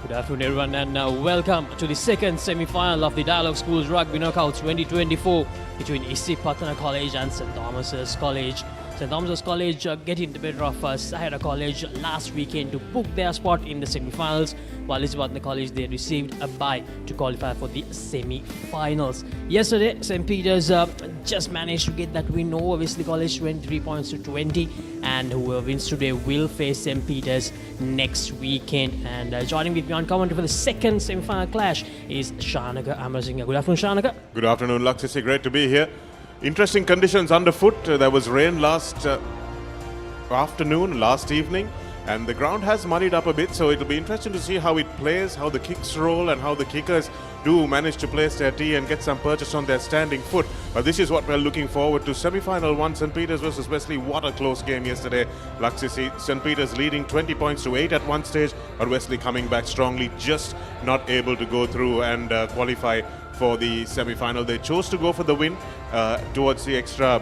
Good afternoon everyone and welcome to the second semi-final of the Dialog Schools Rugby Knockouts 2024 between Isipathana College and St. Thomas's College. St. Thomas's College getting the better of Sahara College last weekend to book their spot in the semi-finals, while Isipathana College they received a bye to qualify for the semi-finals. Yesterday, St. Peter's just managed to get that win over Wesley College 23 points to 20, and whoever wins today will face St. Peter's next weekend. And joining with me on commentary for the second semi-final clash is Shanaka Amarasinghe. Good afternoon, Shanaka. Good afternoon, Laksisi. Great to be here. Interesting conditions underfoot. There was rain last afternoon, last evening, and the ground has muddied up a bit, so it'll be interesting to see how it plays, how the kicks roll, and how the kickers do manage to place their tee and get some purchase on their standing foot. But this is what we're looking forward to. Semi-final 1, St. Peter's versus Wesley. What a close game yesterday, Laksisi. St. Peter's leading 20 points to 8 at one stage, but Wesley coming back strongly, just not able to go through and qualify for the semi-final. They chose to go for the win towards the extra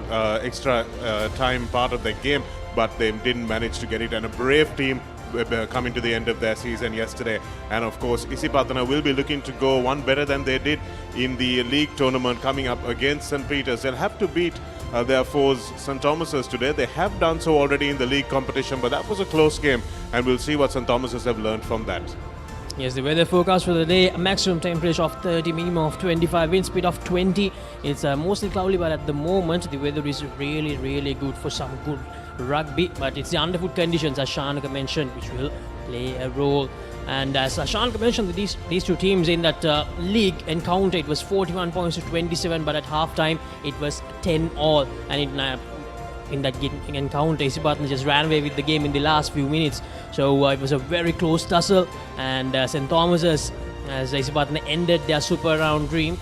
time part of the game, but they didn't manage to get it. And a brave team coming to the end of their season yesterday. And of course, Isipathana will be looking to go one better than they did in the league tournament coming up against St. Peter's. They'll have to beat their foes, St. Thomas's, today. They have done so already in the league competition, but that was a close game, and we'll see what St. Thomas's have learned from that. Yes, the weather forecast for the day, a maximum temperature of 30, minimum of 25, wind speed of 20. It's mostly cloudy, but at the moment the weather is really good for some good rugby. But it's the underfoot conditions, as Shanaka mentioned, which will play a role. And as Shanaka mentioned, these two teams in that league encounter, it was 41 points to 27, but at halftime it was 10-all. And in that encounter, Isipathana just ran away with the game in the last few minutes. So it was a very close tussle, and St. Thomas's, as Isipathana ended their super round dream,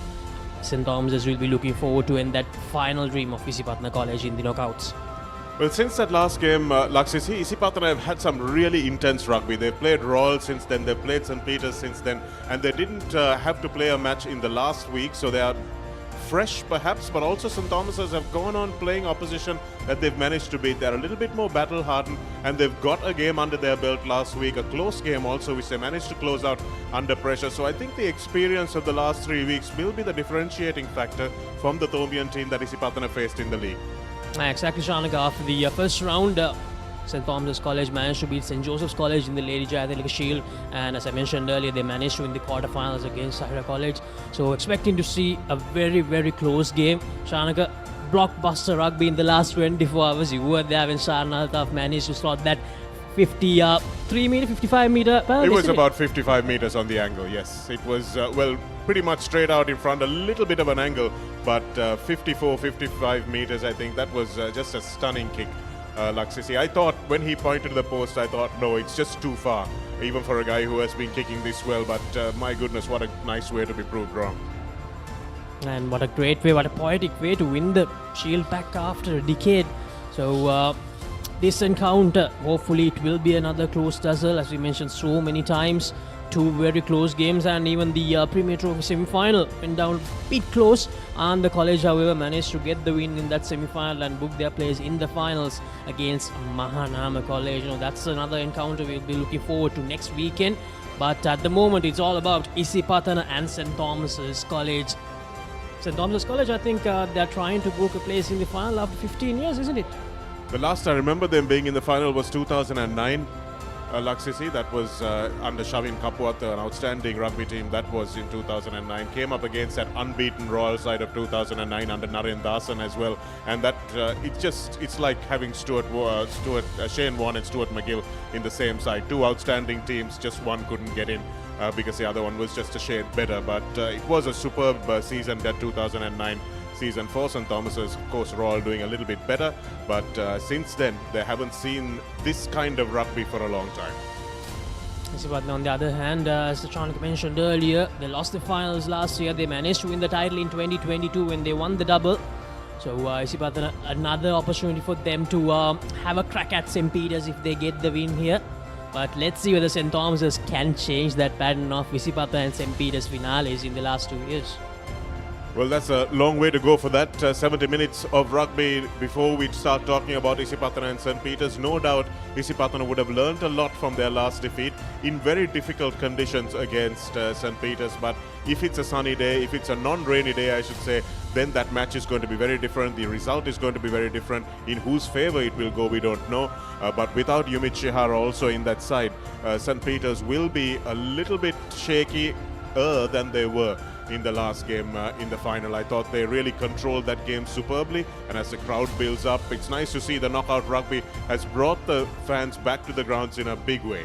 St. Thomas's will be looking forward to end that final dream of Isipathana College in the knockouts. Well, since that last game, Laksisi, Isipathana have had some really intense rugby. They've played Royal since then, they've played St. Peter's since then, and they didn't have to play a match in the last week, so they are fresh perhaps, but also St. Thomas's have gone on playing opposition that they've managed to beat. They're a little bit more battle hardened, and they've got a game under their belt last week, a close game also, which they managed to close out under pressure. So I think the experience of the last 3 weeks will be the differentiating factor from the Thomian team that Isipathana faced in the league. Exactly, Shanaka. After the first round, St. Thomas's College managed to beat St. Joseph's College in the Lady Jayathalika Shield, and as I mentioned earlier, they managed to win the quarterfinals against Sahara College. So expecting to see a very close game. Shanaka, blockbuster rugby in the last 24 hours. You were there when Sharna Altaf managed to slot that 53 meter, 55 meter. It was about 55 meters on the angle, yes. It was, well, pretty much straight out in front, a little bit of an angle, but 54, 55 meters, I think that was just a stunning kick. Laksisi, I thought when he pointed to the post, I thought, no, it's just too far, even for a guy who has been kicking this well. But my goodness, what a nice way to be proved wrong. And what a great way, what a poetic way to win the Shield back after a decade. So this encounter, hopefully it will be another close tussle, as we mentioned so many times. Two very close games, and even the Premier Trophy semi-final went down a bit close, and the college however managed to get the win in that semi-final and book their place in the finals against Mahanama College. That's another encounter we'll be looking forward to next weekend, but at the moment it's all about Isipathana and St. Thomas's College. St. Thomas's College, I think they're trying to book a place in the final after 15 years, isn't it? The last I remember them being in the final was 2009. Laksisi, that was under Shavin Kapwat, an outstanding rugby team. That was in 2009. Came up against that unbeaten Royal side of 2009 under Naren Dasan as well. And that it's like having Shane Warne and Stuart McGill in the same side. Two outstanding teams, just one couldn't get in because the other one was just a shade better. But it was a superb season, that 2009 season for St. Thomas's. Of course, Royal doing a little bit better, but since then they haven't seen this kind of rugby for a long time. But on the other hand, as Shanaka mentioned earlier, they lost the finals last year. They managed to win the title in 2022 when they won the double. So Isipathana, another opportunity for them to have a crack at St. Peter's if they get the win here. But let's see whether St. Thomas's can change that pattern of Isipathana and St. Peter's finales in the last 2 years. Well, that's a long way to go for that 70 minutes of rugby before we start talking about Isipathana and St. Peter's. No doubt Isipathana would have learnt a lot from their last defeat in very difficult conditions against St. Peter's. But if it's a sunny day, if it's a non-rainy day, I should say, then that match is going to be very different. The result is going to be very different. In whose favour it will go, we don't know. But without Yumit Shihara also in that side, St. Peter's will be a little bit shakier than they were in the last game in the final. I thought they really controlled that game superbly, and as the crowd builds up, it's nice to see the knockout rugby has brought the fans back to the grounds in a big way.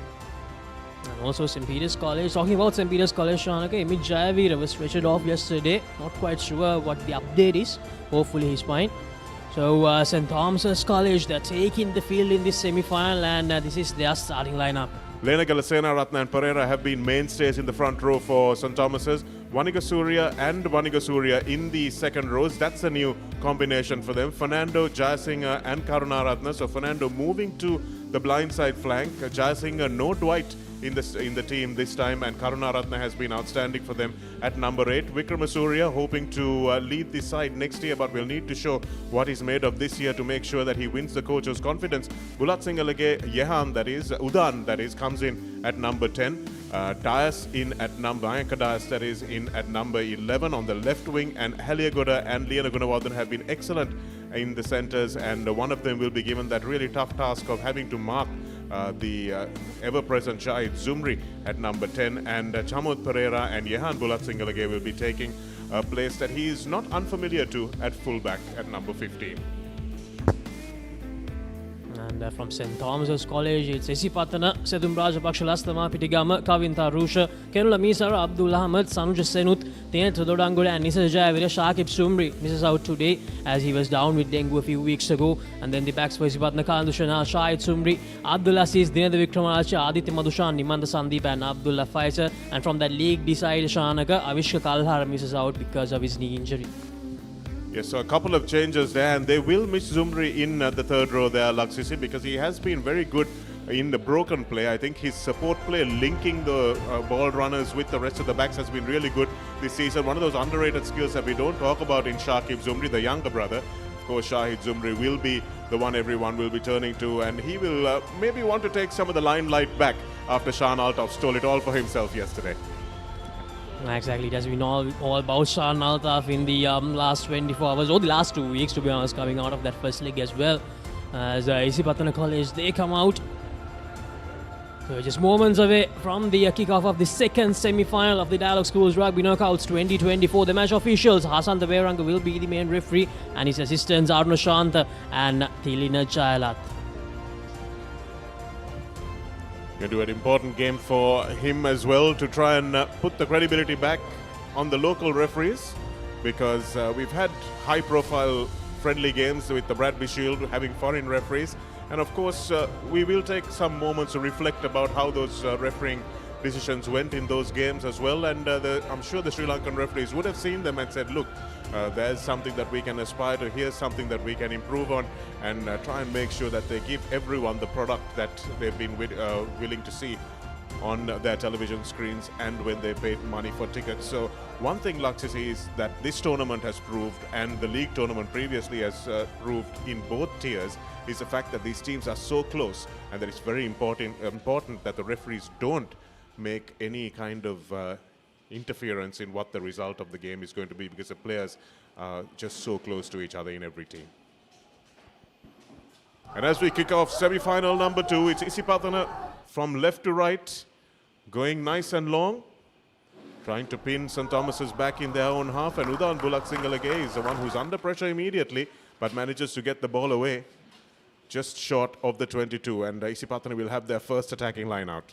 And also St. Peter's College. Talking about St. Peter's College, Shanaka, Emit Jayavira was stretched off yesterday. Not quite sure what the update is. Hopefully he's fine. So St. Thomas's College, they're taking the field in this semi-final, and this is their starting lineup. Lena Galasena, Ratna and Pereira have been mainstays in the front row for St. Thomas's. Vaniga Surya and Vaniga Surya in the second rows. That's a new combination for them. Fernando, Jayasinghe and Karunaratne. So Fernando moving to the blindside flank. Jayasinghe, no Dwight in the team this time, and Karunaratne has been outstanding for them at number 8. Vikramasuriya hoping to lead the side next year, but will need to show what he's made of this year to make sure that he wins the coach's confidence. Bulat Singalage Yehan, that is, Udan, that is, comes in at number 10. Dias in at number, Ayanka Dias, that is, in at number 11 on the left wing, and Heliagoda and Liana Gunawardhan have been excellent in the centres, and one of them will be given that really tough task of having to mark the ever-present Shahid Zumri at number 10, and Chamod Pereira and Yehan Bulat Singalage will be taking a place that he is not unfamiliar to at fullback at number 15. And from St. Thomas's College, it's Isipathana, Sedum Rajapaksa Lastama, Pitigama, Kavinta Rusha, Kerala Misara, Abdul Ahmed, Sanuja Senut, Tena Thododangula, and Nisa Jayavira. Shakib Sumri misses out today as he was down with dengue a few weeks ago. And then the backs for Isipathana, Kandushana, Shahid Sumri, Abdul Aziz, Dinada Vikramarcha, Aditya Madushan, Nimanda Sandipa, and Abdullah Faizer. And from that league decide Shanaka, Avishka Kalhara misses out because of his knee injury. Yes, so a couple of changes there, and they will miss Zumri in the third row there, Laksisi, because he has been very good in the broken play. I think his support play, linking the ball runners with the rest of the backs, has been really good this season. One of those underrated skills that we don't talk about in Shakib Zumri, the younger brother. Of course, Shahid Zumri will be the one everyone will be turning to, and he will maybe want to take some of the limelight back after Shan Altaf stole it all for himself yesterday. Exactly, it has been all about Shan Altaf in the last 24 hours, or the last 2 weeks, to be honest, coming out of that first league as well. As Isipathana College, they come out. So just moments away from the kickoff of the second semi-final of the Dialog Schools Rugby Knockouts 2024. The match officials, Hasan Deveranga will be the main referee, and his assistants Aruna Shanta and Tilina Chayalat. Going to do an important game for him as well to try and put the credibility back on the local referees, because we've had high-profile friendly games with the Bradby Shield having foreign referees, and of course we will take some moments to reflect about how those refereeing decisions went in those games as well, and I'm sure the Sri Lankan referees would have seen them and said, look, there's something that we can aspire to, here's something that we can improve on, and try and make sure that they give everyone the product that they've been willing to see on their television screens and when they paid money for tickets. So one thing, Laksisi, is that this tournament has proved, and the league tournament previously has proved in both tiers, is the fact that these teams are so close, and that it's very important that the referees don't make any kind of interference in what the result of the game is going to be, because the players are just so close to each other in every team. And as we kick off semi-final number 2, it's Isipathana from left to right, going nice and long, trying to pin St. Thomas's back in their own half, and Udan Bulak Singalage is the one who's under pressure immediately, but manages to get the ball away just short of the 22, and Isipathana will have their first attacking line out.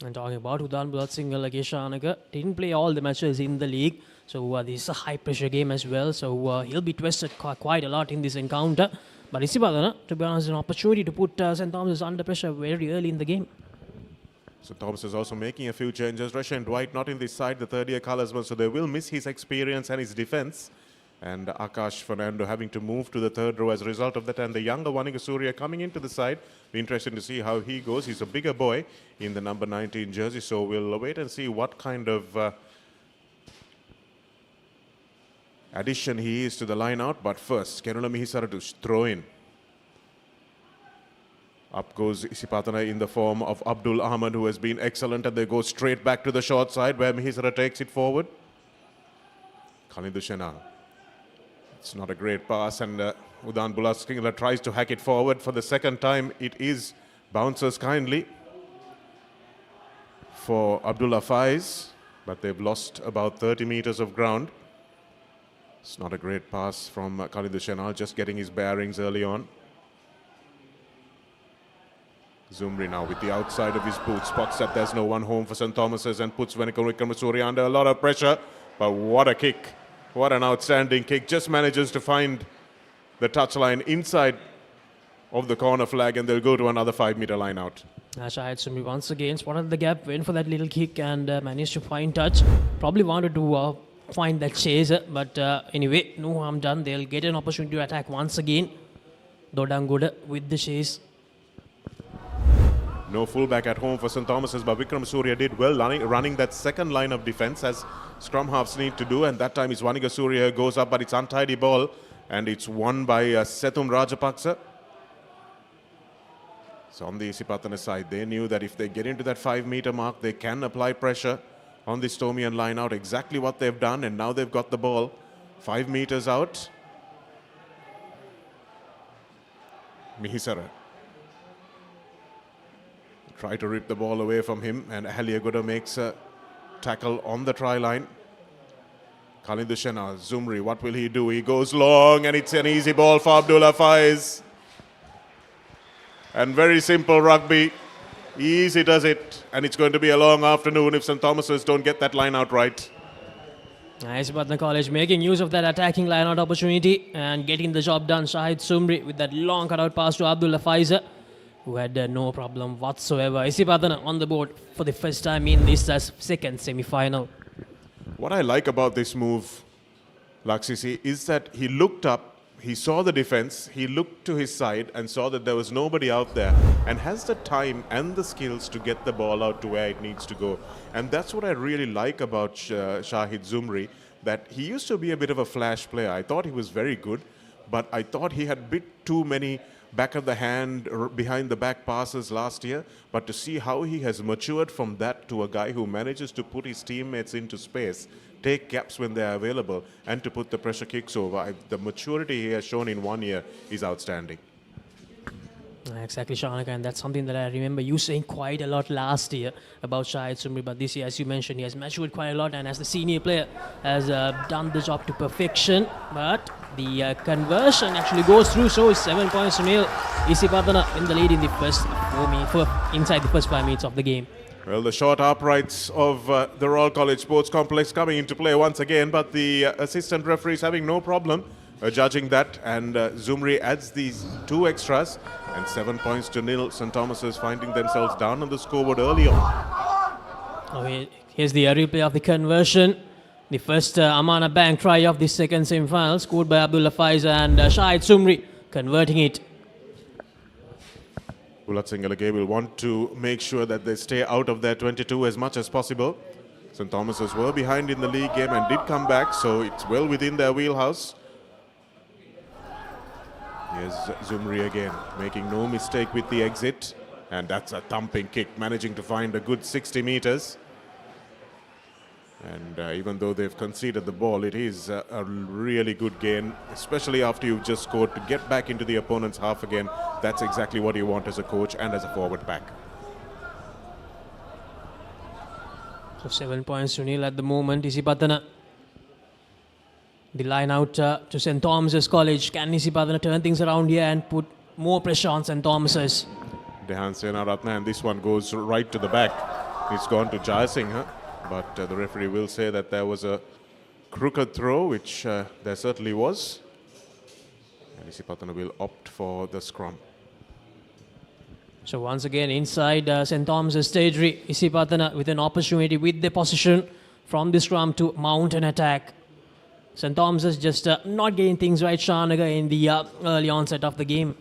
And talking about Udan Bulat Singalage, Shanaka didn't play all the matches in the league, so this is a high pressure game as well, so he'll be twisted quite a lot in this encounter. But Isipathana, to be honest, an opportunity to put St. Thomas under pressure very early in the game. So Thomas is also making a few changes. Russia and Dwight not in this side, the third year colorsman, so they will miss his experience and his defense. And Akash Fernando having to move to the third row as a result of that. And the younger Vaniga Surya coming into the side. Be interesting to see how he goes. He's a bigger boy in the number 19 jersey, so we'll wait and see what kind of addition he is to the line out. But first, Kerala Mihisara to throw in. Up goes Isipathana in the form of Abdul Ahmad, who has been excellent, and they go straight back to the short side where Mihisara takes it forward. Khalidushanal. It's not a great pass, and Udan Bulaskingla tries to hack it forward for the second time. It is bounces kindly for Abdullah Faiz, but they've lost about 30 meters of ground. It's not a great pass from Khalidushanal, just getting his bearings early on. Zumri now with the outside of his boot, spots that there's no one home for St. Thomas's and puts Vikramasuri under a lot of pressure. But what a kick. What an outstanding kick. Just manages to find the touchline inside of the corner flag, and they'll go to another 5-meter line out. Shahid Sumri once again spotted the gap, went for that little kick and managed to find touch. Probably wanted to find that chaser, but anyway, no harm done. They'll get an opportunity to attack once again. Dodanguda with the chase. No fullback at home for St. Thomas's, but Vikram Surya did well running that second line of defense as scrum halves need to do, and that time is Vaniga Surya goes up, but it's untidy ball, and it's won by Sethum Rajapaksa. So on the Isipathana side, they knew that if they get into that 5-meter mark, they can apply pressure on the Stomian line out. Exactly what they've done, and now they've got the ball 5 meters out. Mihisara try to rip the ball away from him, and Ahaliagoda makes a tackle on the try line. Khalidushanal, Zumri, what will he do? He goes long, and it's an easy ball for Abdullah Faiz. And very simple rugby. Easy does it, and it's going to be a long afternoon if St. Thomas's don't get that line out right. Isipatana College making use of that attacking line out opportunity and getting the job done. Shahid Sumri with that long cutout pass to Abdullah Faiz, who had no problem whatsoever. Isipathana on the board for the first time in this second semi-final. What I like about this move, Laksisi, is that he looked up, he saw the defense, he looked to his side and saw that there was nobody out there, and has the time and the skills to get the ball out to where it needs to go. And that's what I really like about Shahid Zumri, that he used to be a bit of a flash player. I thought he was very good, but I thought he had a bit too many back of the hand, behind the back passes last year. But to see how he has matured from that to a guy who manages to put his teammates into space, take gaps when they are available, and to put the pressure kicks over, the maturity he has shown in 1 year is outstanding. Exactly, Shanaka, and that's something that I remember you saying quite a lot last year about Shahid Sumri. But this year, as you mentioned, he has matured quite a lot, and as the senior player, has done the job to perfection. But the conversion actually goes through, so it's 7 points to nil. Isipathana in the lead in the first inside the first 5 minutes of the game. Well, the short uprights of the Royal College Sports Complex coming into play once again, but the assistant referee is having no problem judging that, and Zumri adds these 2 extras, and 7 points to nil. St. Thomas's finding themselves down on the scoreboard early on. Oh, here's the replay of the conversion. The first Amana Bank try of the second semi-final, scored by Abdullah Faiz and Shahid Sumri, converting it. Bulat Singalage will want to make sure that they stay out of their 22 as much as possible. St. Thomas's were behind in the league game and did come back, so it's well within their wheelhouse. Here's Zumri again, making no mistake with the exit. And that's a thumping kick, managing to find a good 60 meters. And even though they've conceded the ball, it is a really good gain, especially after you've just scored. To get back into the opponent's half again, that's exactly what you want as a coach and as a forward pack. So 7 points to nil at the moment. Isipathana. The line out to St. Thomas's College. Can Isipathana turn things around here and put more pressure on St. Thomas's? Dehan Senaratna, and this one goes right to the back. It's gone to Jaya Singh, but the referee will say that there was a crooked throw, which there certainly was. And Isipathana will opt for the scrum. So once again inside St. Thomas's territory, Isipathana with an opportunity with the position from the scrum to mount an attack. St. Thomas's just not getting things right, Shanaga, in the early onset of the game.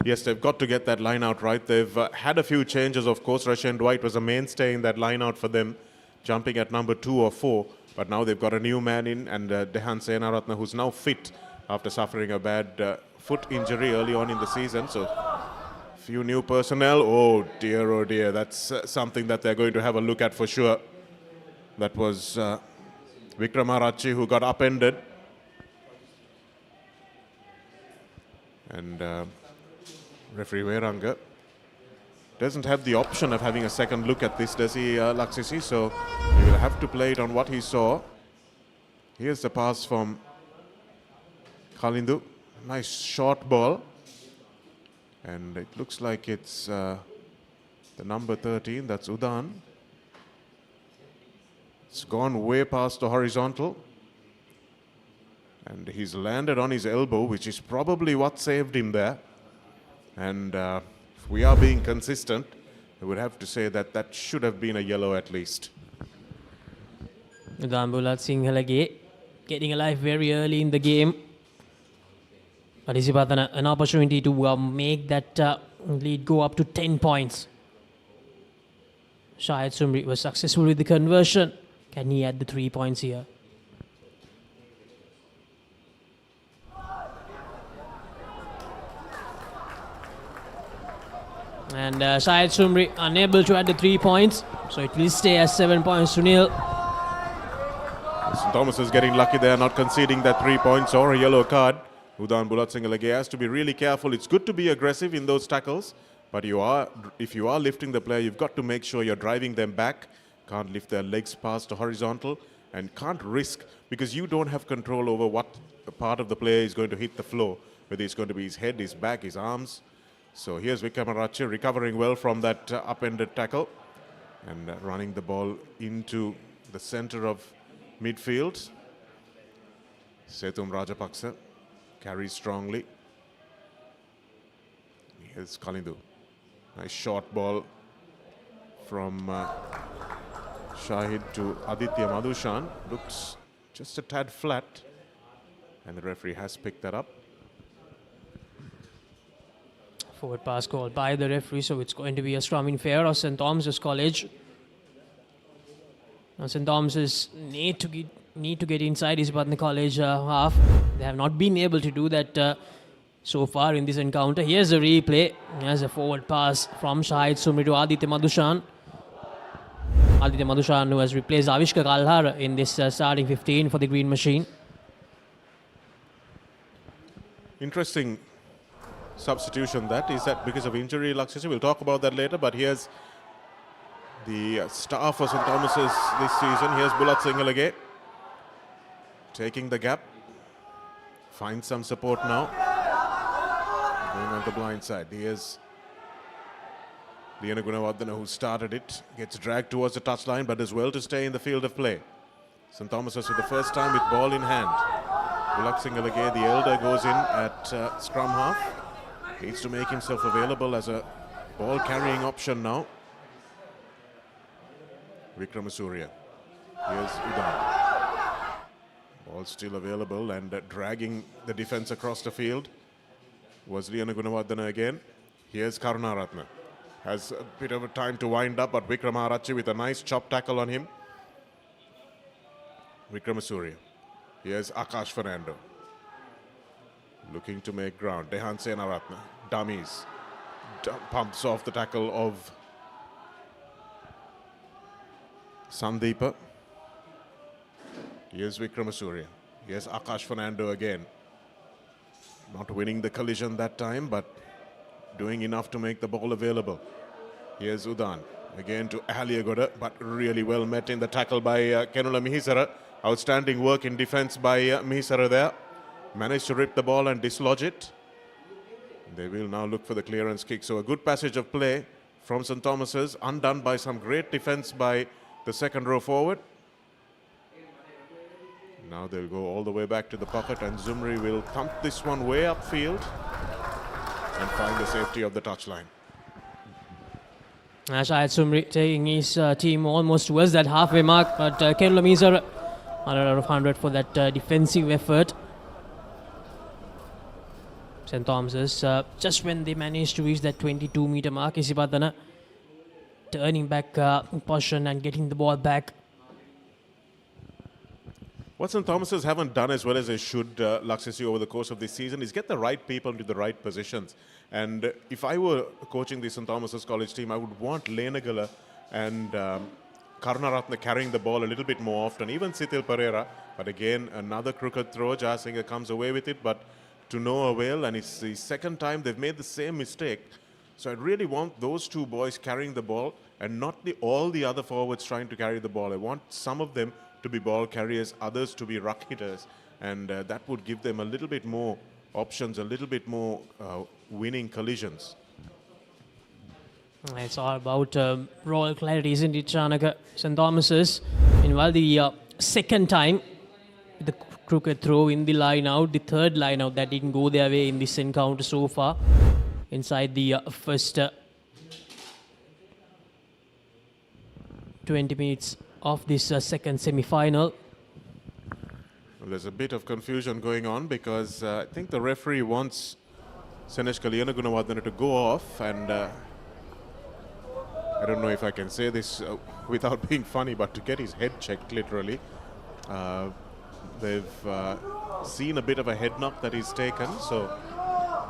Yes, they've got to get that line out right. They've had a few changes, of course. Russian Dwight was a mainstay in that line out for them, jumping at number 2 or 4. But now they've got a new man in, and Dehan Senaratne, who's now fit after suffering a bad foot injury early on in the season. So few new personnel. Oh dear, that's something that they're going to have a look at for sure. That was Vikramarachi who got upended. And referee Veranga doesn't have the option of having a second look at this, does he, Laksisi? So he will have to play it on what he saw. Here's the pass from Kalindu. Nice short ball. And it looks like it's the number 13, that's Udan. It's gone way past the horizontal. And he's landed on his elbow, which is probably what saved him there. And if we are being consistent, I would have to say that that should have been a yellow at least. Udan Bulat Sinhalage getting alive very early in the game. But Isipatana, an opportunity to make that lead go up to 10 points. Shahid Sumri was successful with the conversion. Can he add the 3 points here? And Shahid Sumri unable to add the 3 points. So it will stay as 7 points to nil. St. Thomas is getting lucky there, not conceding that 3 points or a yellow card. Udan Bulat Sinhalage has to be really careful. It's good to be aggressive in those tackles, but if you are lifting the player, you've got to make sure you're driving them back. Can't lift their legs past the horizontal, and can't risk, because you don't have control over what part of the player is going to hit the floor, whether it's going to be his head, his back, his arms. So here's Vikramarachi recovering well from that upended tackle and running the ball into the center of midfield. Setum Rajapaksa carries strongly. Here's Kalindu. Nice short ball from Shahid to Aditya Madhushan. Looks just a tad flat, and the referee has picked that up. Forward pass called by the referee, so it's going to be a scrum in favour of St. Thomas's College. Now St. Thomas's need to get inside Isipatana College half. They have not been able to do that so far in this encounter. Here's a replay. Here's a forward pass from Shahid Sumri to Aditya Madhushan. Aditya Madhushan, who has replaced Avishka Kalhar in this starting 15 for the Green Machine. Interesting substitution that. Is that because of injury, Laksisi? We'll talk about that later, but here's the star for St. Thomas's this season. Here's Bulat Sinhalage taking the gap. Finds some support now. Going on the blind side. Here's Liana Gunawardena, who started it. Gets dragged towards the touchline, but does well to stay in the field of play. St. Thomas's for the first time with ball in hand. Bulat Sinhalage, the elder, goes in at scrum half. Needs to make himself available as a ball carrying option now. Vikramasuriya. Here's Udan. Ball still available, and dragging the defense across the field was Liana Gunawardena again. Here's Karunaratne. Has a bit of a time to wind up, but Vikramarachi with a nice chop tackle on him. Vikramasuriya. Here's Akash Fernando. Looking to make ground. Dehan Senaratne. Dummies. Pumps off the tackle of Sandipa. Here's Vikramasuriya. Here's Akash Fernando again. Not winning the collision that time, but doing enough to make the ball available. Here's Udan. Again to Aliagoda, but really well met in the tackle by Kenula Mihisara. Outstanding work in defense by Mihisara there. Managed to rip the ball and dislodge it. They will now look for the clearance kick. So a good passage of play from St. Thomas's, undone by some great defense by the second row forward. Now they'll go all the way back to the pocket, and Zumri will thump this one way upfield and find the safety of the touchline. Shahid Sumri taking his team almost towards that halfway mark, but Kenula Mihisara 100 out of 100 for that defensive effort. St. Thomas's, just when they managed to reach that 22-meter mark, Isipatana turning back in position and getting the ball back. What St. Thomas's haven't done as well as they should, Laksisi, over the course of this season is get the right people into the right positions. And if I were coaching the St. Thomas's College team, I would want Lenagala and Karunaratne carrying the ball a little bit more often, even Sitil Pereira. But again, another crooked throw. Jasinger comes away with it, but to no avail. And it's the second time they've made the same mistake. So I really want those two boys carrying the ball and not all the other forwards trying to carry the ball. I want some of them to be ball carriers, others to be ruck hitters, and that would give them a little bit more options, a little bit more winning collisions. It's all about royal clarity, isn't it, Chanaka? St. Thomas's, and while the second time, the crooked throw in the line out, the third line out that didn't go their way in this encounter so far, inside the first 20 minutes of this second semi-final. Well, there's a bit of confusion going on because I think the referee wants Senesh Kaliyana Gunawardena to go off, and I don't know if I can say this without being funny, but to get his head checked literally. They've seen a bit of a head knock that he's taken, so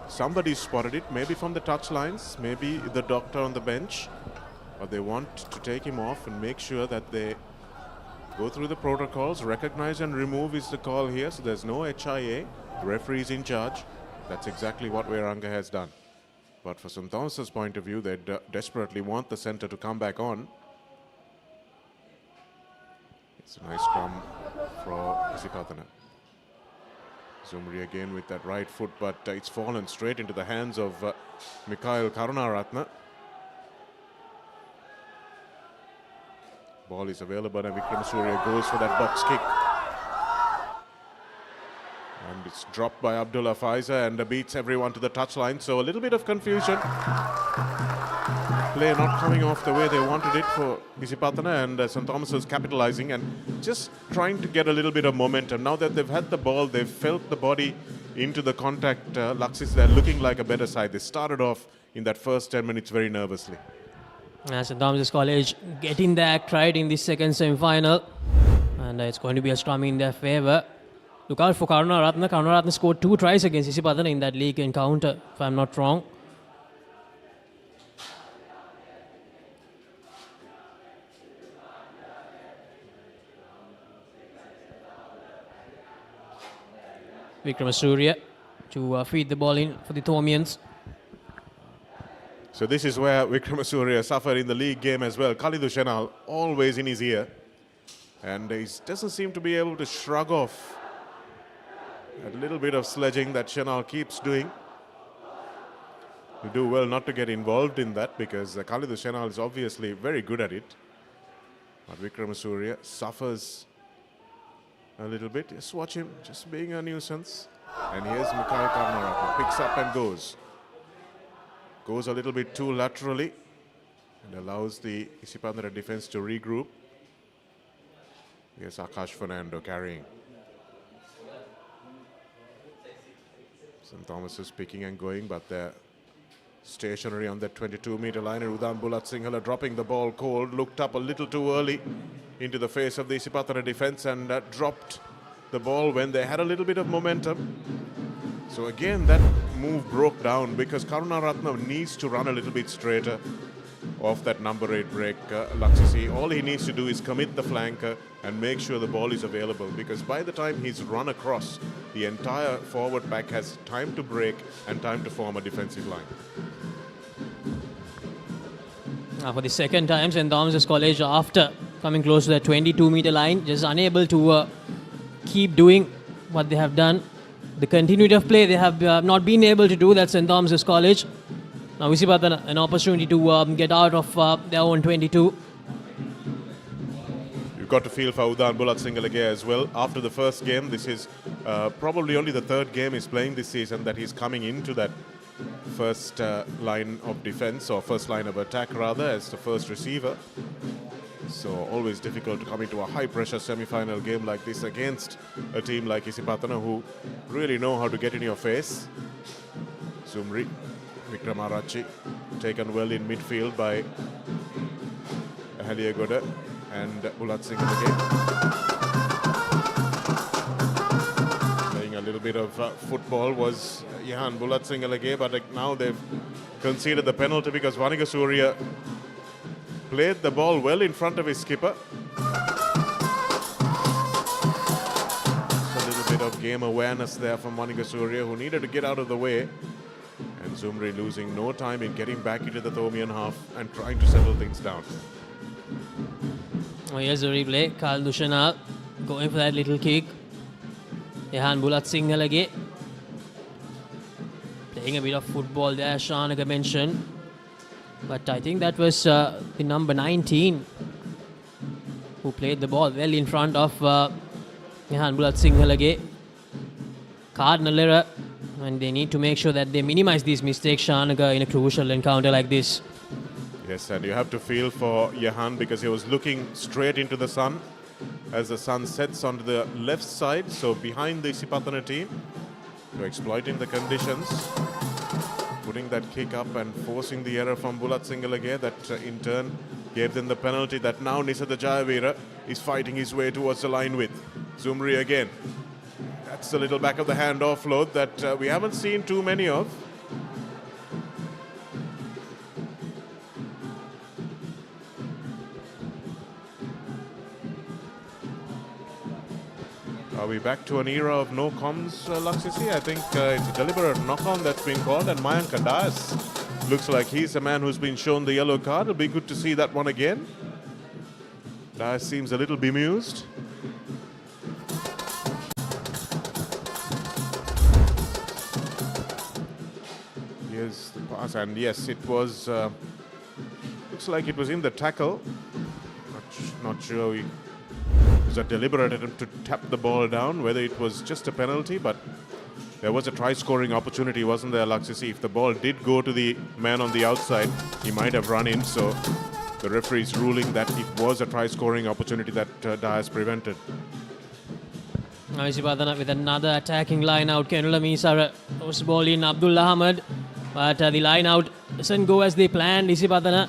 somebody spotted it, maybe from the touchlines, maybe the doctor on the bench. But they want to take him off and make sure that they go through the protocols. Recognize and remove is the call here. So there's no HIA. The referee is in charge. That's exactly what Veranga has done. But for St. Thomas's point of view, they desperately want the centre to come back on. It's a nice scrum for Isipathana. Zumri again with that right foot, but it's fallen straight into the hands of Mikhail Karunaratne. Ball is available and Vikram Surya goes for that box kick. And it's dropped by Abdullah Faiza and beats everyone to the touchline. So a little bit of confusion. Play not coming off the way they wanted it for Isipatana, and St. Thomas's capitalizing and just trying to get a little bit of momentum. Now that they've had the ball, they've felt the body into the contact. Laxis, they're looking like a better side. They started off in that first 10 minutes very nervously. St. Thomas's College getting the act right in this second semi-final, and it's going to be a scrum in their favour. Look out for Karunaratne. Karunaratne scored 2 tries against Isipatana in that league encounter, if I'm not wrong. Vikram Surya to feed the ball in for the Thomians. So this is where Vikram Surya suffered in the league game as well. Khalidou Shenal always in his ear. And he doesn't seem to be able to shrug off that little bit of sledging that Shenal keeps doing. You do well not to get involved in that because Khalidou Shenal is obviously very good at it. But Vikram Surya suffers a little bit. Just watch him, just being a nuisance. And here's Mikhail Karunaratne, picks up and goes. Goes a little bit too laterally and allows the Isipatana defense to regroup. Here's Akash Fernando carrying. St. Thomas is picking and going, but they're stationary on that 22-meter line. And Udan Bulat Sinhala dropping the ball cold, looked up a little too early into the face of the Isipatana defense and dropped the ball when they had a little bit of momentum. So again, that move broke down because Karunaratne needs to run a little bit straighter off that number 8 break. Laksisi, all he needs to do is commit the flanker and make sure the ball is available, because by the time he's run across, the entire forward pack has time to break and time to form a defensive line. Now for the second time, St. Thomas's College, after coming close to the 22-meter line, just unable to keep doing what they have done. The continuity of play they have not been able to do. That's St. Thomas's College. Now Isipatana, an opportunity to get out of their own 22. You've got to feel for Udan Bulat Singalage as well. After the first game, this is probably only the third game he's playing this season that he's coming into that first line of defense, or first line of attack rather, as the first receiver. So always difficult to come into a high-pressure semi-final game like this against a team like Isipatana, who really know how to get in your face. Zumri, Vikramarachi, taken well in midfield by Haliagoda and Bulat Singh again. little bit of football was Ihan Bulatsingalage, but now they've conceded the penalty because Vanika Surya played the ball well in front of his skipper. A little bit of game awareness there from Vanika Surya, who needed to get out of the way. And Zumri losing no time in getting back into the Thomian half and trying to settle things down. Oh, here's the replay. Karl Dushanal going for that little kick. Ihan Bulatsingalage playing a bit of football there, Shanaka mentioned. But I think that was the number 19 who played the ball well in front of Ihan Bulatsingalage. Cardinal error, and they need to make sure that they minimize these mistakes, Shanaka, in a crucial encounter like this. Yes, and you have to feel for Jahan because he was looking straight into the sun as the sun sets onto the left side, so behind the Isipathana team. So exploiting the conditions, putting that kick up and forcing the error from Bulat Singalage that in turn gave them the penalty that now Nisada Jayavira is fighting his way towards the line with. Zumri again. That's a little back of the hand offload that we haven't seen too many of. Are we back to an era of no comms, Laksisi? I think it's a deliberate knock-on that's been called, and Mayank Das looks like he's the man who's been shown the yellow card. It'll be good to see that one again. Das seems a little bemused. Here's the pass, and yes, it was, looks like it was in the tackle. Not sure it was a deliberate attempt to tap the ball down, whether it was just a penalty, but there was a try-scoring opportunity, wasn't there, Laksisi? If the ball did go to the man on the outside, he might have run in, so the referee is ruling that it was a try-scoring opportunity that Dias prevented. Now Isipatana with another attacking line out. Kenula Misara was ball in Abdul Ahmed, but the line out doesn't go as they planned. Isipatana,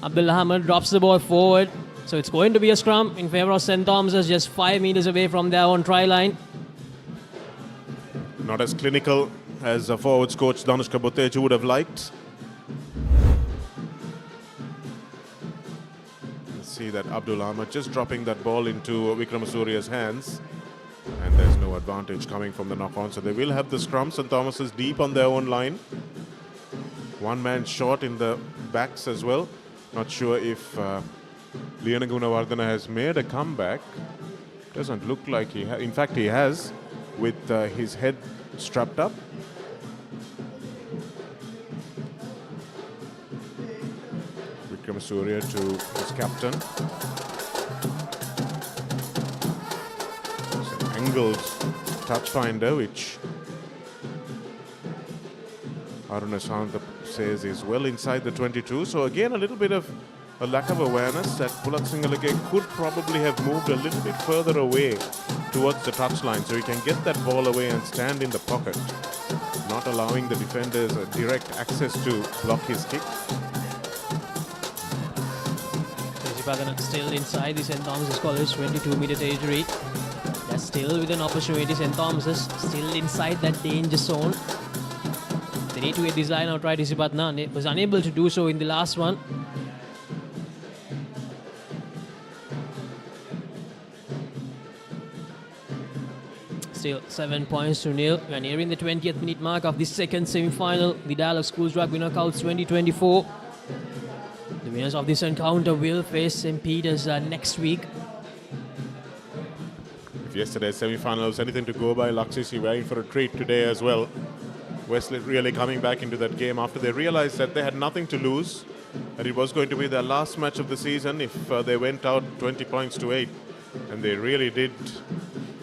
Abdul Ahmed drops the ball forward. So it's going to be a scrum in favour of St. Thomas's, just 5 meters away from their own try line. Not as clinical as forwards coach Danushka Butteju would have liked. Let's see that Abdul Ahmed just dropping that ball into Vikram Surya's hands. And there's no advantage coming from the knock-on. So they will have the scrum. St. Thomas's deep on their own line. One man short in the backs as well. Not sure if Liana Gunawardana has made a comeback. Doesn't look like he has. In fact, he has, with his head strapped up. Vikram Surya to his captain. It's an angled touch finder, which Aruna Santa says is well inside the 22. So again, a little bit of a lack of awareness that Bulat Singalage could probably have moved a little bit further away towards the touchline so he can get that ball away and stand in the pocket, not allowing the defenders a direct access to block his kick. Isipatana still inside the St. Thomas's College 22-meter territory. They're still with an opportunity. St. Thomas's still inside that danger zone. They need to get this line out right. Isipatana was unable to do so in the last one. Still 7 points to nil. We are nearing the 20th minute mark of the second semi-final. The Dialog Schools Rugby Knockouts 2024. The winners of this encounter will face St. Peter's next week. If yesterday's semi-final was anything to go by, Laksisi were in for a treat today as well. Wesley really coming back into that game after they realized that they had nothing to lose, and it was going to be their last match of the season if they went out 20 points to 8. And they really did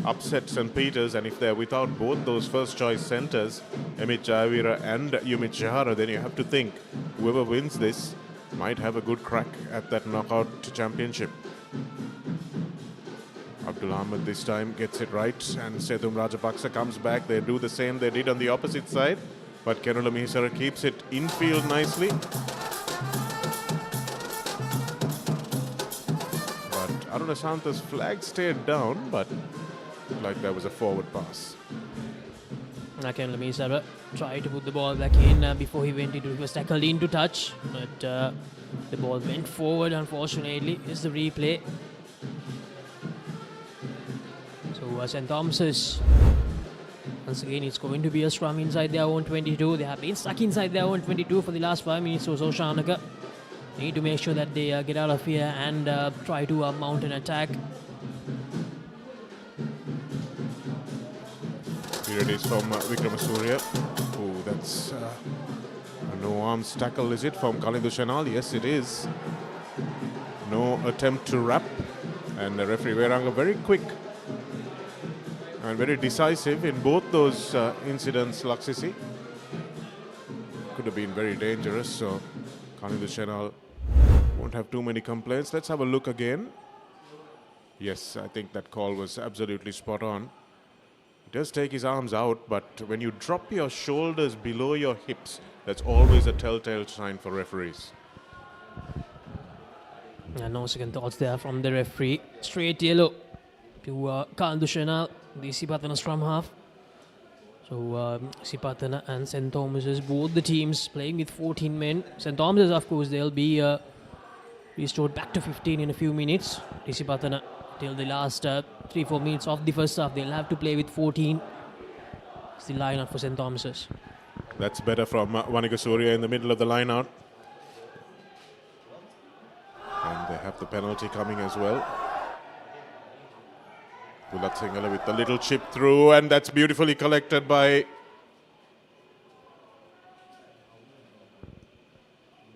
upset St. Peter's, and if they're without both those first choice centres, Amit Jayavira and Yumit Shahara, then you have to think whoever wins this might have a good crack at that knockout championship. Abdul Ahmed this time gets it right, and Sethum Rajapaksa comes back. They do the same they did on the opposite side, but Kerala Mihisara keeps it infield nicely. But Aruna Santa's flag stayed down, but like that was a forward pass. Again, Lamisara tried to put the ball back in before he went into it. He was tackled into touch, but the ball went forward, unfortunately. Here's the replay. So St. Thomas's, once again, it's going to be a scrum inside their own 22. They have been stuck inside their own 22 for the last 5 minutes or so, Shanaka. They need to make sure that they get out of here and try to mount an attack. Here it is from Vikramasuriya. Oh, that's a no arms tackle, is it, from Kalindo Shanal? Yes, it is. No attempt to wrap. And the referee Veranga very quick and very decisive in both those incidents, Laksisi. Could have been very dangerous, so Kalindo Shanal won't have too many complaints. Let's have a look again. Yes, I think that call was absolutely spot on. He does take his arms out, but when you drop your shoulders below your hips, that's always a telltale sign for referees. And no second thoughts there from the referee. Straight yellow to Kalindo Shanal, the Isipathana scrum half. So Isipatana and St. Thomas's, both the teams playing with 14 men. St. Thomas's, of course, they'll be restored back to 15 in a few minutes. Isipatana, till the last 3-4 minutes of the first half, they'll have to play with 14. It's the line-out for St. Thomas's. That's better from Vanika Surya in the middle of the line-out. And they have the penalty coming as well. Bulat Singhale with the little chip through, and that's beautifully collected by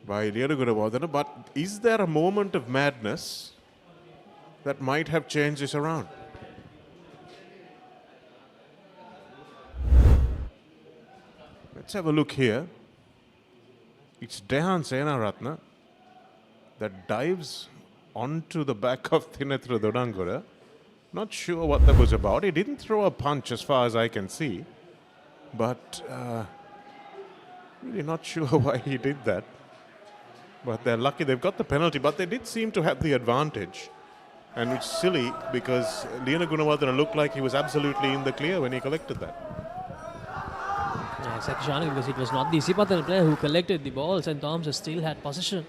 Lineout. But is there a moment of madness that might have changed this around? Let's have a look here. It's Dehan Senaratna that dives onto the back of Thinethra Dodangura. Not sure what that was about. He didn't throw a punch as far as I can see. But really not sure why he did that. But they're lucky they've got the penalty. But they did seem to have the advantage. And it's silly because Liana Gunawardena looked like he was absolutely in the clear when he collected that. Yeah, exactly, Shani, because it was not the Isipatana player who collected the ball. St. Thomas still had possession.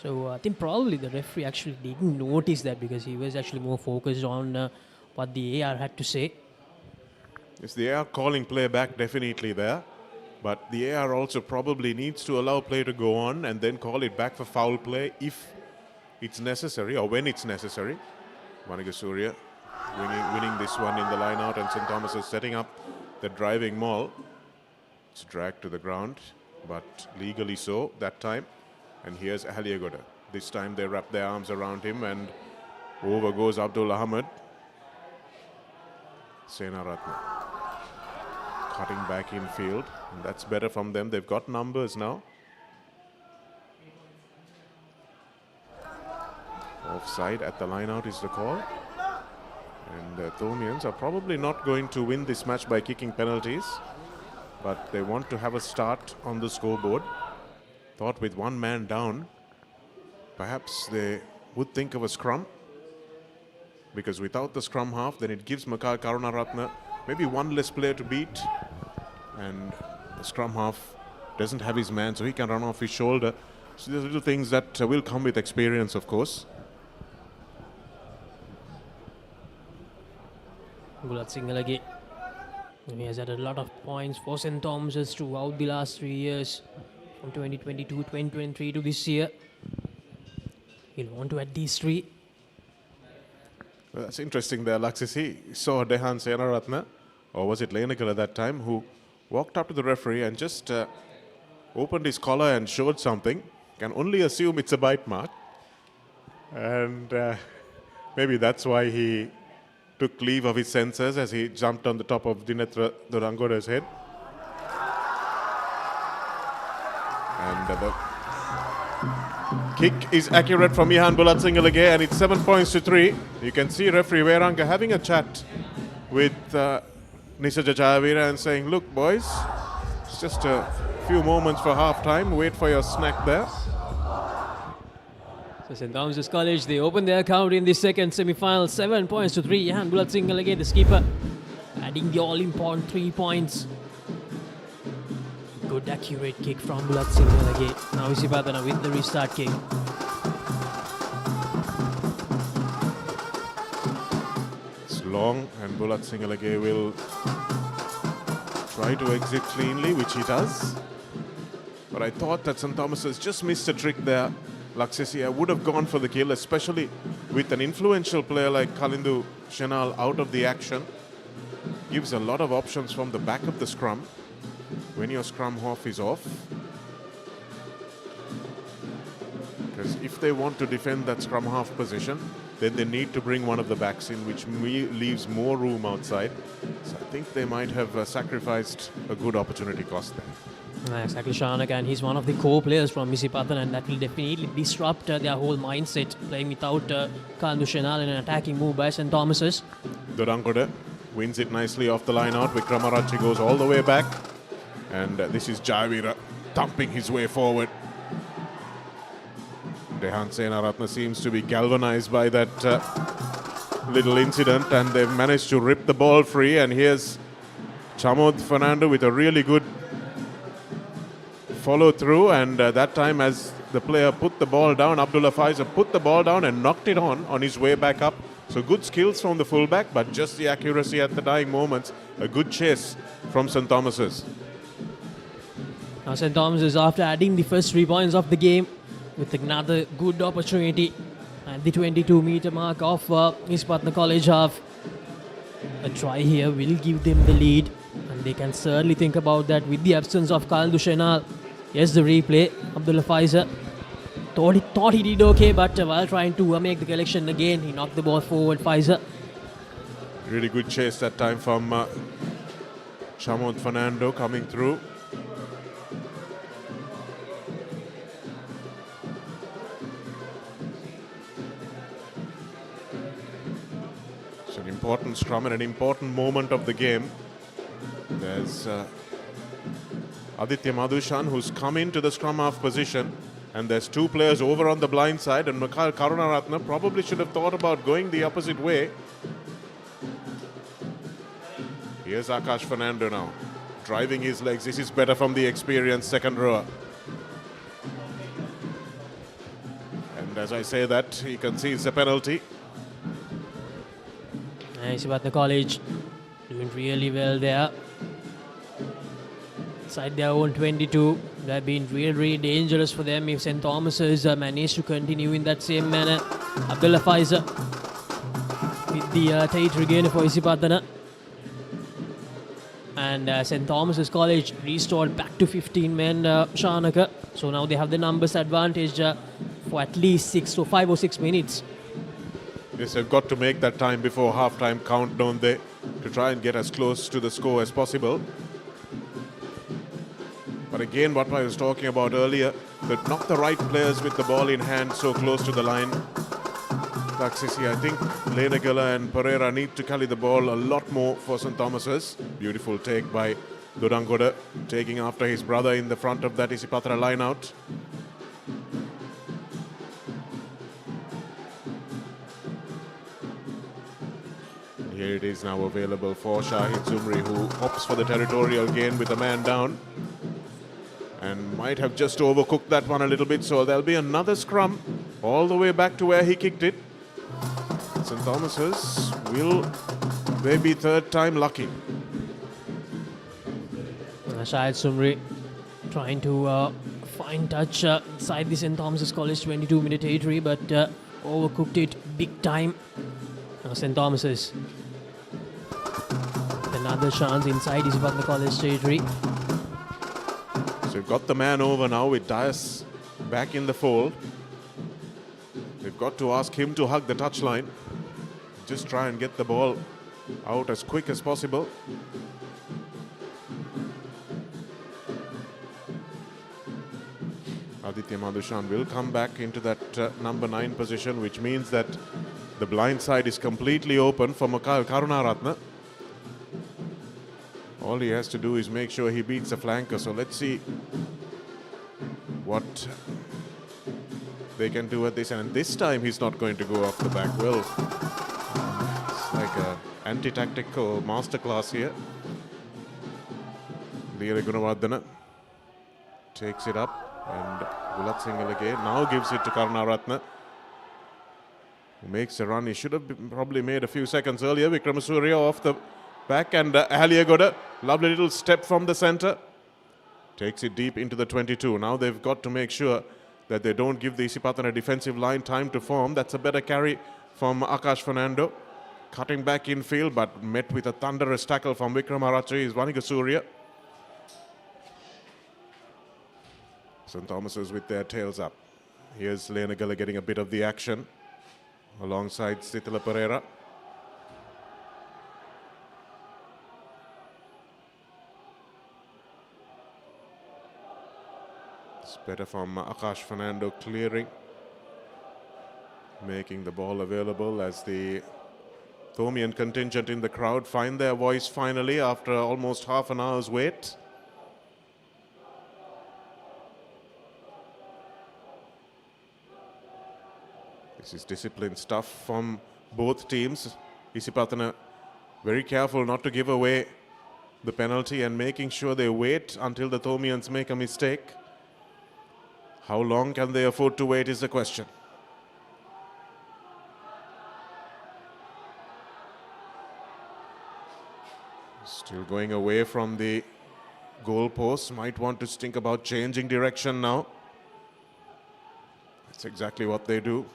So I think probably the referee actually didn't notice that because he was actually more focused on what the AR had to say. Yes, the AR calling play back definitely there. But the AR also probably needs to allow play to go on and then call it back for foul play if it's necessary or when it's necessary. Vanika Surya winning this one in the line-out, and St. Thomas is setting up the driving maul. It's dragged to the ground, but legally so that time. And here's Ahaliagoda. This time they wrap their arms around him and over goes Abdul Ahmed. Senaratna cutting back in field. And that's better from them. They've got numbers now. Offside at the line-out is the call. And the Thomians are probably not going to win this match by kicking penalties, but they want to have a start on the scoreboard. Thought with one man down, perhaps they would think of a scrum, because without the scrum half, then it gives Makar Karunaratna maybe one less player to beat, and the scrum half doesn't have his man, so he can run off his shoulder. So there's little things that will come with experience, of course. Bulat Singhale, he has had a lot of points for St. Thomas's throughout the last 3 years, from 2022, 2023 to this year. He'll want to add these 3. Well, that's interesting there, Laksisi. Saw Dehan Senaratna, or was it Lenakal at that time, who walked up to the referee and just opened his collar and showed something. Can only assume it's a bite mark. And maybe that's why he took leave of his senses as he jumped on the top of Dinetra Dorangora's head. And the kick is accurate from Ihan Bulat Singhale, and it's 7 points to 3. You can see referee Veranga having a chat with Nisaja Jayavira and saying, look boys, it's just a few moments for half time, wait for your snack there. So St. Thomas's College, they opened their account in the second semi-final, 7 points to 3. Ihan Bulat Singhale, the skipper, adding the all-important 3 points. good accurate kick from Bulat Singalage. Now Isipathana with the restart kick. It's long and Bulat Singalage will try to exit cleanly, which he does. But I thought that St. Thomas's just missed a trick there. Laksisia would have gone for the kill, especially with an influential player like Kalindu Shenal out of the action. Gives a lot of options from the back of the scrum when your scrum half is off. Because if they want to defend that scrum half position, then they need to bring one of the backs in, which leaves more room outside. So I think they might have sacrificed a good opportunity cost there. Exactly, Shanak, and he's one of the core players from Isipatana, and that will definitely disrupt their whole mindset, playing without Kalindu Shenal in an attacking move by St. Thomas's. Dodankoda wins it nicely off the line out. Vikramarachi goes all the way back. And this is Javira thumping his way forward. Dehan Senaratna seems to be galvanized by that little incident, and they've managed to rip the ball free. And here's Chamod Fernando with a really good follow through, and that time as the player put the ball down, Abdullah Faiza put the ball down and knocked it on his way back up. So good skills from the fullback, but just the accuracy at the dying moments. A good chase from St. Thomas's. Now St. Thomas's, after adding the first 3 points of the game, with another good opportunity at the 22-meter mark of Isipatana College half. A try here will give them the lead, and they can certainly think about that with the absence of Kalindu Shenal. Yes, the replay. Abdullah Faiza thought he did okay, but while trying to make the collection again, he knocked the ball forward. Faiza. Really good chase that time from Chamod Fernando coming through. It's an important scrum and an important moment of the game. There's Aditya Madhushan, who's come into the scrum half position, and there's 2 players over on the blind side, and Mikhail Karunaratna probably should have thought about going the opposite way. Here's Akash Fernando now, driving his legs. This is better from the experienced second rower. And as I say that, he concedes a penalty. Isipatana College doing really well there. Inside their own 22, they've been really dangerous for them if St. Thomas's managed to continue in that same manner. Abdullah Faiza with the territory gainer for Isipatana. And St. Thomas's College restored back to 15 men, Shanaka. So now they have the numbers advantage for at least 5 or 6 minutes. Yes, they've got to make that time before half-time count, don't they? To try and get as close to the score as possible. But again, what I was talking about earlier, that not the right players with the ball in hand so close to the line. Laksisi, I think Lenagala and Pereira need to carry the ball a lot more for St. Thomas's. Beautiful take by Dodangoda, taking after his brother in the front of that Isipatana line-out. Here it is now available for Shahid Zumri, who hops for the territorial gain with a man down. And might have just overcooked that one a little bit, so there'll be another scrum all the way back to where he kicked it. St. Thomas's will maybe third time lucky. Shahid Sumri trying to find touch inside the St. Thomas's College 22-minute territory, but overcooked it big time. Now St. Thomas's. Another chance inside Isipatana College territory. So you've got the man over now with Dias back in the fold. They've got to ask him to hug the touchline. Just try and get the ball out as quick as possible. Aditya Madhushan will come back into that number 9 position, which means that the blind side is completely open for Mikhail Karunaratna. All he has to do is make sure he beats the flanker. So let's see what they can do at this. And this time he's not going to go off the back. Well, it's like an anti-tactical masterclass here. Liere Gunawardana takes it up and Bulat Singhal again now gives it to Karunaratne, who makes a run. He should have probably made a few seconds earlier. Vikramasuriya off the back and Ahaliya got a lovely little step from the centre. Takes it deep into the 22. Now they've got to make sure that they don't give the Isipathana defensive line time to form. That's a better carry from Akash Fernando. Cutting back in field but met with a thunderous tackle from Vikramarachchi is Vanikasuriya. St. Thomas's with their tails up. Here's Lenagala getting a bit of the action alongside Sithila Pereira. It's better from Akash Fernando clearing, making the ball available as the Thomian contingent in the crowd find their voice finally after almost half an hour's wait. This is disciplined stuff from both teams. Isipathana very careful not to give away the penalty and making sure they wait until the Thomians make a mistake. How long can they afford to wait is the question. Still going away from the goal post. Might want to think about changing direction now. That's exactly what they do.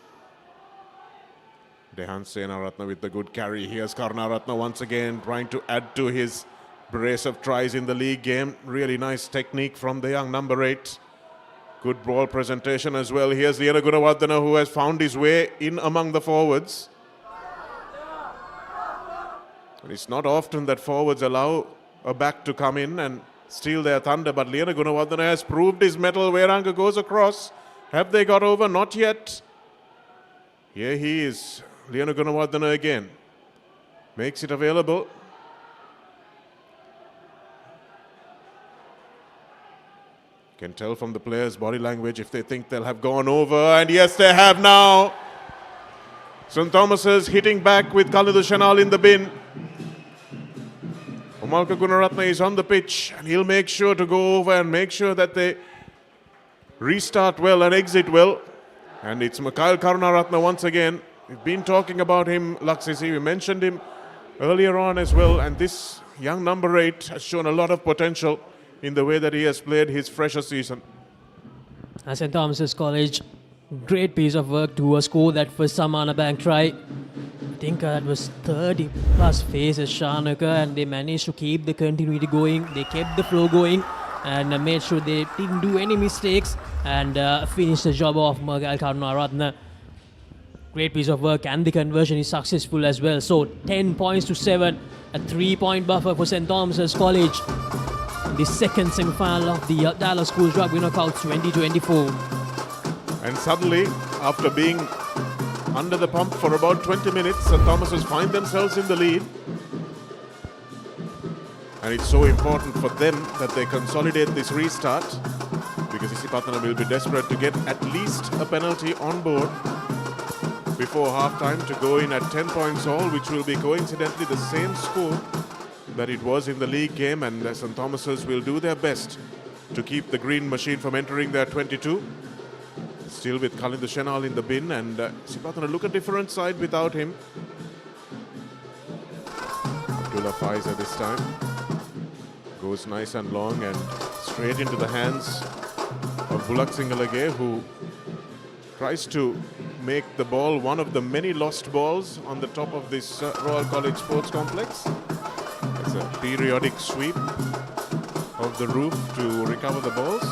Dehan Senaratne with the good carry. Here's Karunaratne once again trying to add to his brace of tries in the league game. Really nice technique from the young number 8. Good ball presentation as well. Here's Liana Gunawardena, who has found his way in among the forwards. And it's not often that forwards allow a back to come in and steal their thunder, but Liana Gunawardena has proved his mettle. Veranga goes across. Have they got over? Not yet. Here he is. Liana Gunawardena again. Makes it available. Can tell from the players' body language if they think they'll have gone over. And yes, they have now. St. Thomas's hitting back with Kalidu Shanal in the bin. Umalka Gunaratne is on the pitch and he'll make sure to go over and make sure that they restart well and exit well. And it's Mikhail Karunaratne once again. We've been talking about him, Laksisi. We mentioned him earlier on as well. And this young number 8 has shown a lot of potential in the way that he has played his fresher season. St. Thomas's College, great piece of work to score that first Samana Bank try. I think that was 30 plus phases, Shanaka, and they managed to keep the continuity going. They kept the flow going and made sure they didn't do any mistakes and finished the job of Mikhail Karunaratne. Great piece of work, and the conversion is successful as well. So 10 points to 7, a 3-point buffer for St. Thomas's College. The second semi-final of the Dialog Schools Rugby Knockouts 2024. And suddenly, after being under the pump for about 20 minutes, St. Thomas's find themselves in the lead. And it's so important for them that they consolidate this restart, because Isipatana will be desperate to get at least a penalty on board before half-time to go in at 10 points all, which will be coincidentally the same score that it was in the league game, and St. Thomas's will do their best to keep the green machine from entering their 22. Still with Kalidu Shanal in the bin, and Isipatana look a different side without him. Abdullah Faiza this time. Goes nice and long and straight into the hands of Bulak Singalage, who tries to make the ball one of the many lost balls on the top of this Royal College Sports Complex. It's a periodic sweep of the roof to recover the balls,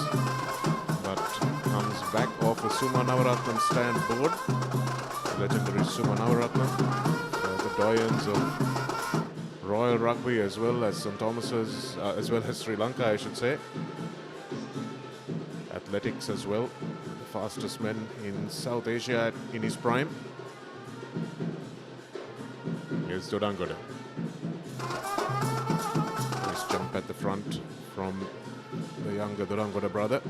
but comes back off a Suma Navaratnam stand board. Legendary Suma Navaratnam, the doyens of Royal Rugby as well as St. Thomas's, as well as Sri Lanka, I should say. Athletics as well, the fastest man in South Asia in his prime. Here's Dodangoda. Nice jump at the front from the younger Dodangoda brother.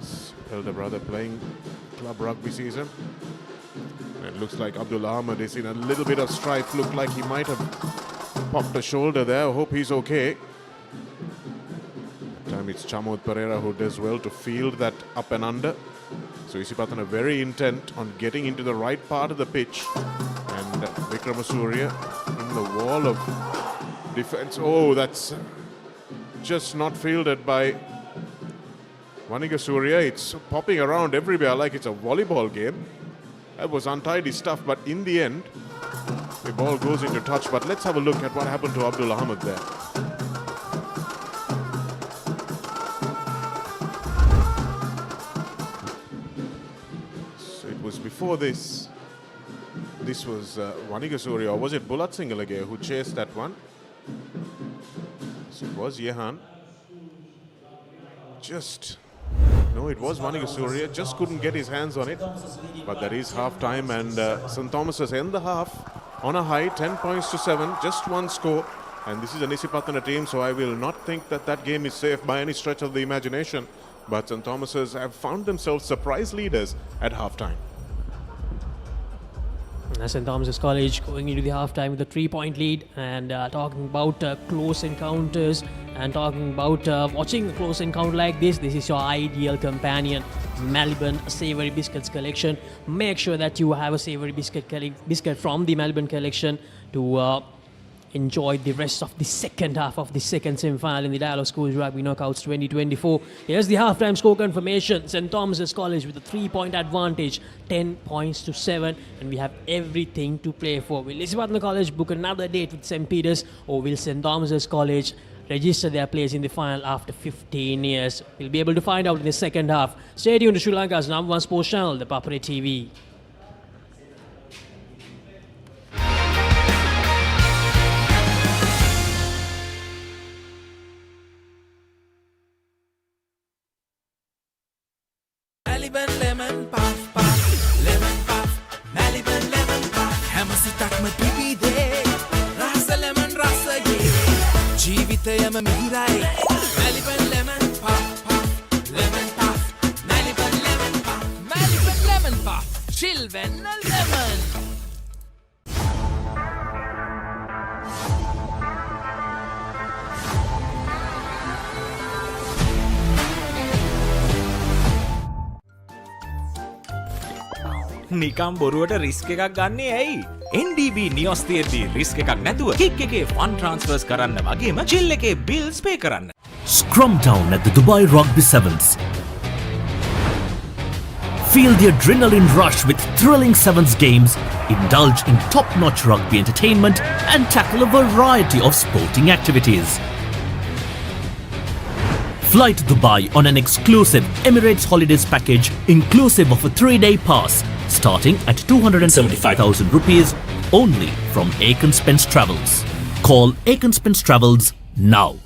His elder brother playing club rugby season. And it looks like Abdul Ahmed is in a little bit of strife. Looked like he might have popped a shoulder there. I hope he's okay. That time It's Chamod Pereira who does well to field that up and under. So Isipathana very intent on getting into the right part of the pitch. And Vikramasuriya in the wall of defense. Oh, that's just not fielded by Vanigasuriya. It's popping around everywhere like it's a volleyball game. That was untidy stuff, but in the end, the ball goes into touch. But let's have a look at what happened to Abdul Ahmed there. So it was before this. This was Vanigasuriya, or was it Bulat Singalage who chased that one? So it was Yehan. No, it was Vanigasuriya, just couldn't get his hands on it. But that is half time, and St. Thomas's end the half on a high, 10 points to 7, just one score. And this is an Isipathana team, so I will not think that that game is safe by any stretch of the imagination. But St. Thomas's have found themselves surprise leaders at half time. St. Thomas's College going into the halftime with a 3-point lead, and talking about close encounters and talking about watching a close encounter like this is your ideal companion. Melbourne Savoury Biscuits collection. Make sure that you have a savoury biscuit from the Melbourne collection to enjoy the rest of the second half of the second semi-final in the Dialog Schools Rugby Knockouts 2024. Here's the halftime score confirmation. St. Thomas's College with a 3-point advantage, 10 points to 7, and we have everything to play for. Will Isipathana College book another date with St. Peter's, or will St. Thomas's College register their place in the final after 15 years? We'll be able to find out in the second half. Stay tuned to Sri Lanka's #1 sports channel, the Papare TV. Maliban lemon puff puff, lemon puff, Maliban lemon puff. Hamasitakma pipide, rasa lemon rasa ye. Jeevithayama mihirai, Maliban lemon puff puff, lemon puff, Maliban lemon puff, Maliban lemon puff, chilvenna lemon. නිකම් බොරුවට risk එකක් ගන්නේ ඇයි? NDB නියොස් තියෙද්දි risk එකක් නැතුව kick එකේ fun ට්‍රාන්ස්ෆර්ස් කරන්න වගේම චිල් එකේ බිල්ස් පේ කරන්න. Scrum down at the Dubai Rugby Sevens. Feel the adrenaline rush with thrilling Sevens games, indulge in top-notch rugby entertainment and tackle a variety of sporting activities. Fly to Dubai on an exclusive Emirates Holidays package inclusive of a 3-day pass starting at 275,000 rupees only from Aiken Spence Travels. Call Aiken Spence Travels now.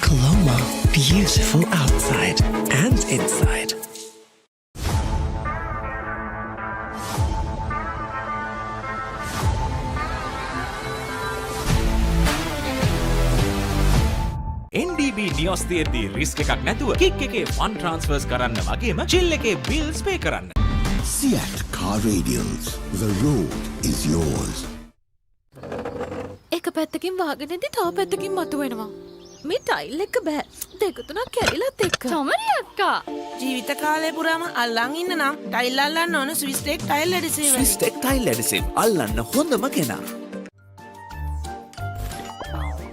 Colombo, beautiful outside and inside. NDB නියොස් තියෙද්දි risk එකක් නැතුව kick එකේ fun ට්‍රාන්ස්ෆර්ස් කරන්න වගේම chill එකේ bills පේ කරන්න. Seat Car Radials. The road is yours. එක පැත්තකින් වාගෙනදී තව පැත්තකින් මතුවෙනවා. මේ ටයිල් එක බෑ. දෙක තුනක් කැඩිලත් එක්ක. තමරි අක්කා. ජීවිත කාලය පුරාම අල්ලන් ඉන්න නම් ටයිල් අල්ලන්න ඕන Swiss tech tile adhesive. Swiss tech tile adhesive අල්ලන්න හොඳම කෙනා.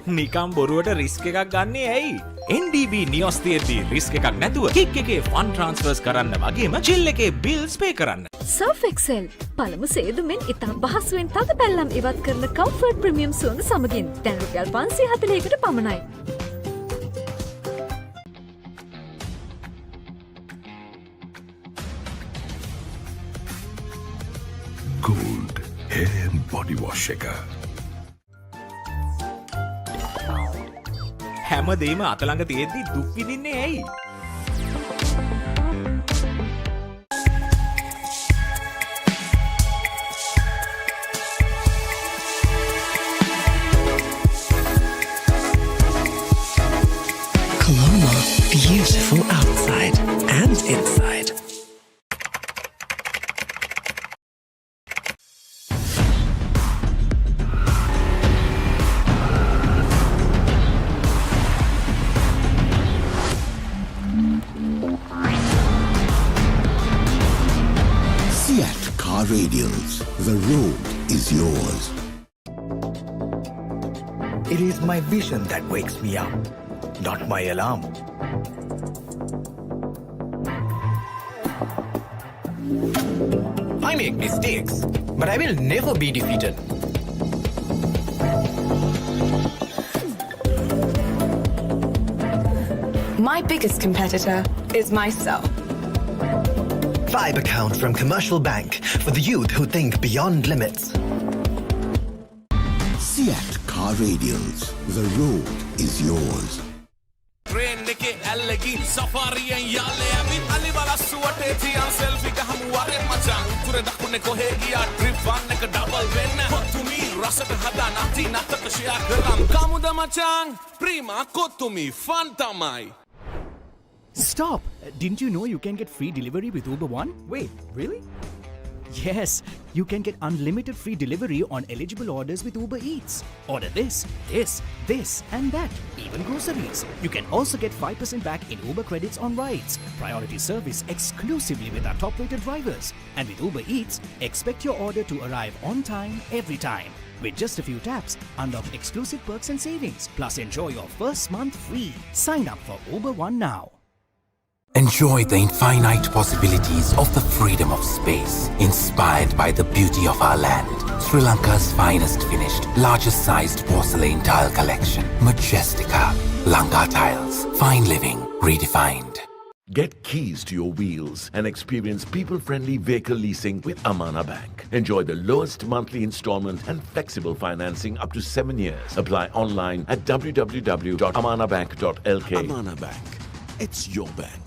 නිකම් බොරුවට රිස්ක් එකක් ගන්නේ ඇයි? NDB නියොස් තියෙද්දි රිස්ක් එකක් නැතුව කික් එකේ ෆන් ට්‍රාන්ස්ෆර්ස් කරන්න වගේම චිල් එකේ බිල්ස් පේ කරන්න. Surf Excel පළමු සේදුමෙන් ඉතා පහසුවෙන් තද පැල්ලම් ඉවත් කරන කම්ෆර්ට් ප්‍රීමියම් සුවඳ සමගින් දැන් රුපියල් 540කට පමණයි. Gold Hair and Body Wash එක. හැමදේම අතළඟ තියෙද්දි දුක් විඳින්නේ ඇයි? Colombo, beautiful outside and inside. Seat Car Radials. The road is yours. It is my vision that wakes me up, not my alarm. I make mistakes, but I will never be defeated. My biggest competitor is myself. Vibe account from Commercial Bank for the youth who think beyond limits. Seat Car Radials. The road is yours. Train neke allegi safari en yalle abit ali wala suwate thiyan selfie ka hum ware machan ture dakhune ko hegiya trip one ek double win kotumi rasata hada nati natata share karam kamuda machan prima kotumi fun tamai. Stop! Didn't you know you can get free delivery with Uber One? Wait, really? Yes, you can get unlimited free delivery on eligible orders with Uber Eats. Order this, and that, even groceries. You can also get 5% back in Uber credits on rides. Priority service exclusively with our top-rated drivers. And with Uber Eats, expect your order to arrive on time, every time. With just a few taps, unlock exclusive perks and savings. Plus, enjoy your first month free. Sign up for Uber One now. Enjoy the infinite possibilities of the freedom of space, inspired by the beauty of our land. Sri Lanka's finest finished, largest sized porcelain tile collection, Majestica. Lanka Tiles, fine living redefined. Get keys to your wheels and experience people-friendly vehicle leasing with Amana Bank. Enjoy the lowest monthly installment and flexible financing up to 7 years. Apply online at www.amanabank.lk. Amana Bank. It's your bank.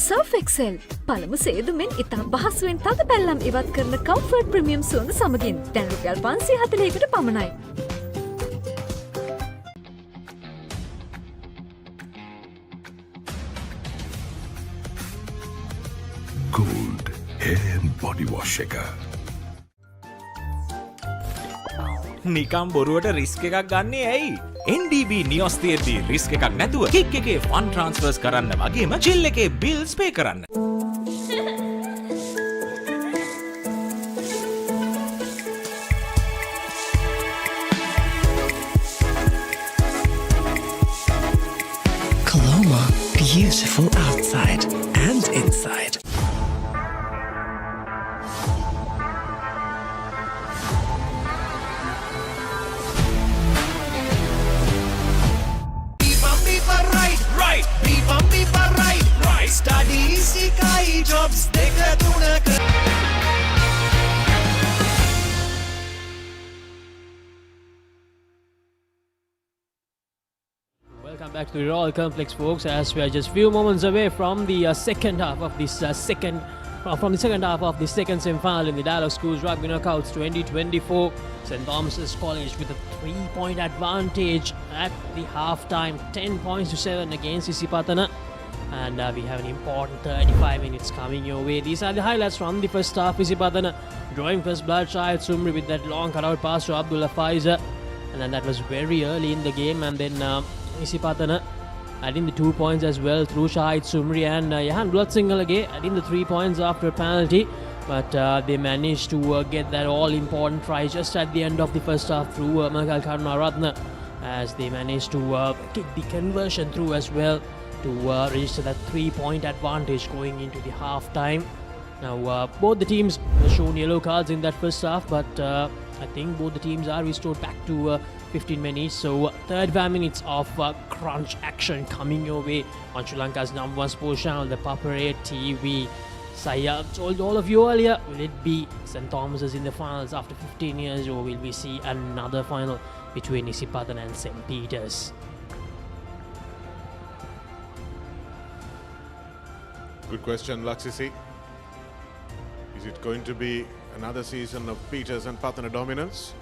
Surf Excel පළමු සේදුමෙන් ඉතා පහසුවෙන් තද පැල්ලම් ඉවත් කරන comfort premium සුවඳ සමගින් දැන් රුපියල් 540කට පමණයි. Gold hair and body wash shaker. නිකම් බොරුවට රිස්ක් එකක් ගන්නේ ඇයි? NDB නියොස් තියෙද්දි රිස්ක් එකක් නැතුව කික් එකේ ෆන් ට්‍රාන්ස්ෆර්ස් කරන්න වගේම චිල් එකේ බිල්ස් පේ කරන්න. Colombo, beautiful outside and inside. Jobs dekha tunaka. Welcome back to the Royal Complex, folks, as we are just few moments away from the second half of this second semi-final in the Dialog Schools Rugby Knockouts 2024. St. Thomas's College with a 3-point advantage at the half-time, 10 points to 7 against Isipatana. And we have an important 35 minutes coming your way. These are the highlights from the first half. Isipatana drawing first blood. Shahid Sumri with that long cutout pass to Abdullah Faiza. And then that was very early in the game. And then Isipatana adding the 2 points as well through Shahid Sumri and Yahan Blotsingalage adding the 3 points after a penalty. But they managed to get that all-important try just at the end of the first half through Magal Karunaratna, as they managed to kick the conversion through as well to register that 3-point advantage going into the half-time. Now, both the teams were shown yellow cards in that first half, but I think both the teams are restored back to 15 minutes. So, 35 minutes of crunch action coming your way on Sri Lanka's number one sports channel, the Papare TV. Saya told all of you earlier, will it be St. Thomas's in the finals after 15 years, or will we see another final between Isipatana and St. Peter's? Good question, Laksisi. Is it going to be another season of Peters and Pathana dominance?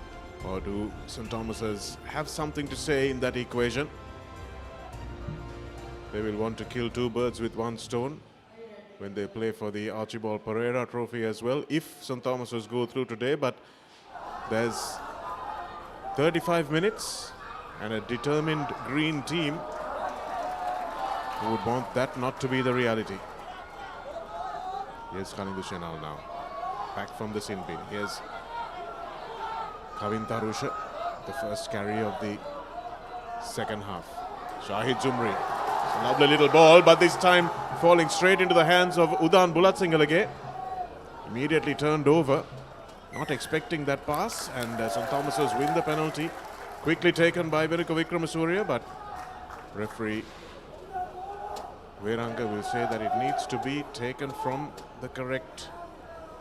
Or do St. Thomas's have something to say in that equation? They will want to kill two birds with one stone when they play for the Archibald Pereira trophy as well, if St. Thomas's go through today. But there's 35 minutes and a determined green team who would want that not to be the reality. Here's Khalindu now, back from the sin bin. Here's Kavin Tarusha, the first carry of the second half. Shahid Zumri, it's a lovely little ball, but this time falling straight into the hands of Udan Bulatsingalage. Immediately turned over, not expecting that pass, and St. Thomas's win the penalty. Quickly taken by Veruka Vikramasuriya, but referee Veranga will say that it needs to be taken from the correct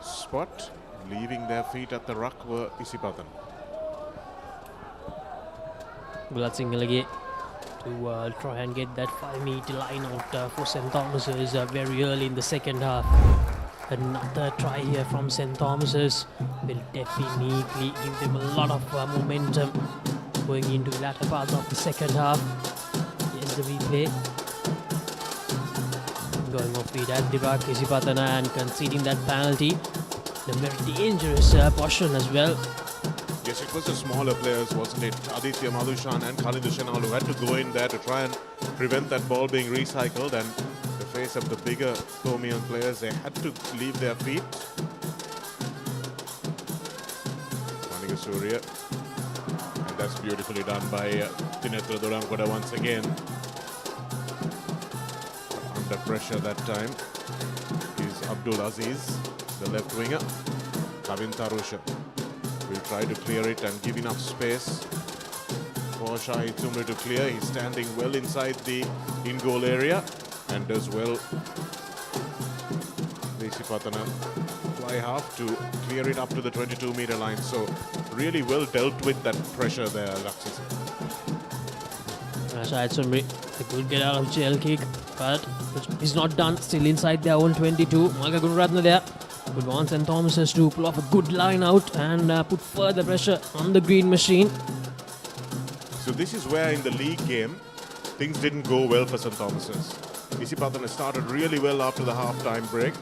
spot. Leaving their feet at the ruck were Isipathana. Bulatsingalage to try and get that 5-meter line out for St. Thomas's very early in the second half. Another try here from St. Thomas's will definitely give them a lot of momentum going into the latter part of the second half. Here's the replay. Going off feet at the ruck, Isipatana, and conceding that penalty. A very dangerous portion as well. Yes, it was the smaller players, wasn't it? Aditya Madhushan and Khalindu Shenal who had to go in there to try and prevent that ball being recycled, and the face of the bigger Thomian players, they had to leave their feet. Manika Surya, and that's beautifully done by Tinetra Durankoda once again. Under pressure that time is Abdul Aziz, the left winger. Kavin Tarusha will try to clear it and give enough space for Shahid Zumri to clear. He's standing well inside the in-goal area and does well. The Isipatana fly half to clear it up to the 22-meter line. So really well dealt with that pressure there, Lakshis. Shahid Zumri, a good get out of jail kick, but he's not done. Still inside their own 22. Malka Gunaratna there. Would want St. Thomas's to pull off a good line out and put further pressure on the green machine. So this is where in the league game things didn't go well for St. Thomas's. Isipathana started really well after the half-time break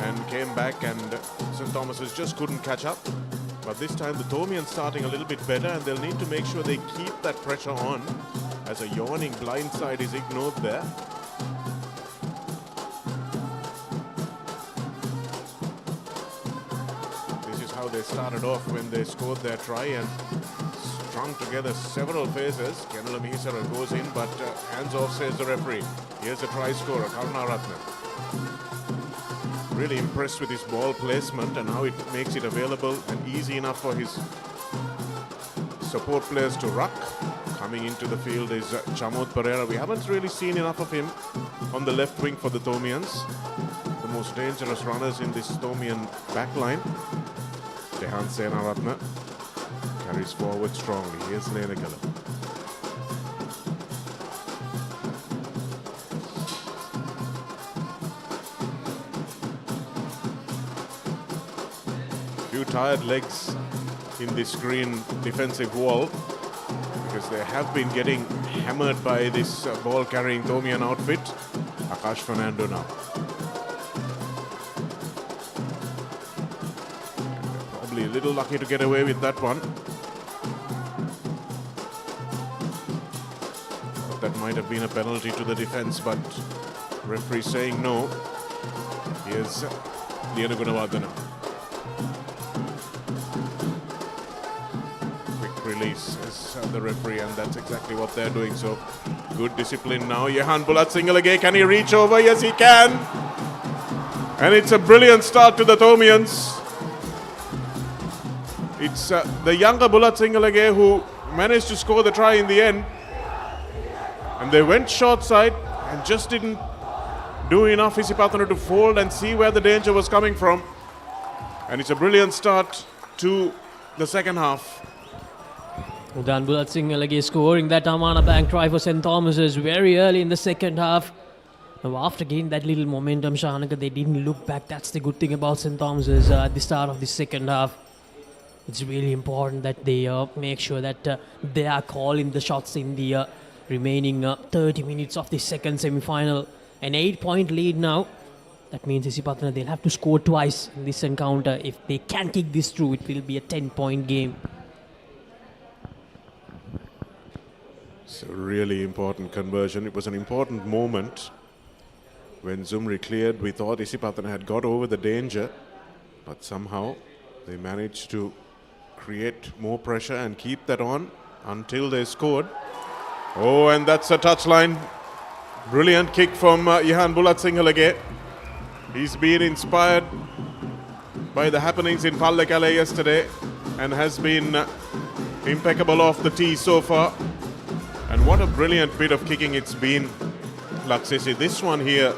and came back, and St. Thomas's just couldn't catch up. But this time the Thomians starting a little bit better, and they'll need to make sure they keep that pressure on as a yawning blindside is ignored there. They started off when they scored their try and strung together several phases. Kenala Mihisara goes in, but hands off, says the referee. Here's the try scorer, Karunaratne. Really impressed with his ball placement and how it makes it available and easy enough for his support players to ruck. Coming into the field is Chamod Pereira. We haven't really seen enough of him on the left wing for the Thomians. The most dangerous runners in this Thomian backline. Dehan Senaratna carries forward strongly. Here's Lenagala. Few tired legs in this green defensive wall because they have been getting hammered by this ball-carrying Thomian outfit. Akash Fernando now. A little lucky to get away with that one. That might have been a penalty to the defense, but referee saying no. Here's Liana Gunavardhana. Quick release is the referee, and that's exactly what they're doing. So good discipline now. Yehan Bulatsingalage, can he reach over? Yes, he can. And it's a brilliant start to the Thomians. It's the younger Bulatsingalage who managed to score the try in the end. And they went short side and just didn't do enough Isipathana to fold and see where the danger was coming from. And it's a brilliant start to the second half. Udan Bulatsingalage scoring that Amana Bank try for St. Thomas's very early in the second half. Now, after getting that little momentum, Shanaka, they didn't look back. That's the good thing about St. Thomas's at the start of the second half. It's really important that they make sure that they are calling the shots in the remaining 30 minutes of the second semi-final. An 8-point lead now. That means Isipatana, they'll have to score twice in this encounter. If they can kick this through, it will be a 10-point game. It's a really important conversion. It was an important moment. When Zumri cleared, we thought Isipatana had got over the danger, but somehow they managed to create more pressure and keep that on until they scored. Oh, and that's a touchline. Brilliant kick from Ihan Bulatsingalage. He's been inspired by the happenings in Pallekala yesterday and has been impeccable off the tee so far. And what a brilliant bit of kicking it's been, Laksisi. This one here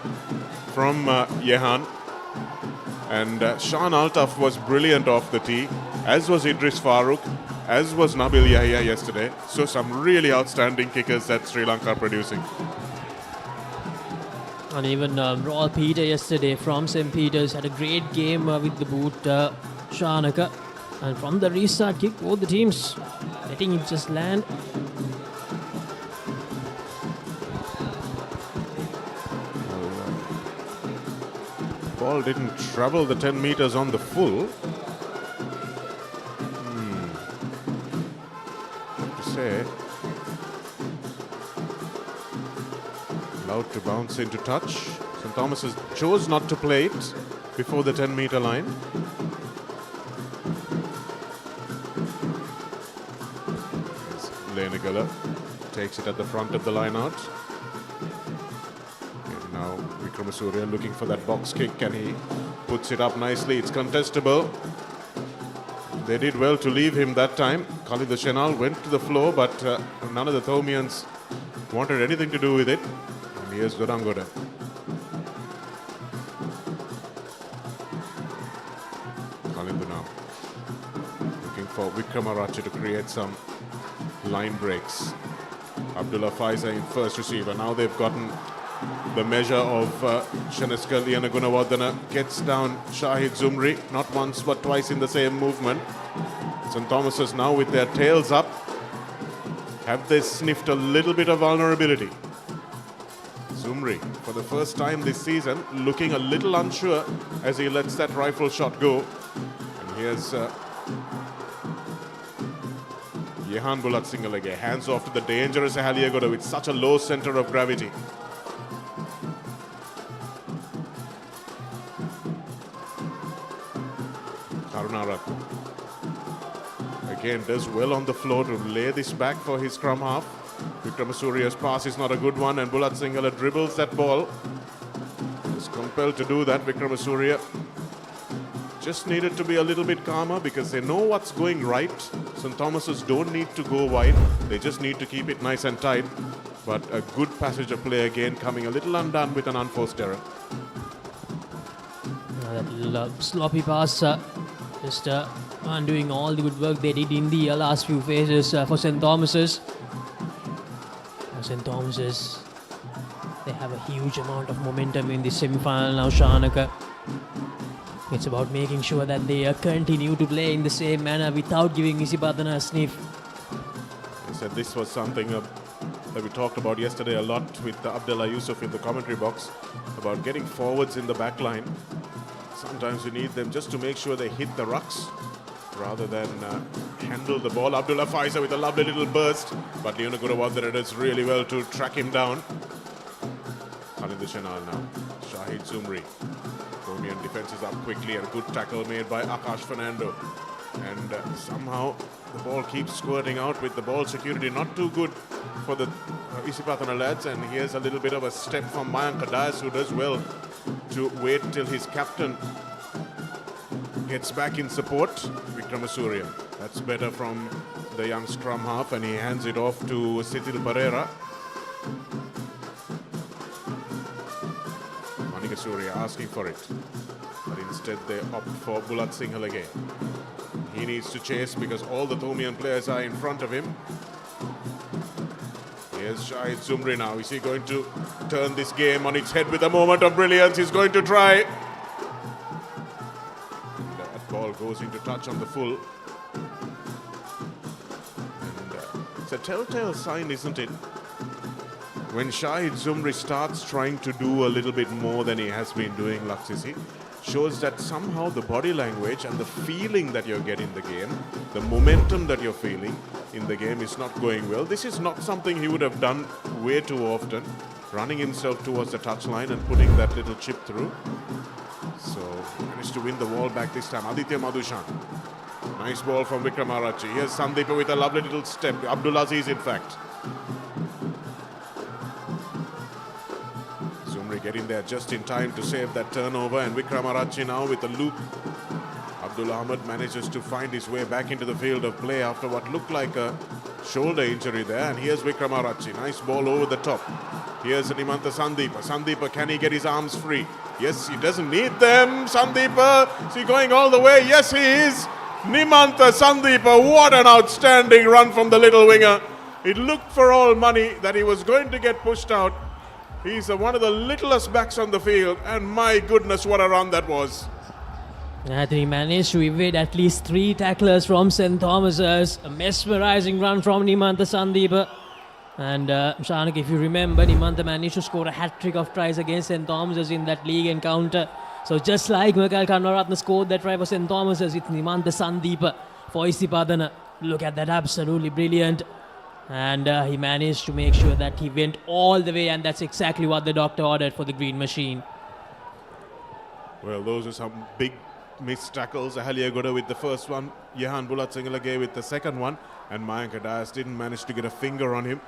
from Jehan. And Shan Altaf was brilliant off the tee, as was Idris Farooq, as was Nabil Yahya yesterday. So some really outstanding kickers that Sri Lanka are producing. And even Royal Peter yesterday from St. Peter's had a great game with the boot, Shanaka. And from the restart kick, both the teams letting it just land. Ball didn't travel the 10 meters on the full. Have to say, allowed to bounce into touch. St. Thomas's chose not to play it before the 10-meter line. Lenagala takes it at the front of the line out. And now Vikramasuriya looking for that box kick, and he puts it up nicely. It's contestable. They did well to leave him that time. Khalid Shenal went to the floor, but none of the Thomians wanted anything to do with it. And here's Godangoda. Khalid now looking for Vikramaraja to create some line breaks. Abdullah Faiza in first receiver. Now they've gotten the measure of Shaniska Liana Gunawardana. Gets down Shahid Zumri, not once but twice in the same movement. St. Thomas's now with their tails up. Have they sniffed a little bit of vulnerability? Zumri, for the first time this season, looking a little unsure as he lets that rifle shot go. And here's Jehan Bulatsingalage, hands off to the dangerous Ahaliagoda with such a low center of gravity. Karunarat again does well on the floor to lay this back for his scrum half. Vikramasuriya's pass is not a good one, and Bulatsingala dribbles that ball. Is compelled to do that. Vikramasuriya just needed to be a little bit calmer because they know what's going right. St. Thomas's don't need to go wide. They just need to keep it nice and tight. But a good passage of play again, coming a little undone with an unforced error. That little sloppy pass, just undoing all the good work they did in the last few phases for St. Thomas's. St. Thomas's, they have a huge amount of momentum in the semi-final now, Shanaka. It's about making sure that they continue to play in the same manner without giving Isipathana a sniff. I said this was something that we talked about yesterday a lot with Abdullah Yusuf in the commentary box about getting forwards in the back line. Sometimes you need them just to make sure they hit the rucks rather than handle the ball. Abdullah Faiza with a lovely little burst, but Leona Gurawardana does really well to track him down. Khalid Shenal now. Shahid Zumri. Thomian defense is up quickly, and a good tackle made by Akash Fernando. And somehow the ball keeps squirting out with the ball security not too good for the Isipathana lads. And here's a little bit of a step from Mayank Dias, who does well to wait till his captain gets back in support. Vikramasuriya. That's better from the young scrum half, and he hands it off to Sitil Pereira. Surya asking for it, but instead they opt for Bulat Singhal again. He needs to chase because all the Thomian players are in front of him. Here's Shahid Zumri now. Is he going to turn this game on its head with a moment of brilliance? He's going to try. And that ball goes into touch on the full. And it's a telltale sign, isn't it? When Shahid Zumri starts trying to do a little bit more than he has been doing, Laksisi, shows that somehow the body language and the feeling that you're getting in the game, the momentum that you're feeling in the game is not going well. This is not something he would have done way too often, running himself towards the touchline and putting that little chip through. So managed to win the ball back this time. Aditya Madhushan. Nice ball from Vikramarachi. Here's Sandipa with a lovely little step. Abdulaziz, in fact. Getting there just in time to save that turnover, and Vikramarachi now with the loop. Abdul Ahmed manages to find his way back into the field of play after what looked like a shoulder injury there, and here's Vikramarachi. Nice ball over the top. Here's Nimantha Sandipa. Sandipa, can he get his arms free? Yes, he doesn't need them. Sandipa, is he going all the way? Yes, he is. Nimantha Sandipa, what an outstanding run from the little winger. It looked for all money that he was going to get pushed out. He's one of the littlest backs on the field, and my goodness, what a run that was. He managed to evade at least 3 tacklers from St. Thomas's. A mesmerizing run from Nimantha Sandipa. And Shanak, if you remember, Nimantha managed to score a hat-trick of tries against St. Thomas's in that league encounter. So just like Mikael Karnaratne scored that try for St. Thomas's, it's Nimantha Sandipa for Isipathana. Look at that, absolutely brilliant. And he managed to make sure that he went all the way, and that's exactly what the doctor ordered for the green machine. Well, those are some big missed tackles. Ahaliagoda with the first one, Jehan Bulat-Singalage with the second one, and Mayank Dias didn't manage to get a finger on him.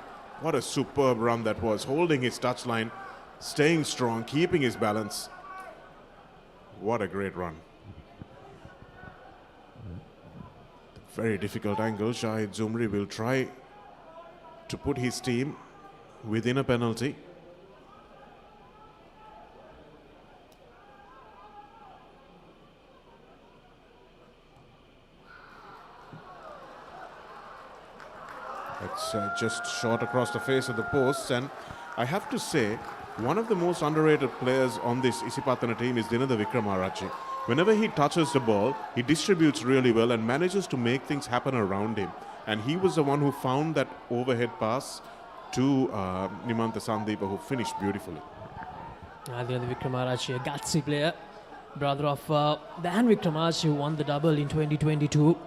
What a superb run that was, holding his touchline, staying strong, keeping his balance. What a great run. Very difficult angle. Shahid Zumri will try to put his team within a penalty. It's just shot across the face of the posts, and I have to say, one of the most underrated players on this Isipatana team is Dinada Vikramarachi. Whenever he touches the ball, he distributes really well and manages to make things happen around him. And he was the one who found that overhead pass to Nimantha Sandipa, who finished beautifully. Dinada Vikramarachi, a gutsy player, brother of Dan Vikramarachi, who won the double in 2022.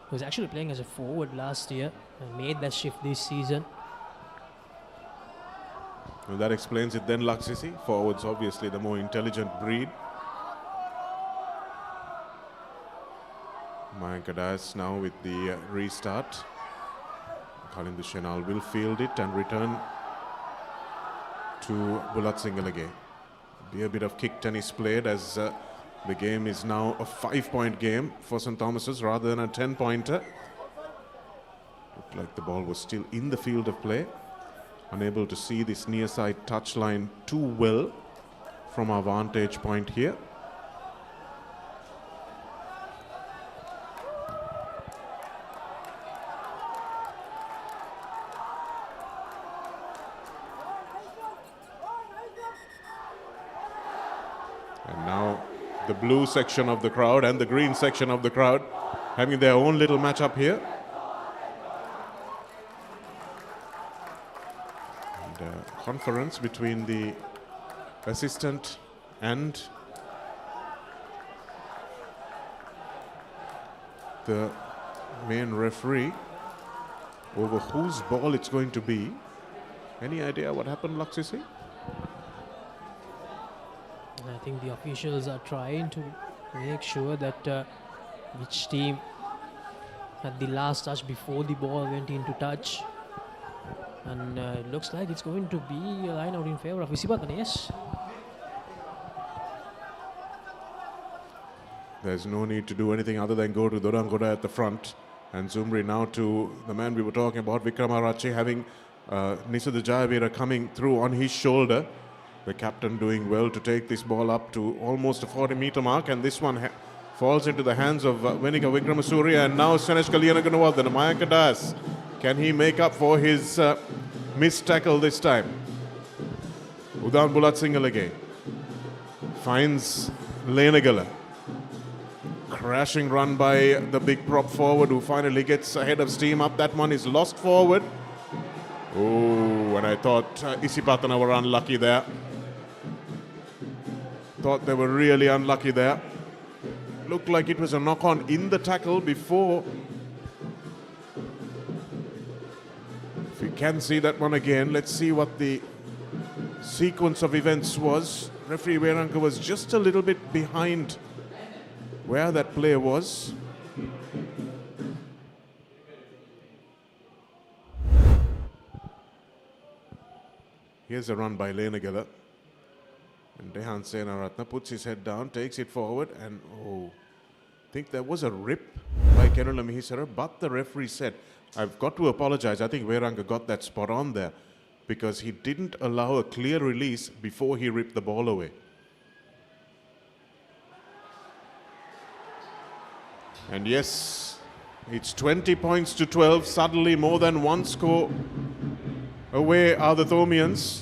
He was actually playing as a forward last year and made that shift this season. Well, that explains it then, Laksisi. Forwards, obviously, the more intelligent breed. Mayank Dias now with the restart. Khalid Shenal will field it and return to Bulat-Singalage. Be a bit of kick tennis played, as the game is now a 5-point game for St. Thomas's rather than a 10-pointer. Looked like the ball was still in the field of play. Unable to see this near side touchline too well from our vantage point here. And now the blue section of the crowd and the green section of the crowd having their own little match-up here. Conference between the assistant and the main referee over whose ball it's going to be. Any idea what happened, Laksisi? I think the officials are trying to make sure that which team had the last touch before the ball went into touch. And it looks like it's going to be a line out in favor of Isipatana, yes. There's no need to do anything other than go to Dodangoda at the front. And Zumri now to the man we were talking about, Vikramarachi, having Nisada Jayavira coming through on his shoulder. The captain doing well to take this ball up to almost a 40-meter mark. And this one falls into the hands of Venika Vikramasuriya. And now Senesh Kalyanaganuwal, then Mayank Dias Can he make up for his missed tackle this time? Udan Bulatsingalage finds Lenagala. Crashing run by the big prop forward who finally gets ahead of steam up. That one is lost forward. Oh, and I thought Isipathana were unlucky there. Thought they were really unlucky there. Looked like it was a knock-on in the tackle before. If we can see that one again, let's see what the sequence of events was. Referee Veranka was just a little bit behind where that player was. Here's a run by Lenagala. And Dehan Senaratna puts his head down, takes it forward, and I think there was a rip by Kenula Mihisara, but the referee said, I've got to apologize, I think Veranka got that spot on there, because he didn't allow a clear release before he ripped the ball away. And yes, it's 20 points to 12. Suddenly more than one score away are the Thomians.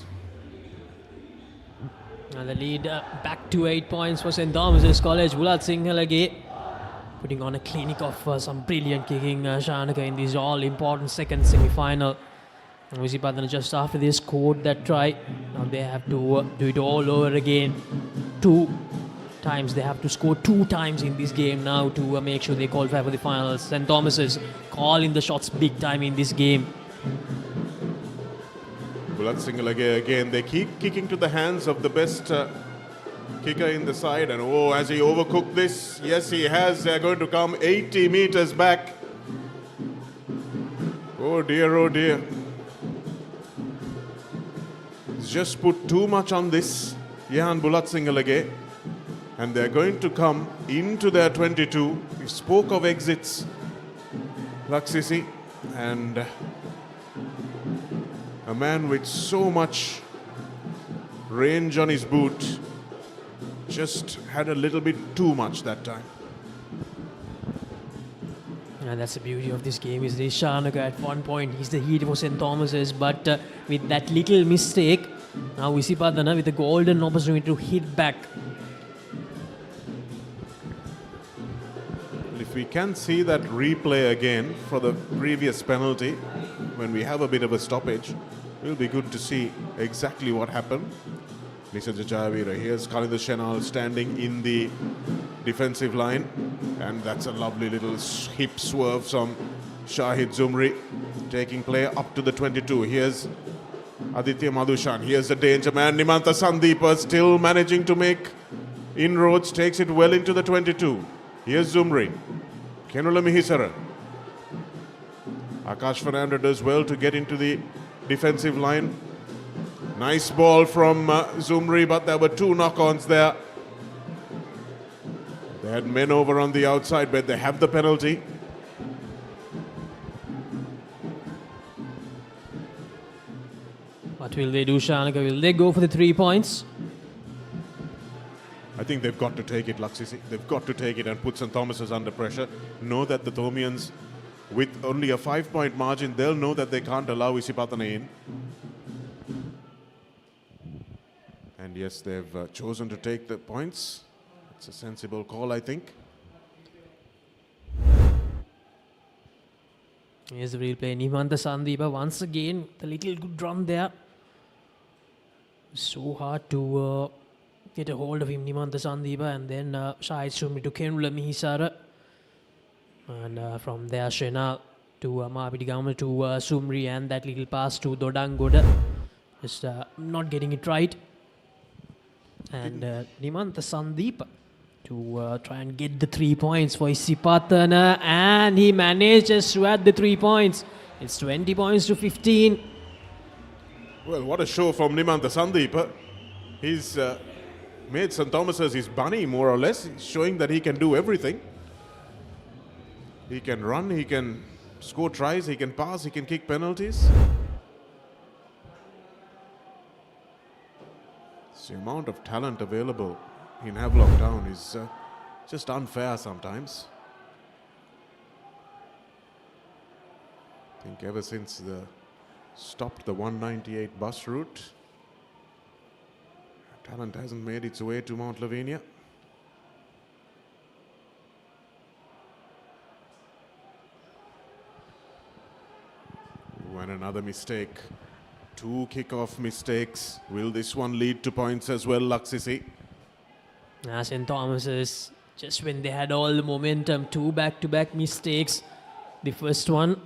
And the lead back to 8 points for St. Thomas's College. Bulat Singhalage putting on a clinic of some brilliant kicking, Shanaka, in this all-important second semi-final. Isipatana just after they scored that try, now they have to do it all over again. 2 times they have to score 2 times in this game now to make sure they qualify for the finals. St. Thomas's calling the shots big time in this game. Bulat Singhalage again, they keep kicking to the hands of the best kicker in the side, and has he overcooked this? Yes, he has. They're going to come 80 meters back. Oh dear. He's just put too much on this, Yehan Bulat Singhalage. And they're going to come into their 22. We spoke of exits, Laksisi, and a man with so much range on his boot just had a little bit too much that time. And that's the beauty of this game, is this Shanaka at one point, he's the heat for St. Thomas's, but with that little mistake, now Isipathana with a golden opportunity to hit back. If we can see that replay again for the previous penalty, when we have a bit of a stoppage, it will be good to see exactly what happened. Nisa Jajavira, here's Kalinda Shenal standing in the defensive line, and that's a lovely little hip swerve from Shahid Zumri, taking play up to the 22. Here's Aditya Madhushan, here's the danger man, Nimanta Sandipa still managing to make inroads, takes it well into the 22. Here's Zumri, Kenula Mihisara. Akash Fernando does well to get into the defensive line. Nice ball from Zumri, but there were 2 knock-ons there. They had men over on the outside, but they have the penalty. What will they do, Shanaka? Will they go for the 3 points? I think they've got to take it, Laksisi. They've got to take it and put St. Thomas's under pressure. Know that the Thomians, with only a 5-point margin, they'll know that they can't allow Isipathana in. And yes, they've chosen to take the points. It's a sensible call, I think. Here's the replay. Nimanta Sandipa once again, the little good run there. So hard to get a hold of him, Nimanta Sandipa, and then Shahid Shumri to Kenula Mihisara. And from there, Shenal to Mahapidigama to Sumri, and that little pass to Dodangoda. Just not getting it right. And Nimanta Sandipa to try and get the 3 points for Isipatana, and he manages to add the 3 points. It's 20 points to 15. Well, what a show from Nimanta Sandipa. He's made St. Thomas's his bunny, more or less, showing that he can do everything. He can run, he can score tries, he can pass, he can kick penalties. The amount of talent available in Havelock Town is just unfair sometimes. I think ever since stopped the 198 bus route, talent hasn't made its way to Mount Lavinia. And another mistake. 2 kickoff mistakes. Will this one lead to points as well, Laksisi? St. Thomas's, just when they had all the momentum, 2 back-to-back mistakes. The first one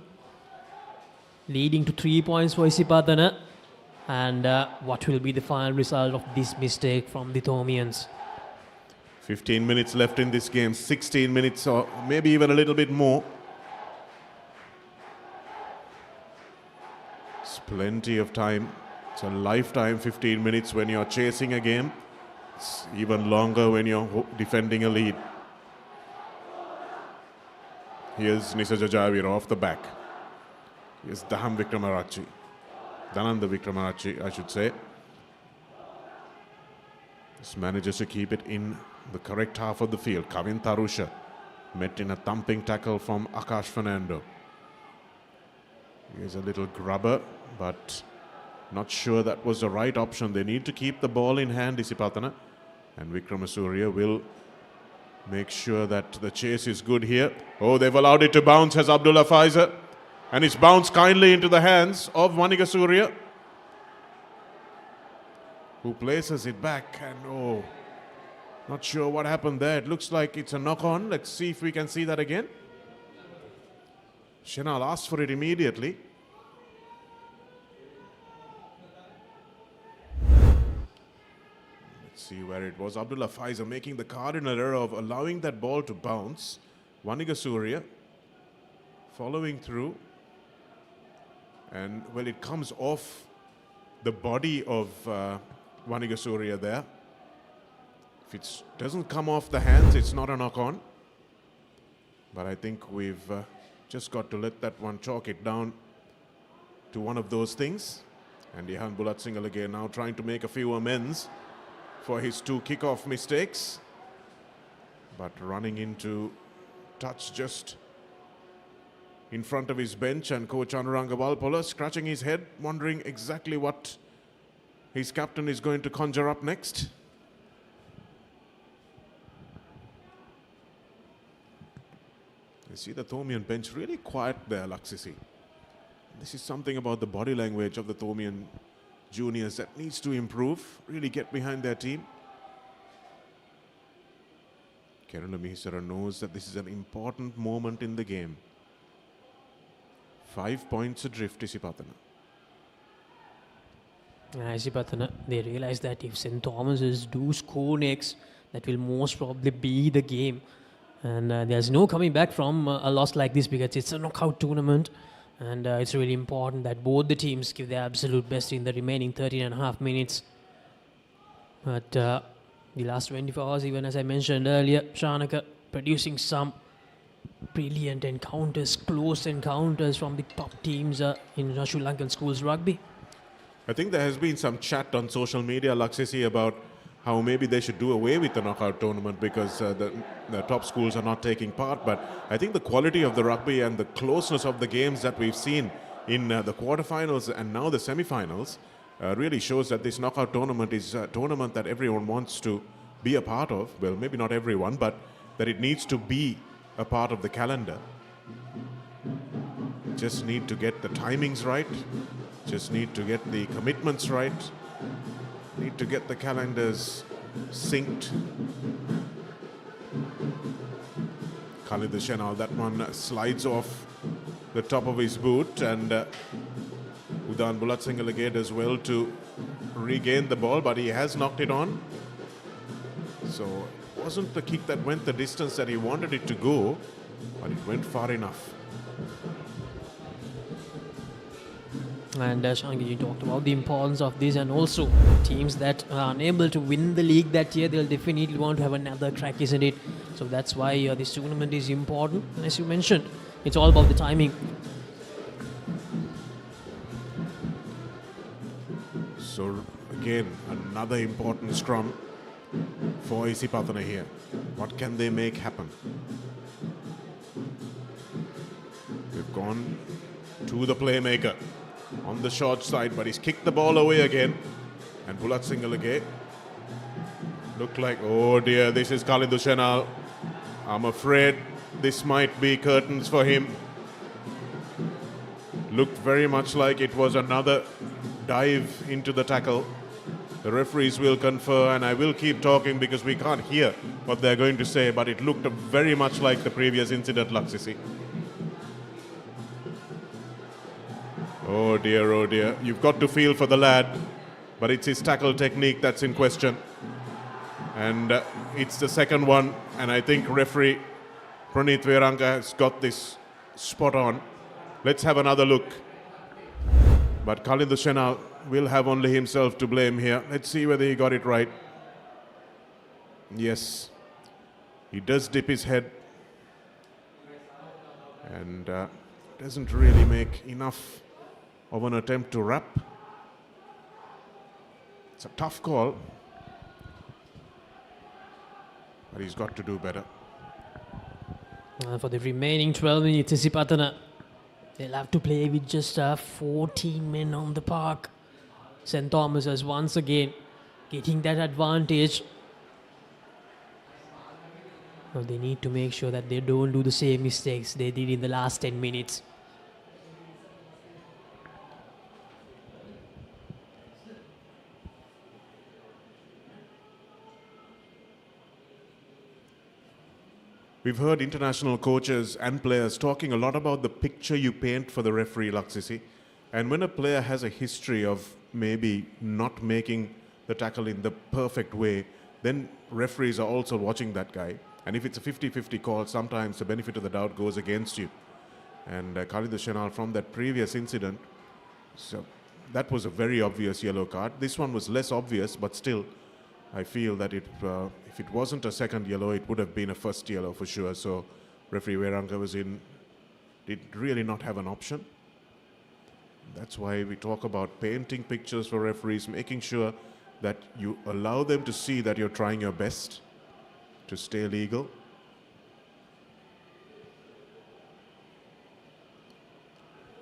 leading to 3 points for Isipathana. And what will be the final result of this mistake from the Thomians? 15 minutes left in this game. 16 minutes or maybe even a little bit more. It's plenty of time. It's a lifetime 15 minutes when you're chasing a game. It's even longer when you're defending a lead. Here's Nisaja Javira off the back. Here's Dananda Vikramarachi, I should say. This manages to keep it in the correct half of the field. Kavin Tarusha met in a thumping tackle from Akash Fernando. Here's a little grubber, but not sure that was the right option. They need to keep the ball in hand, Isipathana. And Vikramasuriya will make sure that the chase is good here. Oh, they've allowed it to bounce, has Abdullah Faizer. And it's bounced kindly into the hands of Manikasuriya, who places it back. And oh, not sure what happened there. It looks like it's a knock-on. Let's see if we can see that again. Shenal asked for it immediately. Let's see where it was. Abdullah Faizer making the cardinal error of allowing that ball to bounce. Vanigasuriya following through. And well, it comes off the body of Vanigasuriya there. If it doesn't come off the hands, it's not a knock-on. But I think we've just got to let that one chalk it down to one of those things. And Ihan Bulatsingal again now trying to make a few amends for his 2 kickoff mistakes. But running into touch just in front of his bench, and coach Anuranga Valpola scratching his head, wondering exactly what his captain is going to conjure up next. You see the Thomian bench really quiet there, Laksisi. This is something about the body language of the Thomian juniors that needs to improve, really get behind their team. Kerala Mihisara knows that this is an important moment in the game. 5 points adrift, Isipathana. Isipatana, they realize that if St. Thomas's do score next, that will most probably be the game. And there's no coming back from a loss like this, because it's a knockout tournament. And it's really important that both the teams give their absolute best in the remaining 13.5 minutes. But the last 24 hours, even as I mentioned earlier, Shanaka producing some brilliant encounters, close encounters from the top teams in Sri Lankan schools rugby. I think there has been some chat on social media, Laksisi, about how maybe they should do away with the knockout tournament because the top schools are not taking part. But I think the quality of the rugby and the closeness of the games that we've seen in the quarterfinals and now the semi-finals really shows that this knockout tournament is a tournament that everyone wants to be a part of. Well, maybe not everyone, but that it needs to be a part of the calendar. Just need to get the timings right. Just need to get the commitments right. Need to get the calendars synced. Khalid Shenal, that one slides off the top of his boot, and Udan Bulatsingal again as well to regain the ball, but he has knocked it on. So it wasn't the kick that went the distance that he wanted it to go, but it went far enough. And Shangi, you talked about the importance of this, and also teams that are unable to win the league that year, they'll definitely want to have another crack, isn't it? So that's why this tournament is important. And as you mentioned, it's all about the timing. So again, another important scrum for Isipathana here. What can they make happen? We've gone to the playmaker on the short side, but he's kicked the ball away again. And Bulat Singalage looked like, oh dear, this is Khalid Dushanal. I'm afraid this might be curtains for him. Looked very much like it was another dive into the tackle. The referees will confer, and I will keep talking because we can't hear what they're going to say, but it looked very much like the previous incident, Laksisi. Oh dear, you've got to feel for the lad, but it's his tackle technique that's in question. And it's the second one, and I think referee Praneeth Veranka has got this spot on. Let's have another look. But Khalid Dushanal will have only himself to blame here. Let's see whether he got it right. Yes, he does dip his head and doesn't really make enough of an attempt to wrap. It's a tough call, but he's got to do better. For the remaining 12 minutes, Isipathana, they'll have to play with just 14 men on the park. St. Thomas is once again getting that advantage. Well, they need to make sure that they don't do the same mistakes they did in the last 10 minutes. We've heard international coaches and players talking a lot about the picture you paint for the referee, Laksisi. And when a player has a history of maybe not making the tackle in the perfect way, then referees are also watching that guy. And if it's a 50-50 call, sometimes the benefit of the doubt goes against you. And Khalid Dushanal from that previous incident, so that was a very obvious yellow card. This one was less obvious, but still, I feel that if it wasn't a second yellow, it would have been a first yellow for sure. So referee Veranka did really not have an option. That's why we talk about painting pictures for referees, making sure that you allow them to see that you're trying your best to stay legal.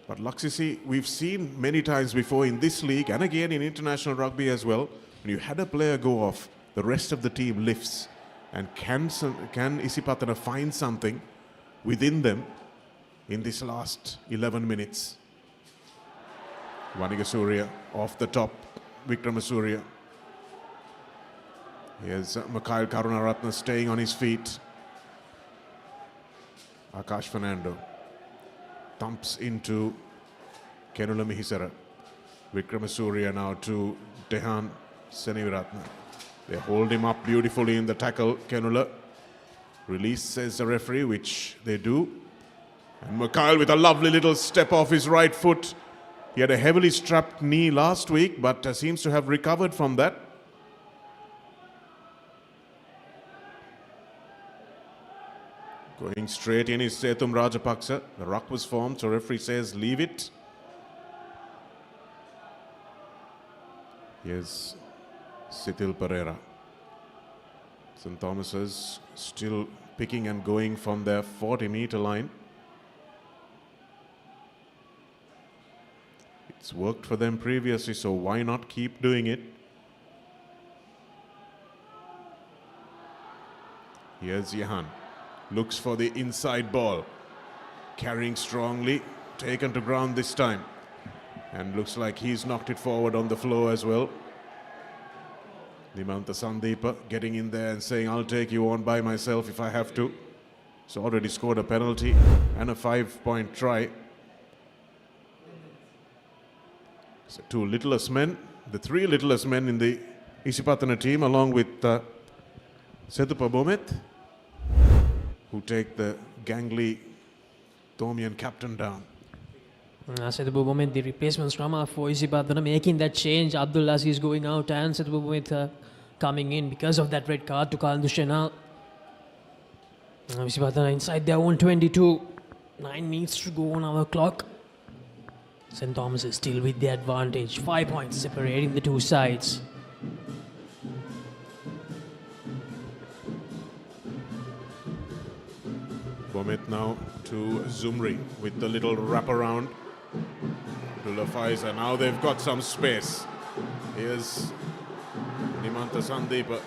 But Laksisi, we've seen many times before in this league and again in international rugby as well, when you had a player go off, the rest of the team lifts. And can Isipathana find something within them in this last 11 minutes? Vanigasuriya off the top, Vikramasuriya. Here's Mikhail Karunaratne staying on his feet. Akash Fernando thumps into Kenula Mihisara. Vikramasuriya now to Dehan Seniviratne. They hold him up beautifully in the tackle, Kenula. Release, says the referee, which they do. And Mikhail with a lovely little step off his right foot. He had a heavily strapped knee last week, but seems to have recovered from that. Going straight in is Setum Rajapaksa. The ruck was formed, so referee says leave it. Here's Sitil Pereira. St. Thomas's still picking and going from their 40-meter line. It's worked for them previously, so why not keep doing it? Here's Yahan. Looks for the inside ball. Carrying strongly. Taken to ground this time. And looks like he's knocked it forward on the floor as well. Nimanta Sandipa getting in there and saying, I'll take you on by myself if I have to. He's already scored a penalty and a 5-point try. So two littlest men, the three littlest men in the Isipathana team, along with Setupa Bomet, who take the gangly Tomian captain down. Setupa Bomet, the replacement scrummer for Isipathana, making that change. Abdul Aziz going out and Setupa Bomet coming in because of that red card to Khalid Dushanal. Isipathana inside their own 22. 9 minutes to go on our clock. St. Thomas is still with the advantage. 5 points separating the two sides. Bomet now to Zumri with the little wraparound. Abdullah Faiz, and now they've got some space. Here's Nimanta Sandipa.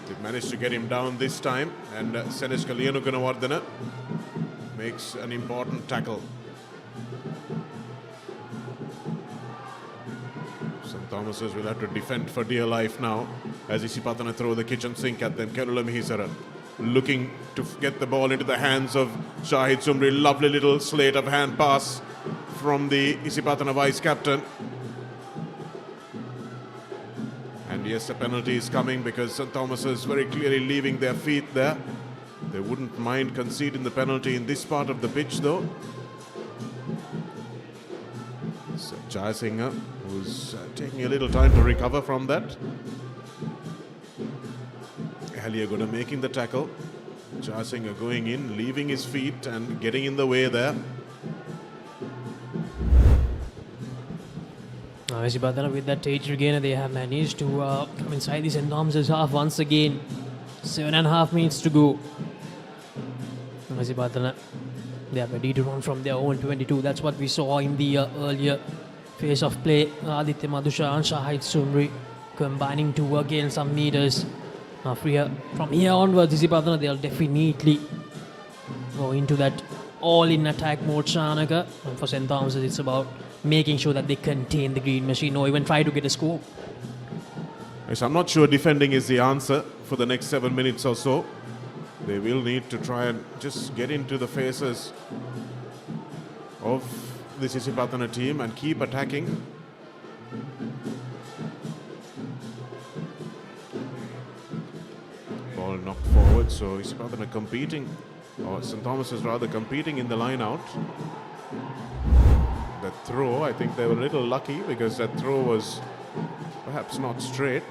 They've managed to get him down this time, and Seneshka Lienukkunawardena makes an important tackle. St. Thomas's will have to defend for dear life now as Isipathana throw the kitchen sink at them. Kerala Mihisara looking to get the ball into the hands of Shahid Sumri. Lovely little slate of hand pass from the Isipathana vice captain. And yes, a penalty is coming because St. Thomas is very clearly leaving their feet there. They wouldn't mind conceding the penalty in this part of the pitch though. So Jayasinghe, who's taking a little time to recover from that. Haliagoda making the tackle. Jayasinghe going in, leaving his feet and getting in the way there. Isipatana with that age regainer, they have managed to come inside the St. Thomas's half once again. 7.5 minutes to go. Isipatana, they are ready to run from their own 22. That's what we saw in the earlier phase of play. Aditya Madusha and Shahid Sumri combining to gain some meters. From here onwards, Isipatana, they'll definitely go into that all-in attack mode, Chanaka. And for St. Thomas's, it's about making sure that they contain the green machine or even try to get a score. Yes, I'm not sure defending is the answer for the next 7 minutes or so. They will need to try and just get into the faces of this Isipatana team and keep attacking. Ball knocked forward, so Isipatana competing, or St. Thomas is rather competing in the line out. That throw, I think they were a little lucky because that throw was perhaps not straight.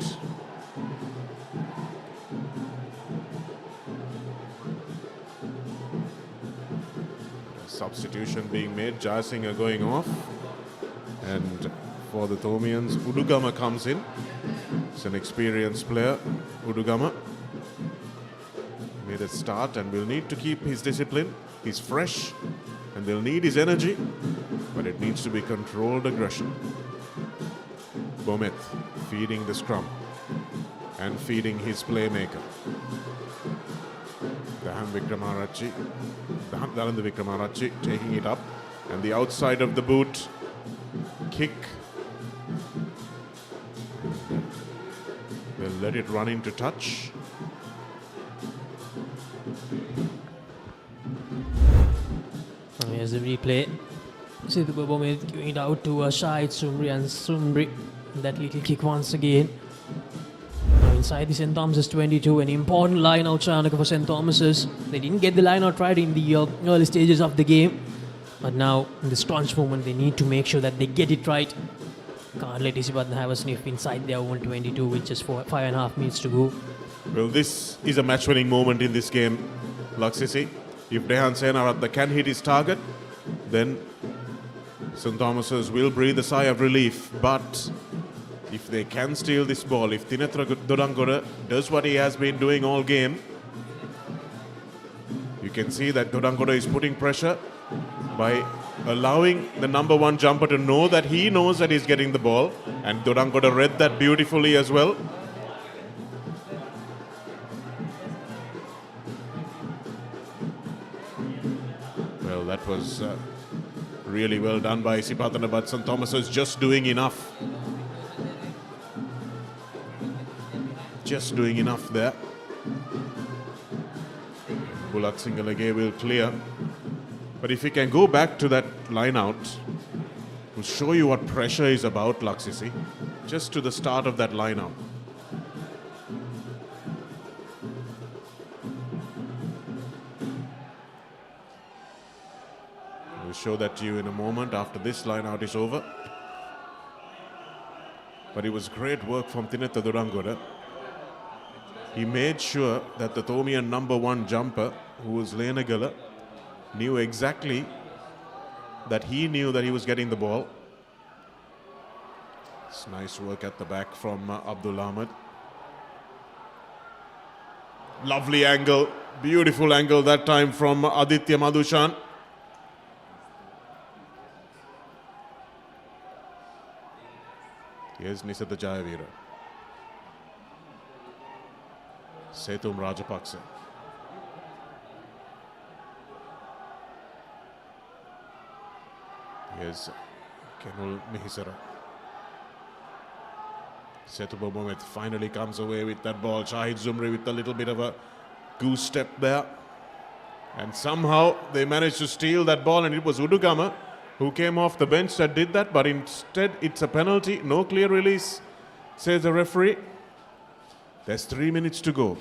Substitution being made, Jayasinghe going off, and for the Thomians, Udugama comes in. It's an experienced player, Udugama. Made a start and will need to keep his discipline. He's fresh and they'll need his energy, but it needs to be controlled aggression. Bometh feeding the scrum and feeding his playmaker. Dahananda Vikramarachi taking it up, and the outside of the boot kick. They'll let it run into touch. Here's the replay. Sidhu Bometh giving it out to Shahid Sumri, and Sumri, that little kick once again. Inside the St. Thomas's 22, an important line out, Chanaka, for St. Thomas's. They didn't get the line out right in the early stages of the game, but now in this crunch moment they need to make sure that they get it right. Can't let Isipatana have a sniff inside their own 22 with just 5.5 minutes to go. Well, this is a match-winning moment in this game, Laksisi. If Dehan Senaratne can hit his target, then St. Thomas's will breathe a sigh of relief. But if they can steal this ball, if Tinethra Dodangora does what he has been doing all game, you can see that Dodangora is putting pressure by allowing the number one jumper to know that he knows that he's getting the ball, and Dodangora read that beautifully as well. Well, that was really well done by Isipatana, but St. Thomas is just doing enough. Just doing enough there. Bulak Singalage will clear. But if he can go back to that line out, will show you what pressure is about, Laksisi. Just to the start of that line out. We'll show that to you in a moment after this line out is over. But it was great work from Tinetha Durangora. He made sure that the Thomian number one jumper, who was Lenagala, knew exactly that he knew that he was getting the ball. It's nice work at the back from Abdul Ahmed. Lovely angle, beautiful angle that time from Aditya Madushan. Here's Nisatha Jayavira. Sethum Rajapaksa. Here's Kenul Mihisara. Sethupa Bomet finally comes away with that ball. Shahid Zumri with a little bit of a goose step there. And somehow they managed to steal that ball, and it was Udugama who came off the bench that did that, but instead it's a penalty. No clear release, says the referee. There's 3 minutes to go.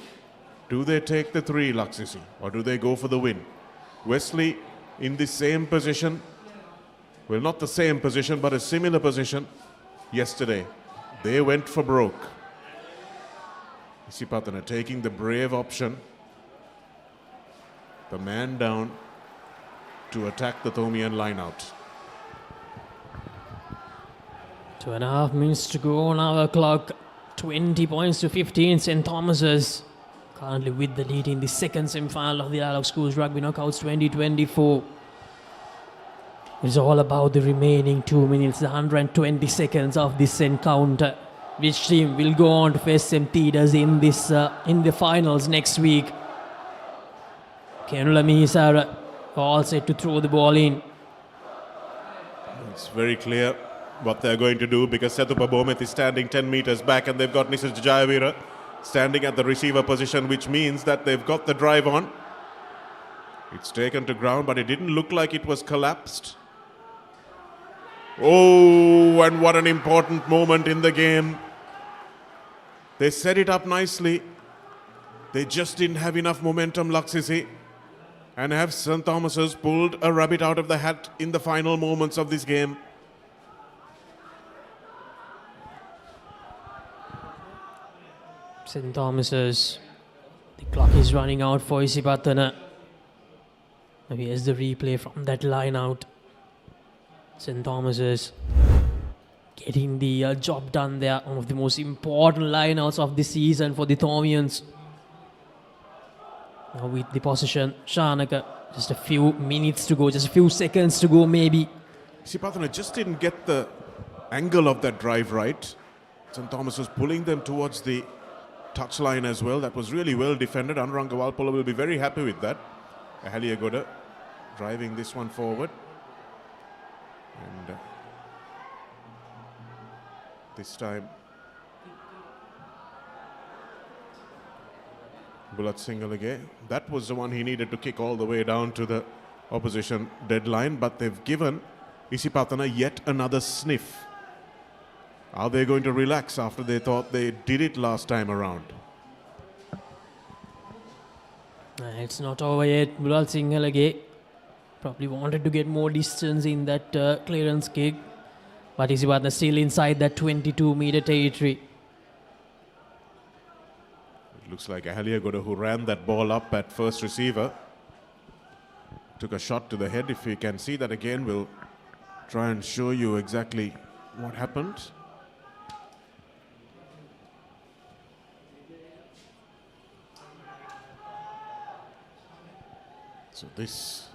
Do they take the 3, Laksisi, or do they go for the win? Wesley in the same position. Well, not the same position, but a similar position yesterday. They went for broke. Isipathana taking the brave option. The man down to attack the Thomian line-out. 2.5 minutes to go on our clock. 20 points to 15. St. Thomas's currently with the lead in the second semi-final of the Dialog Schools Rugby Knockouts 2024. It's all about the remaining 2 minutes, the 120 seconds of this encounter. Which team will go on to face St. Theodores in the finals next week? Kenula Mihisara all set to throw the ball in. It's very clear what they're going to do, because Sethupa Bomet is standing 10 meters back, and they've got Nisatha Jayavira standing at the receiver position, which means that they've got the drive on. It's taken to ground, but it didn't look like it was collapsed. Oh, and what an important moment in the game. They set it up nicely. They just didn't have enough momentum, Laksisi. And have St. Thomas's pulled a rabbit out of the hat in the final moments of this game. St. Thomas's, the clock is running out for Isipathana. Now here's the replay from that line out. St. Thomas's getting the job done there. One of the most important lineouts of the season for the Thomians. Now with the possession, Shanaka, just a few minutes to go, just a few seconds to go maybe. Isipathana just didn't get the angle of that drive right. St. Thomas was pulling them towards the touchline as well. That was really well defended. Anuranga Walpola will be very happy with that. Ahaliagoda driving this one forward. And this time Bulat Singalage, that was the one he needed to kick all the way down to the opposition deadline, but they've given Isipathana yet another sniff. Are they going to relax after they thought they did it last time around? It's not over yet. Bulat Singalage probably wanted to get more distance in that clearance kick, but Isipathana still inside that 22-meter territory. It looks like Ahaliagoda, who ran that ball up at first receiver, took a shot to the head. If we can see that again, we'll try and show you exactly what happened. So this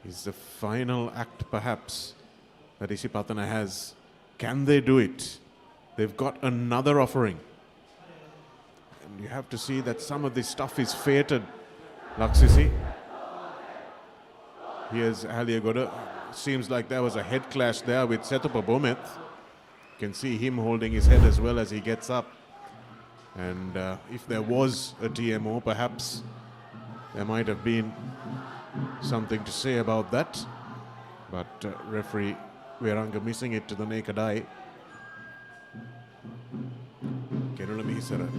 is the final act, perhaps, that Isipathana has. Can they do it? They've got another offering. And you have to see that some of this stuff is fated, Laksisi. Here's Ahaliagoda. Seems like there was a head clash there with Sethupa Bomet. You can see him holding his head as well as he gets up. And if there was a TMO, perhaps there might have been something to say about that. But referee Viranga missing it to the naked eye. Kenula Mihisara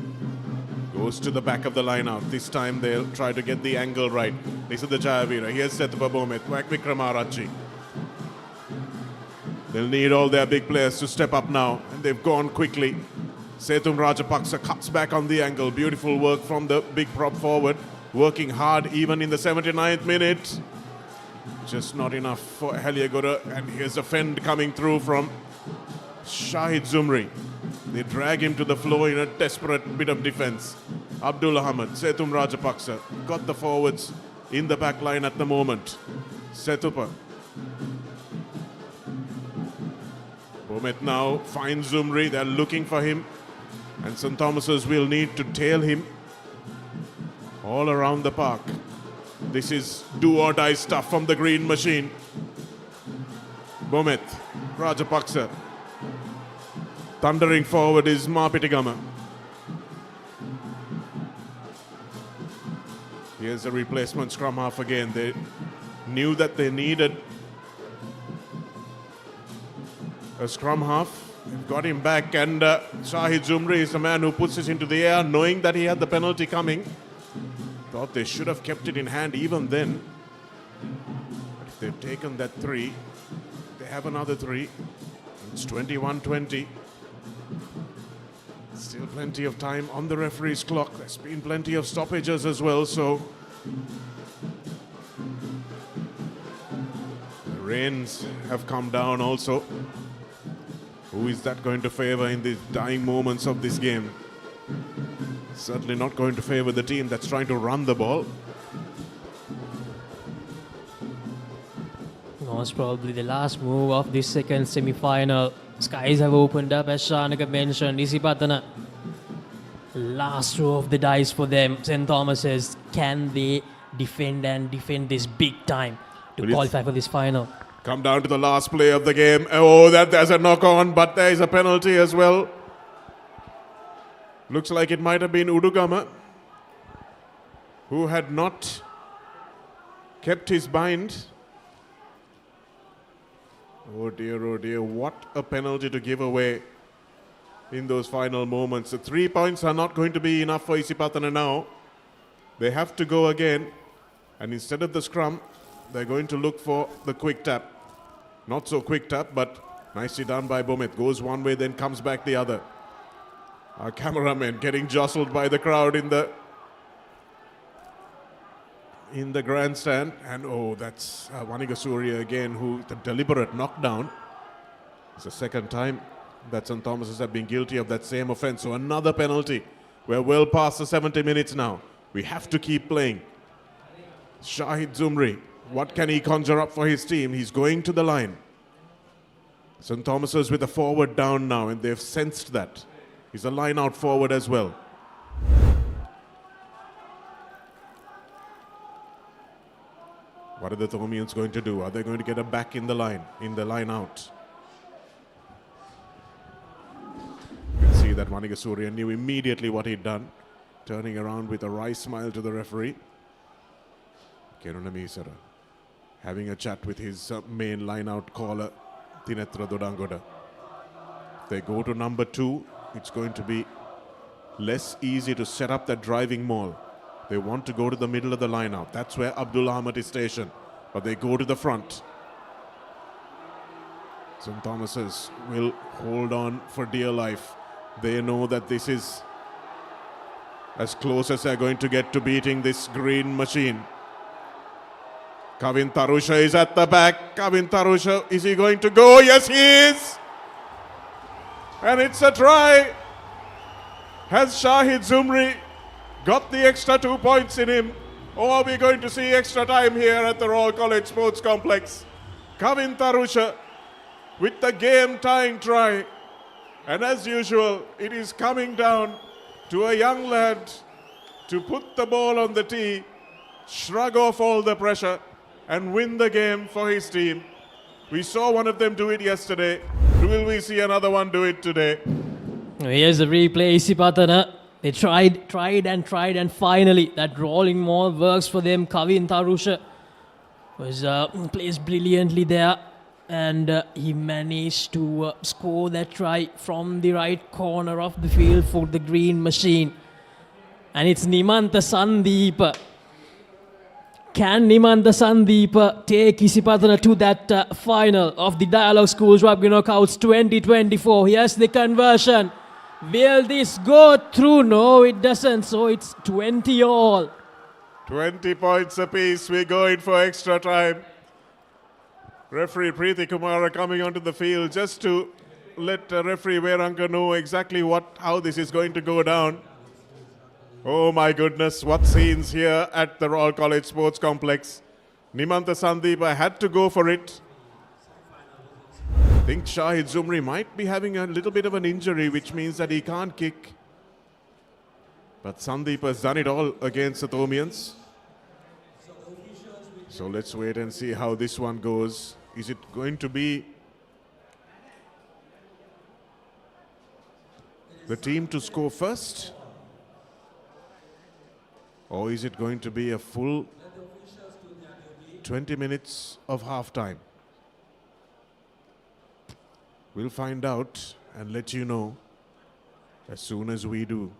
goes to the back of the line out. This time they'll try to get the angle right. Nisatha Jayavira. Here's Sethupa Bomet. Vikramarachchi. They'll need all their big players to step up now, and they've gone quickly. Sethum Rajapaksa cuts back on the angle. Beautiful work from the big prop forward. Working hard even in the 79th minute. Just not enough for Ahaliagoda. And here's a fend coming through from Shahid Zumri. They drag him to the floor in a desperate bit of defense. Abdul Ahmed, Sethum Rajapaksa got the forwards in the back line at the moment. Sethupa Bomet now finds Zumri. They're looking for him. And St. Thomas's will need to tail him all around the park. This is do or die stuff from the green machine. Bomet, Rajapaksa. Thundering forward is Mapitigama. Here's a replacement scrum half again. They knew that they needed a scrum half. They've got him back, and Shahid Zumri is the man who puts it into the air, knowing that he had the penalty coming. Thought they should have kept it in hand even then. But if they've taken that 3, they have another 3. It's 21-20. Still plenty of time on the referee's clock. There's been plenty of stoppages as well, so the rains have come down also. Who is that going to favor in the dying moments of this game? Certainly not going to favor the team that's trying to run the ball. Most probably the last move of this second semi-final. Skies have opened up, as Shanaka mentioned. Isipathana, last row of the dice for them. St. Thomas's, can they defend and defend this big time to qualify for this final? Come down to the last play of the game. Oh, there's a knock on, but there is a penalty as well. Looks like it might have been Udugama, who had not kept his bind. Oh dear, what a penalty to give away in those final moments. The 3 points are not going to be enough for Isipatana now. They have to go again, and instead of the scrum, they're going to look for the quick tap. Not so quick tap, but nicely done by Bomet. Goes one way, then comes back the other. Our cameraman getting jostled by the crowd in the grandstand. And oh, that's Vanigasuri again, who the deliberate knockdown. It's the second time that St. Thomas's have been guilty of that same offense. So another penalty. We're well past the 70 minutes now. We have to keep playing. Shahid Zumri, what can he conjure up for his team? He's going to the line. St. Thomas's with a forward down now, and they've sensed that. He's a line out forward as well. What are the Thomians going to do? Are they going to get him back in the line out? You can see that Vanigasuri knew immediately what he'd done, turning around with a wry smile to the referee. Kerunamisara having a chat with his main line-out caller, Tinetra Dodangoda. If they go to number 2, it's going to be less easy to set up that driving maul. They want to go to the middle of the line-out. That's where Abdul Ahmad is stationed. But they go to the front. St. Thomas's will hold on for dear life. They know that this is as close as they're going to get to beating this green machine. Kavin Tarusha is at the back. Kavin Tarusha, is he going to go? Yes, he is! And it's a try. Has Shahid Zumri got the extra 2 points in him? Or are we going to see extra time here at the Royal College Sports Complex? Kavin Tarusha with the game-tying try. And as usual, it is coming down to a young lad to put the ball on the tee, shrug off all the pressure, and win the game for his team. We saw one of them do it yesterday. Will we see another one do it today? Here's the replay. Isipathana, they tried, and finally that rolling maul works for them. Kavin Tarusha was placed brilliantly there, and he managed to score that try from the right corner of the field for the green machine. And it's Nimantha Sandipa. Can Nimantha Sandipa take Isipathana to that final of the Dialog Schools Rugby Knockouts 2024? Here's the conversion. Will this go through? No, it doesn't. So it's 20 all. 20 points apiece. We're going for extra time. Referee Preeti Kumara coming onto the field just to let referee Veranka know exactly how this is going to go down. Oh my goodness, what scenes here at the Royal College Sports Complex. Nimantha Sandipa had to go for it. I think Shahid Zumri might be having a little bit of an injury, which means that he can't kick. But Sandipa has done it all against the Thomians. So let's wait and see how this one goes. Is it going to be the team to score first? Or is it going to be a full 20 minutes of half-time? We'll find out and let you know as soon as we do.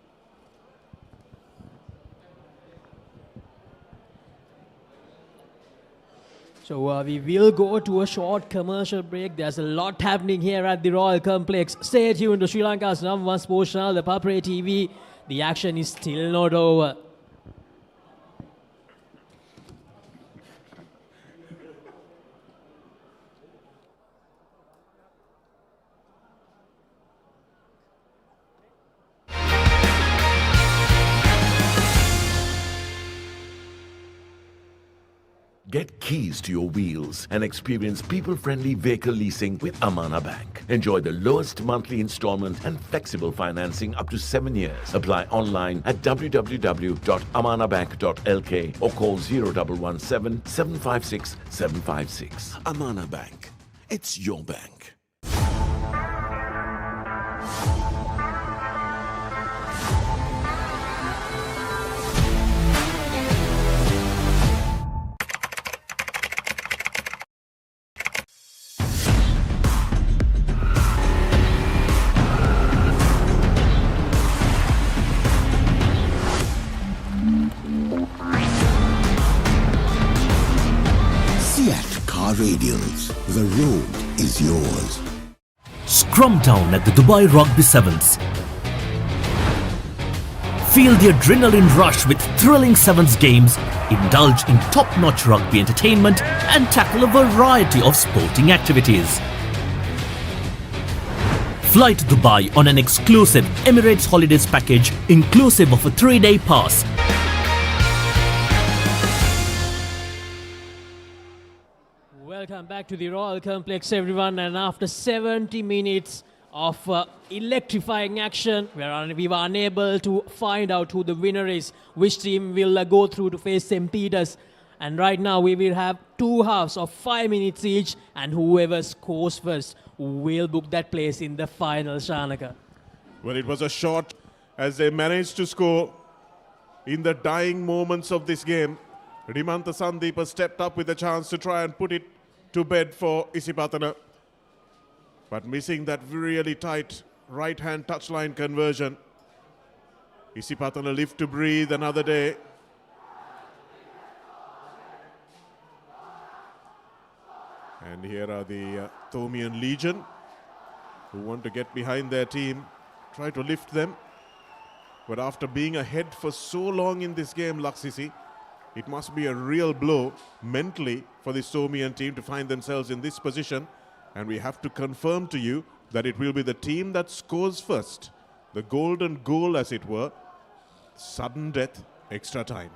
So we will go to a short commercial break. There's a lot happening here at the Royal Complex. Stay tuned to Sri Lanka's #1 sports channel, the Papare TV. The action is still not over. Get keys to your wheels and experience people-friendly vehicle leasing with Amana Bank. Enjoy the lowest monthly installment and flexible financing up to 7 years. Apply online at www.amanabank.lk or call 0117 756 756. Amana Bank. It's your bank. Radials. The road is yours. Scrum down at the Dubai Rugby Sevens. Feel the adrenaline rush with thrilling Sevens games, indulge in top-notch rugby entertainment and tackle a variety of sporting activities. Fly to Dubai on an exclusive Emirates Holidays package inclusive of a 3-day pass. Welcome back to the Royal Complex, everyone. And after 70 minutes of electrifying action, we were unable to find out who the winner is, which team will go through to face St. Peter's. And right now we will have 2 halves of 5 minutes each, and whoever scores first will book that place in the final, Shanaka. Well, it was a shot as they managed to score in the dying moments of this game. Rimanta Sandipa stepped up with a chance to try and put it to bed for Isipathana, but missing that really tight right-hand touchline conversion. Isipatana live to breathe another day. And here are the Thomian Legion, who want to get behind their team, try to lift them. But after being ahead for so long in this game, Laksisi, it must be a real blow mentally for the Thomian team to find themselves in this position. And we have to confirm to you that it will be the team that scores first. The golden goal, as it were. Sudden death, extra time.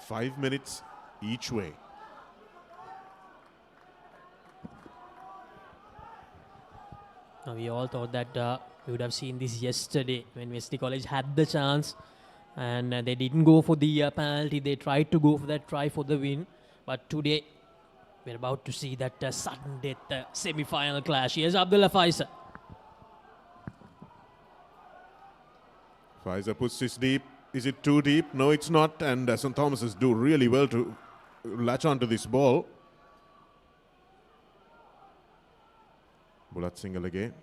5 minutes each way. Now, we all thought that we would have seen this yesterday when Wesley College had the chance. And they didn't go for the penalty. They tried to go for that try for the win. But today, we're about to see that sudden death semi-final clash. Here's Abdullah Faisal. Faisal puts this deep. Is it too deep? No, it's not. And St. Thomas's do really well to latch onto this ball. Bulat Singhal again.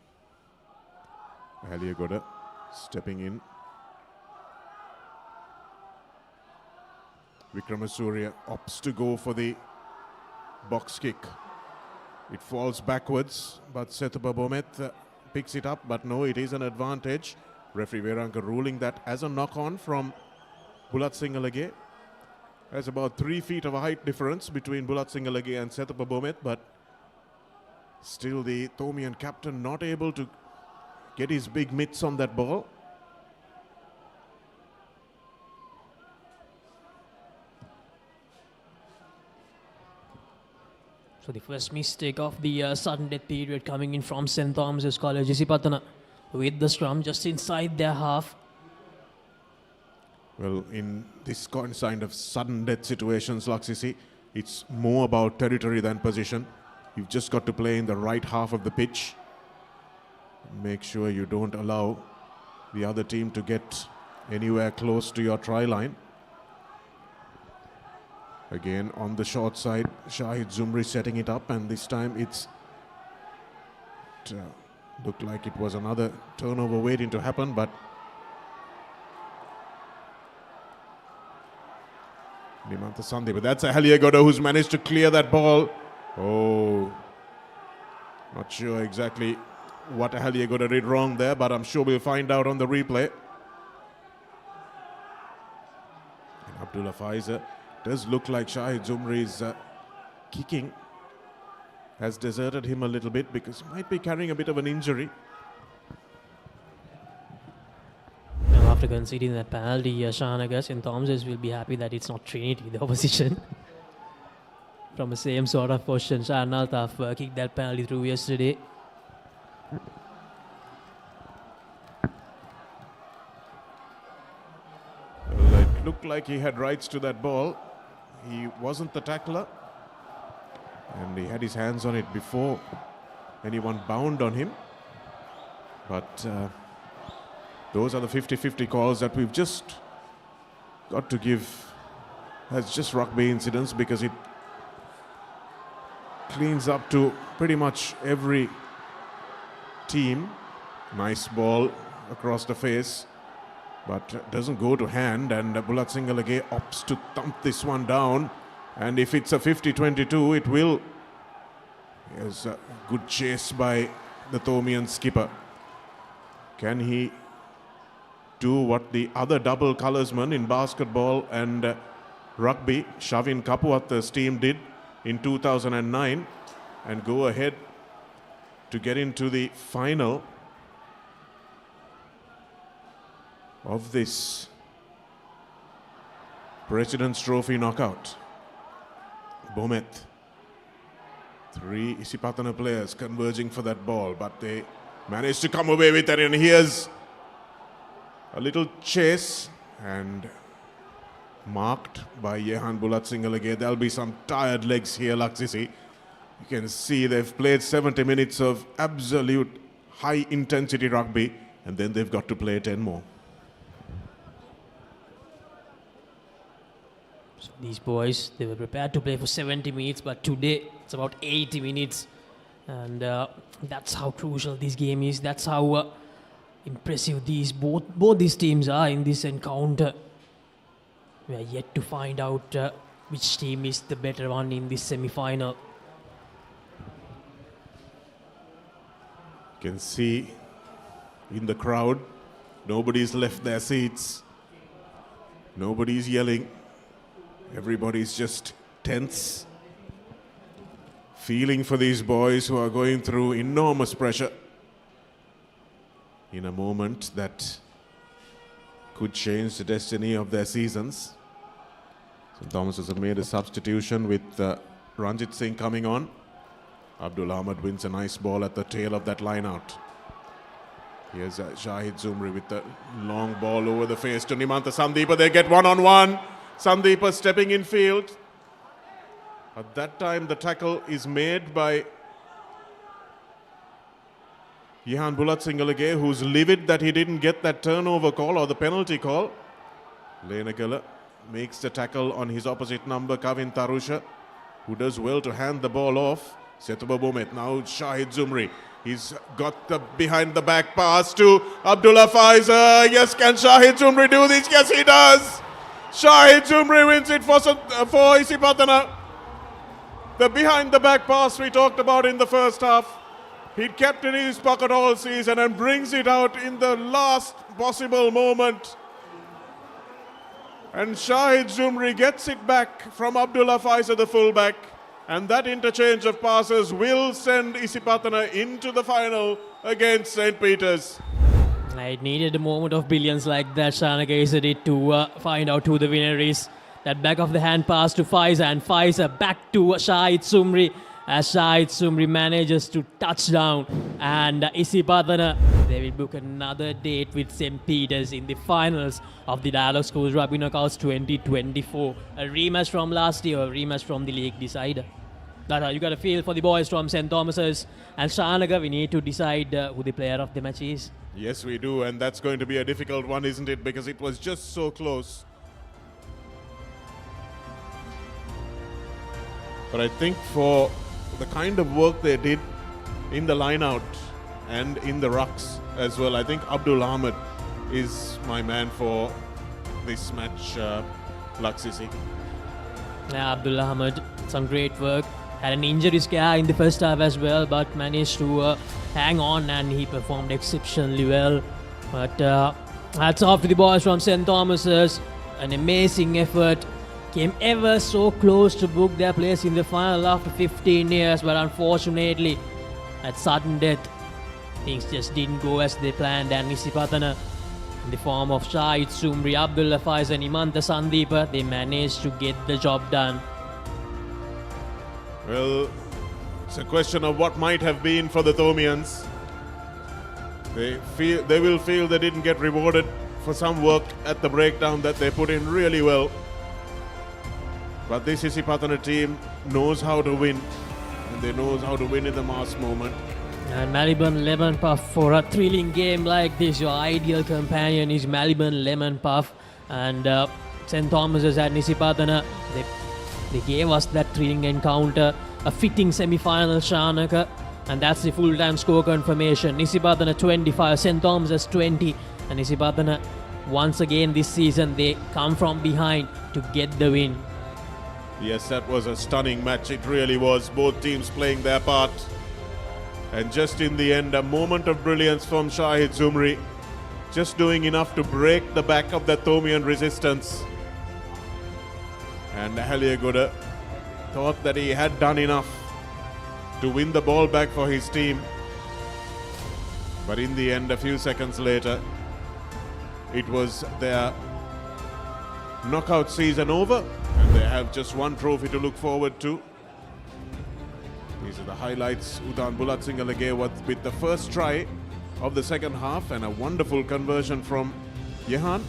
Aliagoda stepping in. Vikramasuriya opts to go for the box kick. It falls backwards, but Sethupa Bomet picks it up, but no, it is an advantage. Referee Veranka ruling that as a knock-on from Bulat Singhal. There's about 3 feet of a height difference between Bulat Singhal and Sethupa Bomet, but still the Thomian captain not able to get his big mitts on that ball. So the first mistake of the sudden death period coming in from St. Thomas's College. Isipathana with the scrum just inside their half. Well, in this kind of sudden death situations, Laksisi, it's more about territory than position. You've just got to play in the right half of the pitch. Make sure you don't allow the other team to get anywhere close to your try line. Again, on the short side, Shahid Zumri setting it up, and this time it looked like it was another turnover waiting to happen, but Nimantha Sandipa. That's a Haliagoda who's managed to clear that ball. Oh, not sure exactly what Haliagoda did wrong there, but I'm sure we'll find out on the replay. And Abdullah Faizer, does look like Shahid Zumri's kicking has deserted him a little bit because he might be carrying a bit of an injury. Now after conceding that penalty, Shanagas and Thomas will be happy that it's not Trinity, the opposition. From the same sort of position, Shahan Altaf kicked that penalty through yesterday. Well, it looked like he had rights to that ball. He wasn't the tackler, and he had his hands on it before anyone bound on him. But those are the 50-50 calls that we've just got to give as just rugby incidents, because it cleans up to pretty much every team. Nice ball across the face, but doesn't go to hand, and Bulat Singalage opts to thump this one down. And if it's a 50-22, it will. There's a good chase by the Thomian skipper. Can he do what the other double colorsman in basketball and rugby, Shavin Kapuat's team, did in 2009 and go ahead to get into the final of this President's Trophy knockout? Bomet. 3 Isipathana players converging for that ball, but they managed to come away with it. And here's a little chase and marked by Yehan Bulat Singalage. There'll be some tired legs here, Laksisi. You can see they've played 70 minutes of absolute high intensity rugby, and then they've got to play 10 more. So these boys, they were prepared to play for 70 minutes, but today it's about 80 minutes. And that's how crucial this game is. That's how impressive both these teams are in this encounter. We are yet to find out which team is the better one in this semi-final. You can see in the crowd, nobody's left their seats. Nobody's yelling. Everybody's just tense, feeling for these boys who are going through enormous pressure in a moment that could change the destiny of their seasons. St. Thomas has made a substitution with Ranjit Singh coming on. Abdul Ahmad wins a nice ball at the tail of that line out. Here's Shahid Zumri with the long ball over the face to Nimantha Sandipa. They get one-on-one. Sandipa stepping in field. At that time, the tackle is made by Yehan Bulat Singalage, who's livid that he didn't get that turnover call or the penalty call. Lenagala makes the tackle on his opposite number, Kavin Tarusha, who does well to hand the ball off. Setuba Bomet, now Shahid Zumri. He's got the behind the back pass to Abdullah Faizer. Yes, can Shahid Zumri do this? Yes, he does. Shahid Zumri wins it for Isipathana. The behind the back pass we talked about in the first half. He'd kept it in his pocket all season and brings it out in the last possible moment. And Shahid Zumri gets it back from Abdullah Faizer, the fullback. And that interchange of passes will send Isipathana into the final against St. Peter's. It needed a moment of brilliance like that, Shanagasa did, to find out who the winner is. That back of the hand pass to Faizer, and Faizer back to Shahid Zumri. as Shahid Sumri manages to touch down, and Isipatana, they will book another date with St. Peter's in the finals of the Dialog Schools Rugby Knockouts 2024. A rematch from last year, a rematch from the league decider. But you got a feel for the boys from St. Thomas's and Shanaka. We need to decide who the player of the match is. Yes, we do, and that's going to be a difficult one, isn't it? Because it was just so close. But I think for the kind of work they did in the line-out and in the rucks as well, I think Abdul Ahmed is my man for this match, Laksisi. Yeah, Abdul Ahmed, some great work. Had an injury scare in the first half as well, but managed to hang on, and he performed exceptionally well. But hats off to the boys from St. Thomas's. An amazing effort. Came ever so close to book their place in the final after 15 years, but unfortunately, at sudden death, things just didn't go as they planned, and Isipathana, in the form of Shahid Sumri, Abdullah Faiz and Imanta Sandipa, they managed to get the job done. Well, it's a question of what might have been for the Thomians. They will feel they didn't get rewarded for some work at the breakdown that they put in really well. But this Isipatana team knows how to win, and they know how to win in the mass moment. And Melbourne Lemon Puff, for a thrilling game like this, your ideal companion is Melbourne Lemon Puff. And St. Thomas's and Isipatana, they gave us that thrilling encounter, a fitting semi-final Shanaka, and that's the full-time score confirmation. Isipatana 25, St. Thomas's 20, and Isipatana, once again this season, they come from behind to get the win. Yes, that was a stunning match. It really was. Both teams playing their part. And just in the end, a moment of brilliance from Shahid Sumri. Just doing enough to break the back of the Thomian resistance. And Haliaguda thought that he had done enough to win the ball back for his team. But in the end, a few seconds later, it was their knockout season over, and they have just one trophy to look forward to. These are the highlights. Udan Bulat Singalage with the first try of the second half, and a wonderful conversion from Yehan.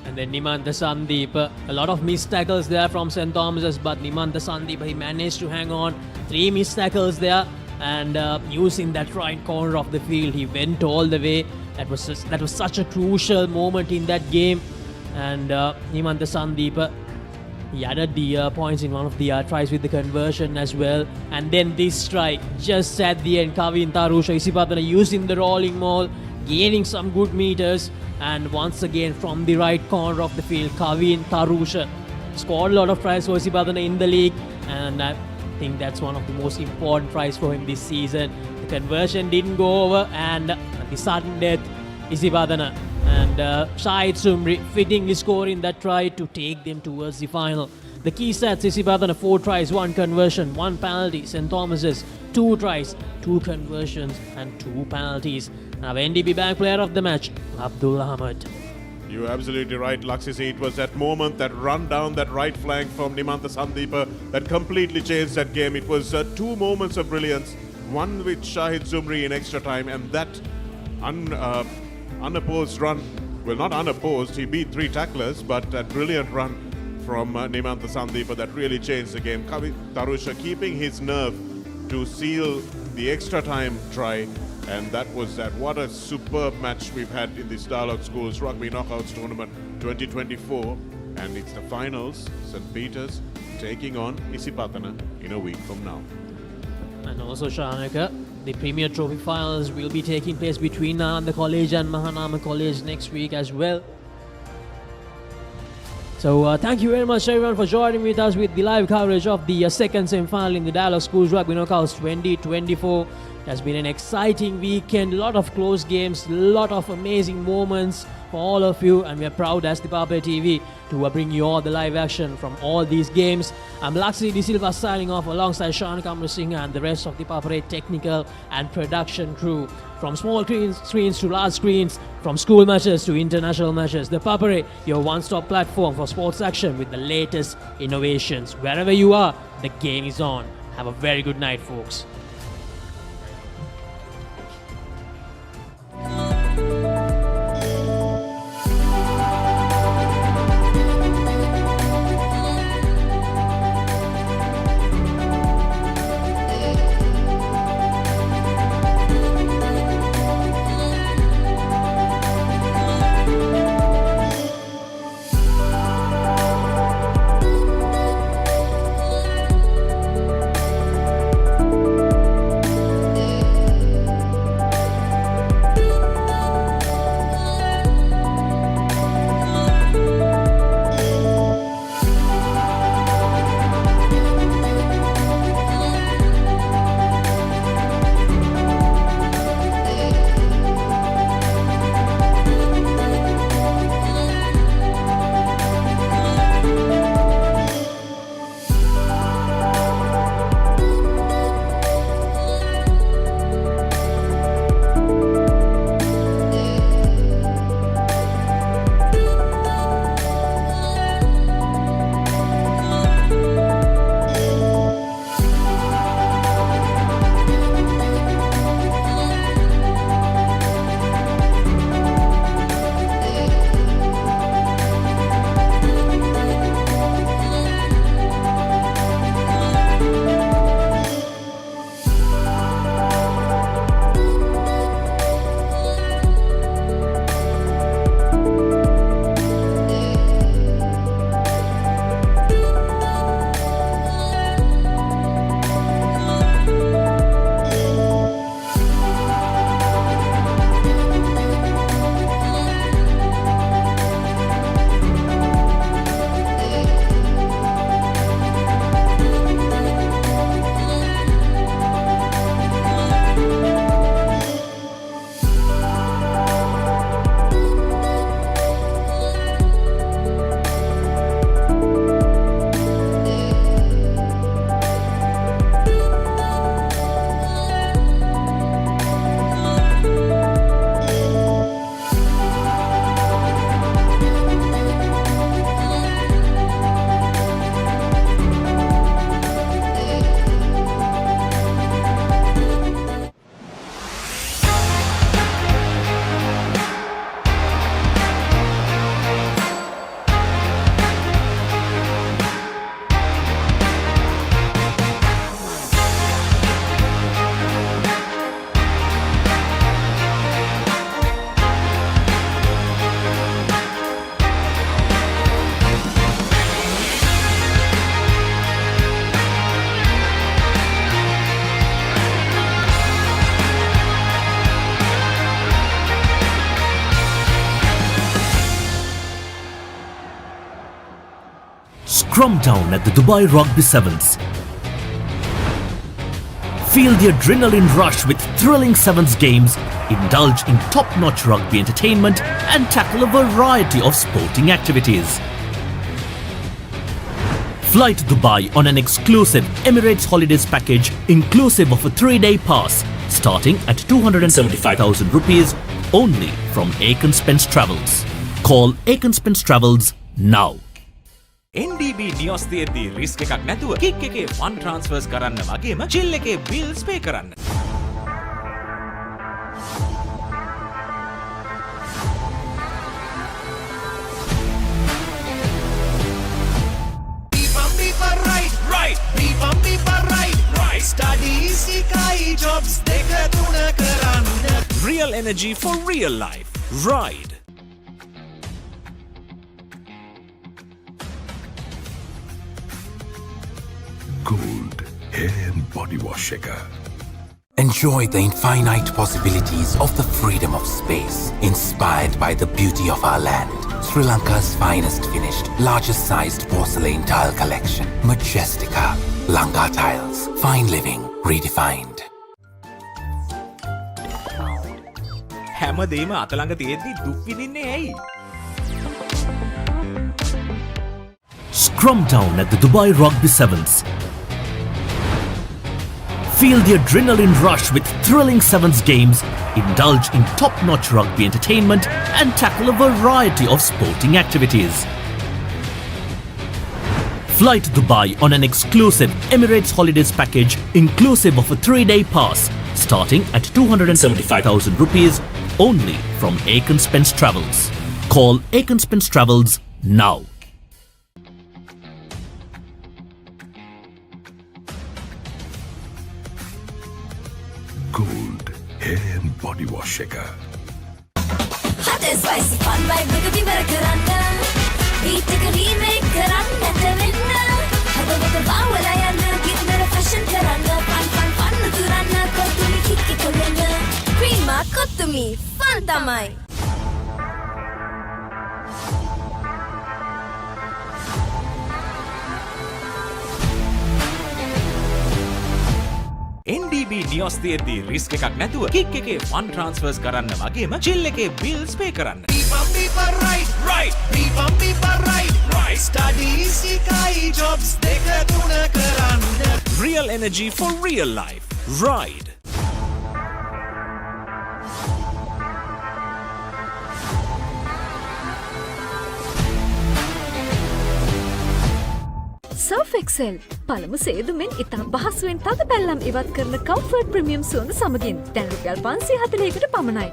And then Nimanta Sandipa, a lot of missed tackles there from St. Thomas's, but Nimanta Sandipa, he managed to hang on. 3 missed tackles there, and using that right corner of the field, he went all the way. That was such a crucial moment in that game. And Nimanta Sandipa, he added the points in one of the tries with the conversion as well. And then this strike, just at the end, Kavin Tarusha, Isipatana using the rolling maul, gaining some good meters. And once again, from the right corner of the field, Kavin Tarusha scored a lot of tries for Isipatana in the league. And I think that's one of the most important tries for him this season. The conversion didn't go over, and the sudden death, Isipatana and Shahid Sumri fittingly scoring that try to take them towards the final. The key stats: Isipatana 4 tries, 1 conversion, 1 penalty. St. Thomas's 2 tries, 2 conversions and 2 penalties. Now NDP Bank player of the match, Abdul Ahmed. You're absolutely right, Laksisi. It was that moment, that run down that right flank from Nimanta Sandipa that completely changed that game. It was 2 moments of brilliance. One with Shahid Sumri in extra time, and that unopposed run, well, not unopposed, he beat 3 tacklers, but that brilliant run from Nimanta Sandipa that really changed the game. Kavi Tarusha keeping his nerve to seal the extra time try, and that was that. What a superb match we've had in this Dialog Schools Rugby Knockouts Tournament 2024, and it's the finals. St. Peter's taking on Isipatana in a week from now. And also, Shanaka, the Premier Trophy finals will be taking place between Nalanda College and Mahanama College next week as well. So thank you very much everyone for joining with us with the live coverage of the second semi-final in the Dialog Schools Rugby Knockouts 2024. has been an exciting weekend, lot of close games, lot of amazing moments for all of you, and we are proud as the Papare TV to bring you all the live action from all these games. I'm Laxmi De Silva signing off alongside Sean Kamrasinghe and the rest of the Papare technical and production crew. From small screens to large screens, from school matches to international matches, the Papare, your one-stop platform for sports action with the latest innovations. Wherever you are, the game is on. Have a very good night, folks. Scrum down at the Dubai Rugby Sevens. Feel the adrenaline rush with thrilling Sevens games, indulge in top-notch rugby entertainment and tackle a variety of sporting activities. Fly to Dubai on an exclusive Emirates Holidays package inclusive of a 3-day pass starting at 275,000 rupees only from Aiken Spence Travels. Call Aiken Spence Travels now. NDB නියොස් තියෙද්දී risk එකක් නැතුව kick එකේ fun ට්‍රාන්ස්ෆර්ස් කරන්න වගේම chill එකේ bills පේ කරන්න. Real energy for real life. Ride. Gold hair and body wash shaker. Enjoy the infinite possibilities of the freedom of space, inspired by the beauty of our land. Sri Lanka's finest finished, largest sized porcelain tile collection. Majestica. Lanka Tiles. Fine living redefined. හැමදේම අතළඟ තියෙද්දි දුක් විඳින්නේ ඇයි? Scrum down at the Dubai Rugby Sevens. Feel the adrenaline rush with thrilling Sevens games, indulge in top-notch rugby entertainment and tackle a variety of sporting activities. Fly to Dubai on an exclusive Emirates Holidays package inclusive of a 3-day pass starting at 275,000 rupees only from Aiken Spence Travels. Call Aiken Spence Travels now. Gold hair and body wash shaker. Hot and spicy fun by Rugby Marakarana. Beat the remake Karana Tarina. Have a look at Bawala, give me a fashion Karana. Fun, Turana, go to me, kick it Karana. Prima, cut to me, fun tamai. NDB නියොස් තියෙද්දි risk එකක් නැතුව kick එකේ fun ට්‍රාන්ස්ෆර්ස් කරන්න වගේම chill එකේ bills පේ කරන්න. Real energy for real life. Ride. Surf Excel පළමු සේදුමෙන් ඉතා පහසුවෙන් තද පැල්ලම් ඉවත් කරන කම්ෆර්ට් ප්‍රීමියම් සුවඳ සමගින් දැන් රුපියල් 540කට පමණයි.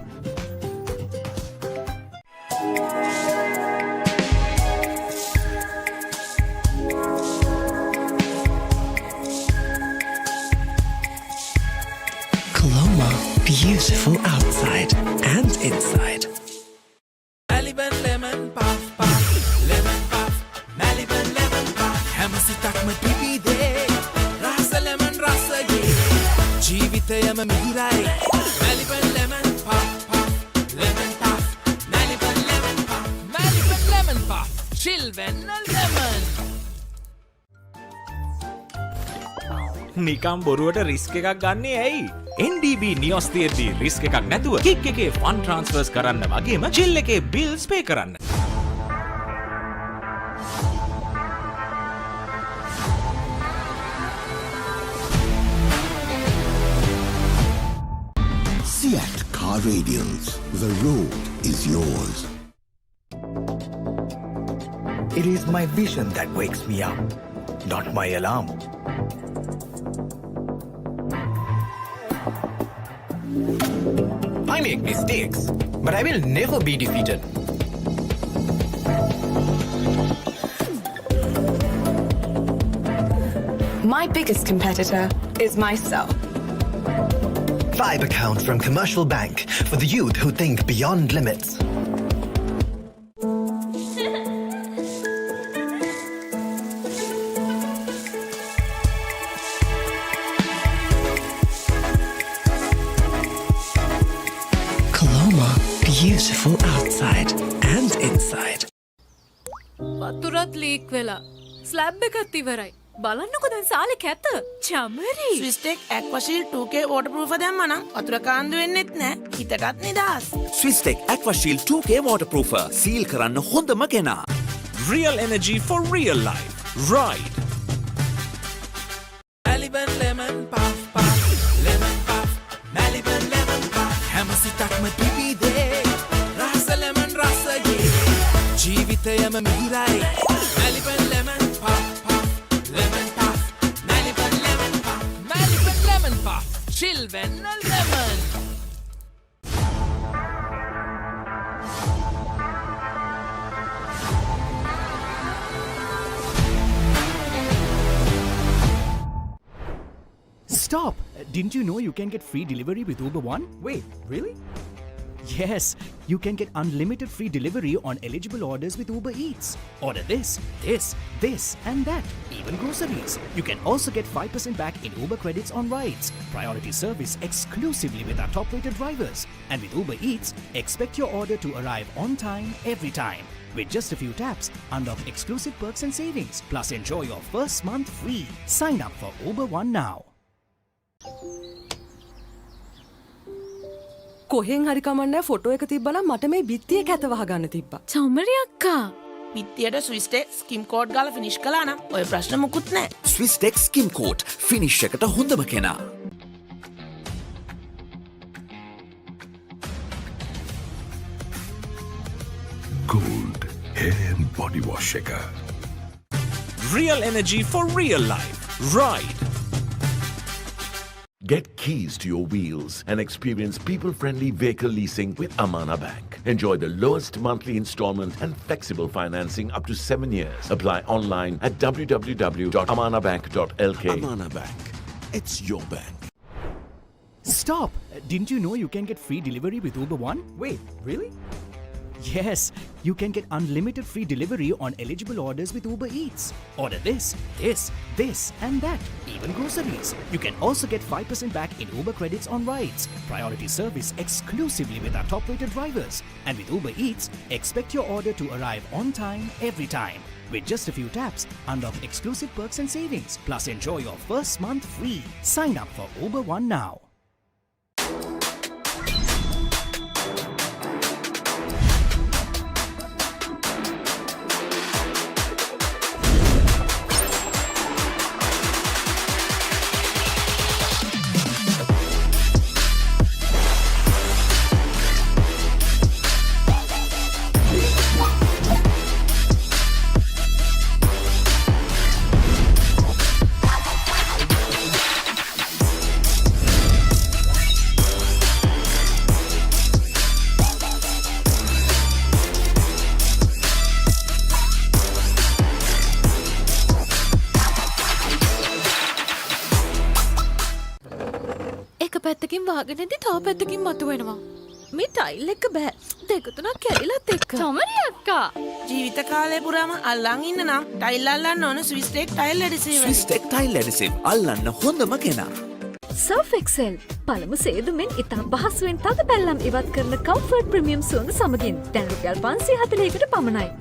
Colombo, beautiful outside and inside. Lemon puff puff, lemon puff, Maliban lemon puff. හැමසිතක්ම පිපිදේ රස lemon රසයේ ජීවිතයම මිහිරයි. Maliban lemon puff puff, lemon puff, Maliban lemon puff, Maliban lemon puff, chill වෙන්න lemon. නිකම් බොරුවට රිස්ක් එකක් ගන්නේ ඇයි? NDB නියොස් තියෙද්දි රිස්ක් එකක් නැතුව කික් එකේ ෆන් ට්‍රාන්ස්ෆර්ස් කරන්න වගේම චිල් එකේ බිල්ස් පේ කරන්න. Seat Car Radials. The road is yours. It is my vision that wakes me up, not my alarm. I make mistakes, but I will never be defeated. My biggest competitor is myself. Vibe account from Commercial Bank for the youth who think beyond limits. Colombo, beautiful outside and inside. වතුරත් leak වෙලා slab එකත් ඉවරයි. බලන්නකො දැන් සාලේ කැත. Chamari. ස්විස්ටෙක් ඇක්වාෂීල් 2K waterproof දැම්මනම් වතුර කාන්දු වෙන්නෙත් නෑ. හිතටත් නිදහස්. Swistek Aquashield 2K waterproofer. සීල් කරන්න හොඳම කෙනා. Real energy for real life. Ride. Maliban lemon puff puff, lemon puff, Maliban lemon puff. හැමසිතක්ම පිපිදේ රස lemon රසයේ ජීවිතයම මිහිරයි. Maliban lemon puff puff, lemon puff, Maliban lemon puff, Maliban lemon puff, chill වෙන්න lemon. Stop! Didn't you know you can get free delivery with Uber One? Wait, really? Yes, you can get unlimited free delivery on eligible orders with Uber Eats. Order this, and that, even groceries. You can also get 5% back in Uber credits on rides. Priority service exclusively with our top-rated drivers. And with Uber Eats, expect your order to arrive on time, every time. With just a few taps, unlock exclusive perks and savings. Plus, enjoy your first month free. Sign up for Uber One now. කොහෙන් හරි කමන්නේ photo එක තිබ්බනම් මට මේ බිත්තිය කැත වහගන්න තිබ්බා. චමරි අක්කා. පිත්තියට ස්විස්ටෙක් ස්කිම් කෝඩ් ගාලා ෆිනිෂ් කළා නම් ඔය ප්‍රශ්න මුකුත් නැහැ. ස්විස්ටෙක් ස්කිම් කෝට් ෆිනිෂ් එකට හොඳම කෙනා. Gold hair and body wash එක. Real energy for real life. Ride. Get keys to your wheels and experience people-friendly vehicle leasing with Amana Bank. Enjoy the lowest monthly installment and flexible financing up to 7 years. Apply online at www.amanabank.lk. Amana Bank. It's your bank. Stop! Didn't you know you can get free delivery with Uber One? Wait, really? Yes, you can get unlimited free delivery on eligible orders with Uber Eats. Order this, this, and that, even groceries. You can also get 5% back in Uber credits on rides. Priority service exclusively with our top-rated drivers. And with Uber Eats, expect your order to arrive on time, every time. With just a few taps, unlock exclusive perks and savings. Plus, enjoy your first month free. Sign up for Uber One now. පැත්තකින් වාගෙනදී තව පැත්තකින් මතුවෙනවා. මේ tile එක බෑ. දෙක තුනක් කැඩිලත් එක්ක. චමරි අක්කා. ජීවිත කාලය පුරාම අල්ලන් ඉන්න නම් ටයිල් අල්ලන්න ඕන ස්විස්ටෙක් ටයිල් ඇඩිසිව්. ස්විස්ටෙක් ටයිල් ඇඩිසිව් අල්ලන්න හොඳම කෙනා. Surf Excel පළමු සේදුමෙන් ඉතා පහසුවෙන් තද පැල්ලම් ඉවත් කරන කම්ෆර්ට් ප්‍රීමියම් සුවඳ සමගින් දැන් රුපියල් 540කට පමණයි.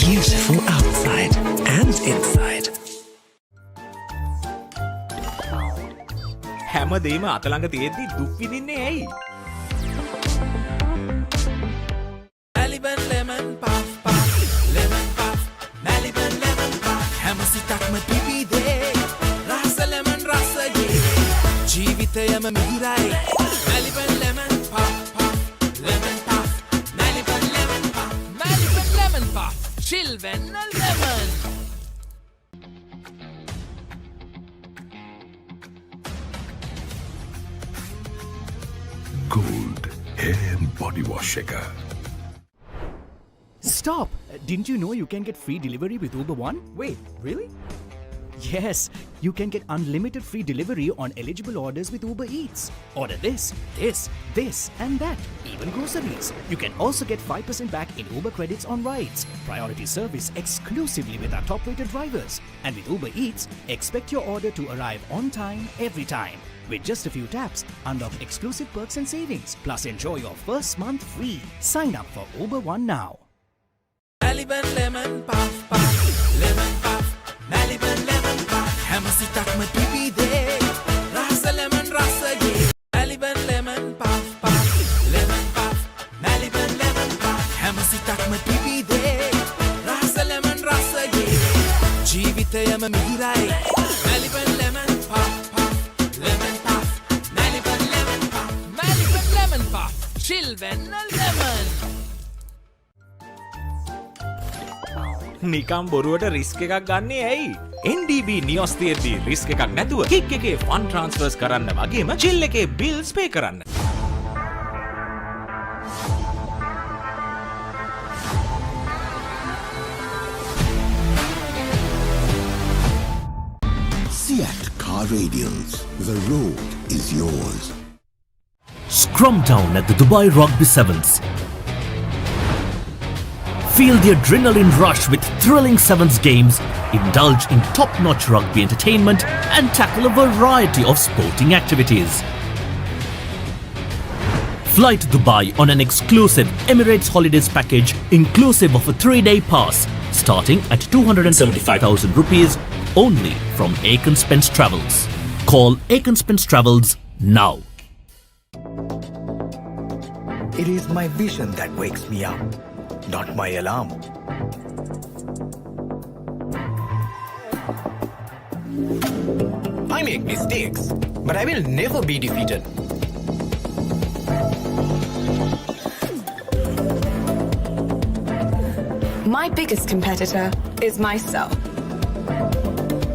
beautiful outside and inside. හැමදේම අතළඟ තියෙද්දි දුක් විඳින්නේ ඇයි? Maliban lemon puff puff, lemon puff, Maliban lemon puff. හැමසිතක්ම පිපිදේ, රස lemon රසයේ. ජීවිතයම මිහිරයි. Maliban lemon puff puff, lemon puff, Maliban lemon puff, Maliban lemon puff. Chill when a lemon. Gold hair and body wash shaker. Stop! Didn't you know you can get free delivery with Uber One? Wait, really? Yes, you can get unlimited free delivery on eligible orders with Uber Eats. Order this, and that, even groceries. You can also get 5% back in Uber credits on rides. Priority service exclusively with our top-rated drivers. And with Uber Eats, expect your order to arrive on time, every time. With just a few taps, unlock exclusive perks and savings. Plus, enjoy your first month free. Sign up for Uber One now. Maliban lemon puff puff, lemon puff, Maliban lemon puff. හැමසිතක්ම පිපිදේ, රස lemon රසයේ. Maliban lemon puff puff, lemon puff, Maliban lemon puff. හැමසිතක්ම පිපිදේ, රස lemon රසයේ. ජීවිතයම මිහිරයි. Maliban lemon puff puff, lemon puff, Maliban lemon puff, Maliban lemon puff. Chill when a lemon. නිකම් බොරුවට risk එකක් ගන්නේ ඇයි? NDB නියොස් තියෙද්දි risk එකක් නැතුව කික් එකේ ෆන් ට්‍රාන්ස්ෆර්ස් කරන්න වගේම චිල් එකේ බිල්ස් පේ කරන්න. Seat Car Radials. The road is yours. Scrum down at the Dubai Rugby Sevens. Feel the adrenaline rush with thrilling Sevens games, indulge in top-notch rugby entertainment and tackle a variety of sporting activities. Fly to Dubai on an exclusive Emirates Holidays package inclusive of a 3-day pass starting at 275,000 rupees only from Aiken Spence Travels. Call Aiken Spence Travels now. It is my vision that wakes me up, not my alarm. I make mistakes, but I will never be defeated. My biggest competitor is myself.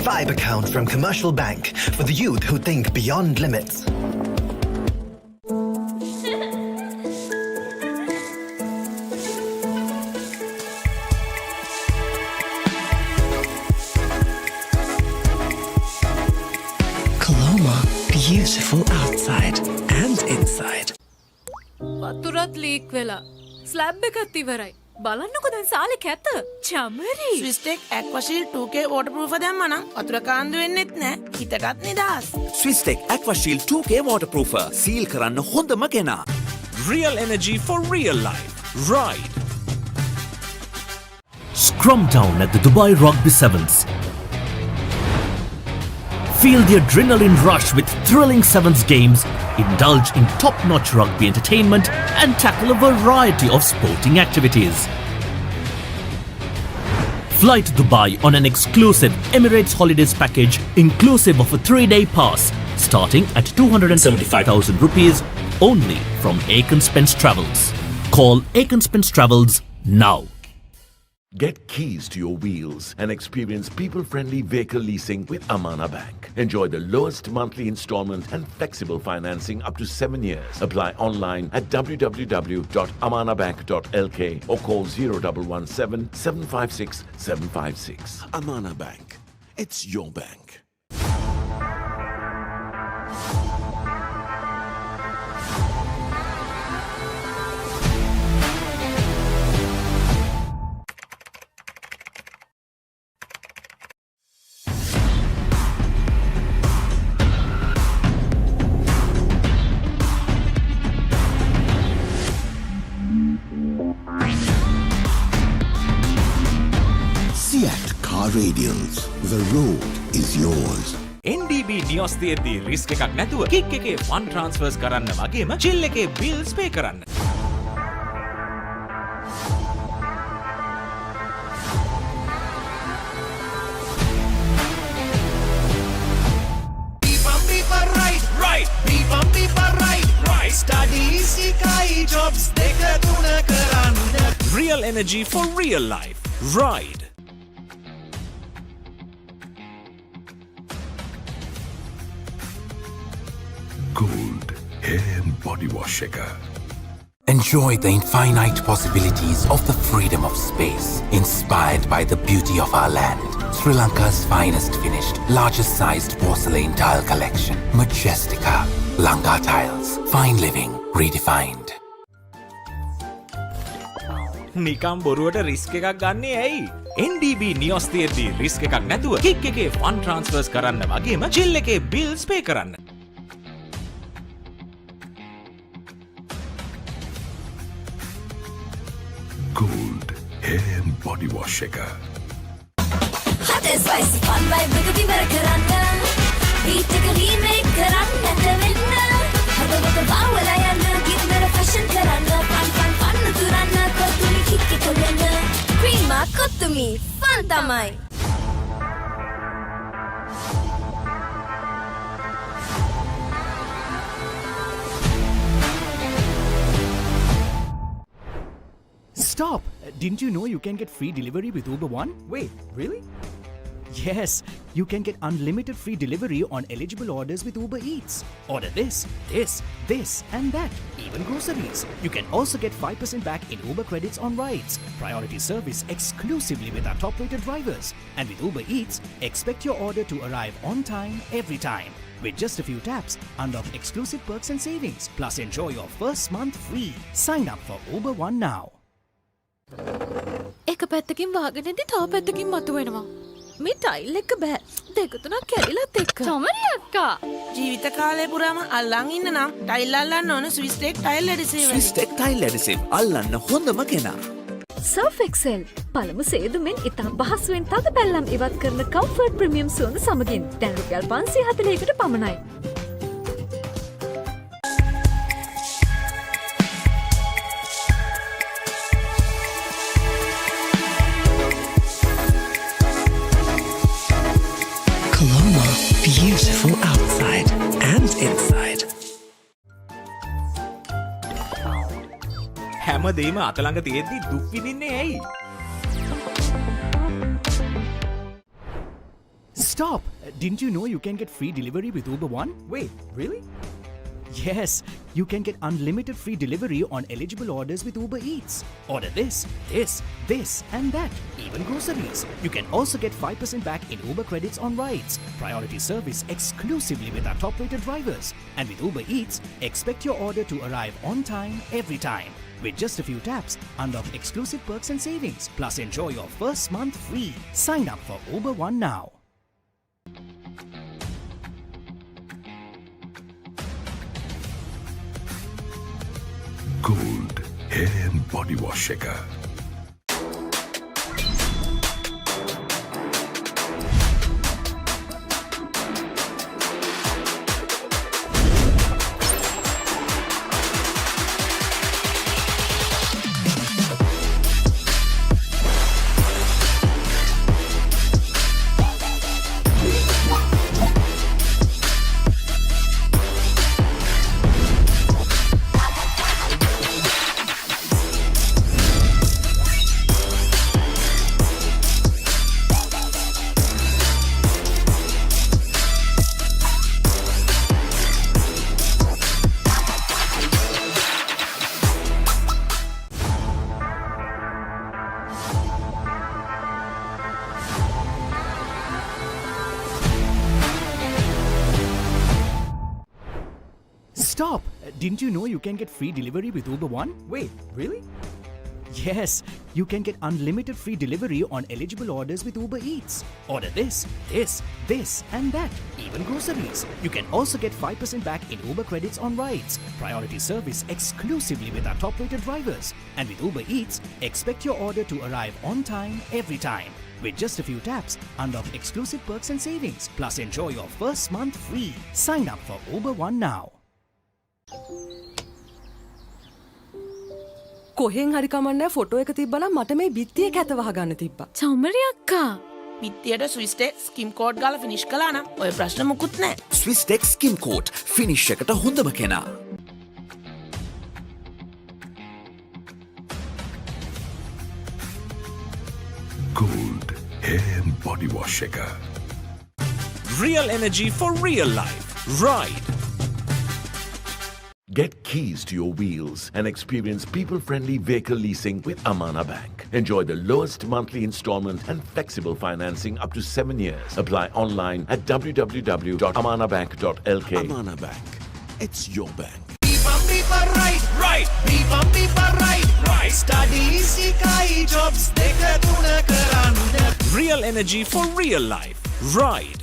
Vibe account from Commercial Bank for the youth who think beyond limits. Colombo, beautiful outside and inside. වතුරත් leak වෙලා slab එකත් ඉවරයි. බලන්නකො දැන් සාලේ කැත. Chamari. ස්විස්ටෙක් ඇක්වාෂීල්ඩ් 2K waterproof දැම්මනම් වතුර කාන්දු වෙන්නෙත් නැහැ. හිතටත් නිදහස්. Swistek Aquashield 2K waterproofer. සීල් කරන්න හොඳම කෙනා. Real energy for real life. Ride. Scrum down at the Dubai Rugby Sevens. Feel the adrenaline rush with thrilling Sevens games, indulge in top-notch rugby entertainment and tackle a variety of sporting activities. Fly to Dubai on an exclusive Emirates Holidays package inclusive of a 3-day pass starting at 275,000 rupees only from Aiken Spence Travels. Call Aiken Spence Travels now. Get keys to your wheels and experience people-friendly vehicle leasing with Amana Bank. Enjoy the lowest monthly installment and flexible financing up to 7 years. Apply online at www.amanabank.lk or call 0117 756 756. Amana Bank. It's your bank. radials. The road is yours. NDB නියොස් තියෙද්දී risk එකක් නැතුව kick එකේ fun ට්‍රාන්ස්ෆර්ස් කරන්න වගේම chill එකේ bills පේ කරන්න. Real energy for real life. Ride. Gold hair and body wash shaker. Enjoy the infinite possibilities of the freedom of space, inspired by the beauty of our land. Sri Lanka's finest finished, largest sized porcelain tile collection. Majestica. Lanka Tiles. Fine living redefined. නිකම් බොරුවට risk එකක් ගන්නේ ඇයි? NDB නියොස් තියෙද්දී risk එකක් නැතුව kick එකේ fun ට්‍රාන්ස්ෆර්ස් කරන්න වගේම චිල් එකේ බිල්ස් පේ කරන්න. Gold hair and body wash shaker. Hot and spicy fun vibe එක විවර කරන්න beat එක remake කරන්න නැතවෙන්න හදවත බාවලා යන්න ගින්නර fashion කරන්න fun තුරන්න කොතුමි kick එක වෙන්න cream කොතුමි fun තමයි. Stop! Didn't you know you can get free delivery with Uber One? Wait, really? Yes, you can get unlimited free delivery on eligible orders with Uber Eats. Order this, and that, even groceries. You can also get 5% back in Uber credits on rides. Priority service exclusively with our top-rated drivers. And with Uber Eats, expect your order to arrive on time, every time. With just a few taps, unlock exclusive perks and savings. Plus, enjoy your first month free. Sign up for Uber One now. එක පැත්තකින් වාගෙනදී තව පැත්තකින් මතුවෙනවා. මේ tile එක බෑ. දෙක තුනක් කැඩිලත් එක්ක. තමරි අක්කා. ජීවිත කාලය පුරාම අල්ලන් ඉන්න නම් ටයිල් අල්ලන්න ඕන Swiss tech tile adhesive. Swiss tech tile adhesive අල්ලන්න හොඳම කෙනා. Surf Excel පළමු සේදුමෙන් ඉතා පහසුවෙන් තද පැල්ලම් ඉවත් කරන කම්ෆර්ට් ප්‍රීමියම් සුවඳ සමගින් දැන් රුපියල් 540කට පමණයි. Colombo, beautiful outside and inside. හැමදේම අතළඟ තියෙද්දි දුක් විඳින්නේ ඇයි? Stop! Didn't you know you can get free delivery with Uber One? Wait, really? Yes, you can get unlimited free delivery on eligible orders with Uber Eats. Order this, and that, even groceries. You can also get 5% back in Uber credits on rides. Priority service exclusively with our top-rated drivers. And with Uber Eats, expect your order to arrive on time, every time. With just a few taps, unlock exclusive perks and savings. Plus, enjoy your first month free. Sign up for Uber One now. Gold hair and body wash shaker. Stop! Didn't you know you can get free delivery with Uber One? Wait, really? Yes, you can get unlimited free delivery on eligible orders with Uber Eats. Order this, and that, even groceries. You can also get 5% back in Uber credits on rides. Priority service exclusively with our top-rated drivers. And with Uber Eats, expect your order to arrive on time, every time. With just a few taps, unlock exclusive perks and savings. Plus, enjoy your first month free. Sign up for Uber One now. කොහෙන් හරි කමන්නේ photo එක තිබ්බනම් මට මේ බිත්තිය කැත වහගන්න තිබ්බා. චෞමරි අක්කා. බිත්තියට ස්විස් ටෙක් ස්කිම් කෝඩ් ගාලා ෆිනිෂ් කළා නම් ඔය ප්‍රශ්න මුකුත් නැහැ. ස්විස් ටෙක් ස්කිම් කෝට් ෆිනිෂ් එකට හොඳම කෙනා. Gold hair and body wash එක. Real energy for real life. Ride. Get keys to your wheels and experience people-friendly vehicle leasing with Amana Bank. Enjoy the lowest monthly installment and flexible financing up to 7 years. Apply online at www.amanabank.lk. Amana Bank. It's your bank. Beepa right. Beepa right. Studies ikai jobs deka tuna karanda. Real energy for real life. Ride.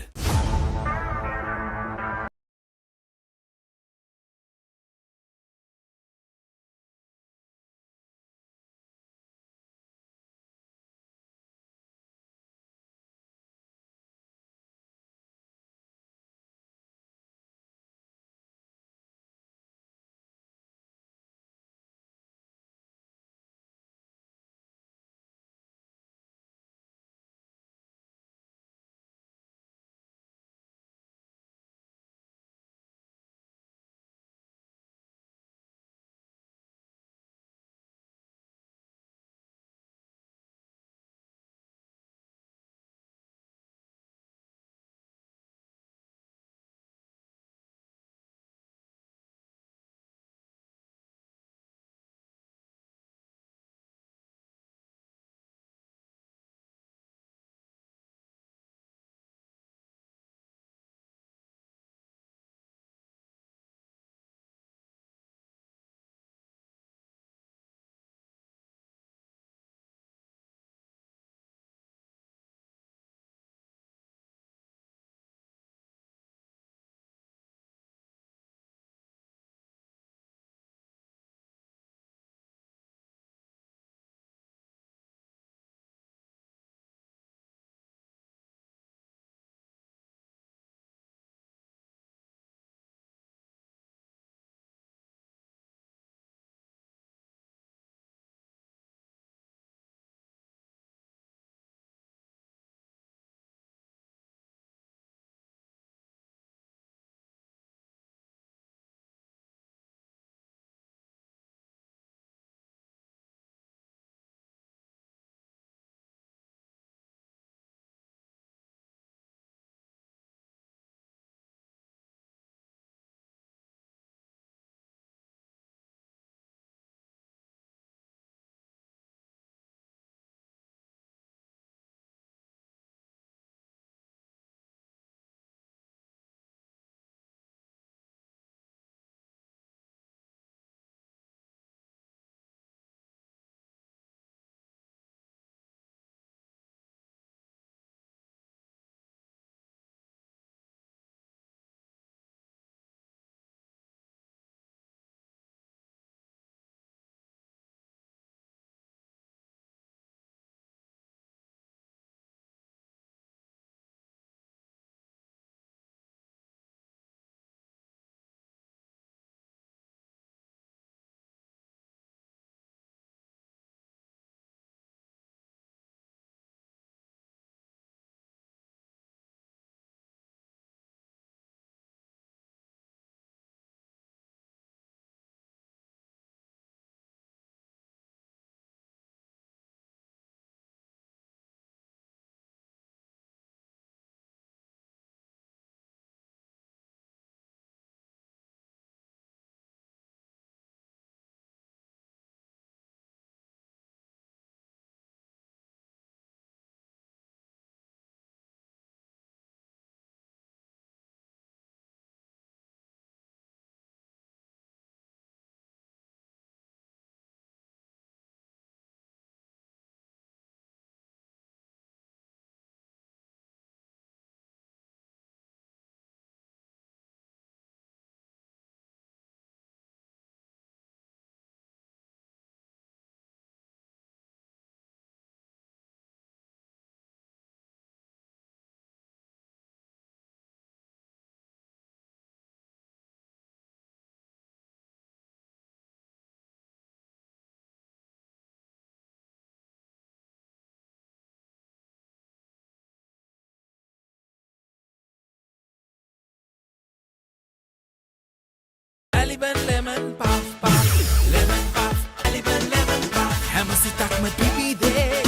lemon puff puff lemon puff Maliban lemon puff හැම සිතක්ම පිපිදේ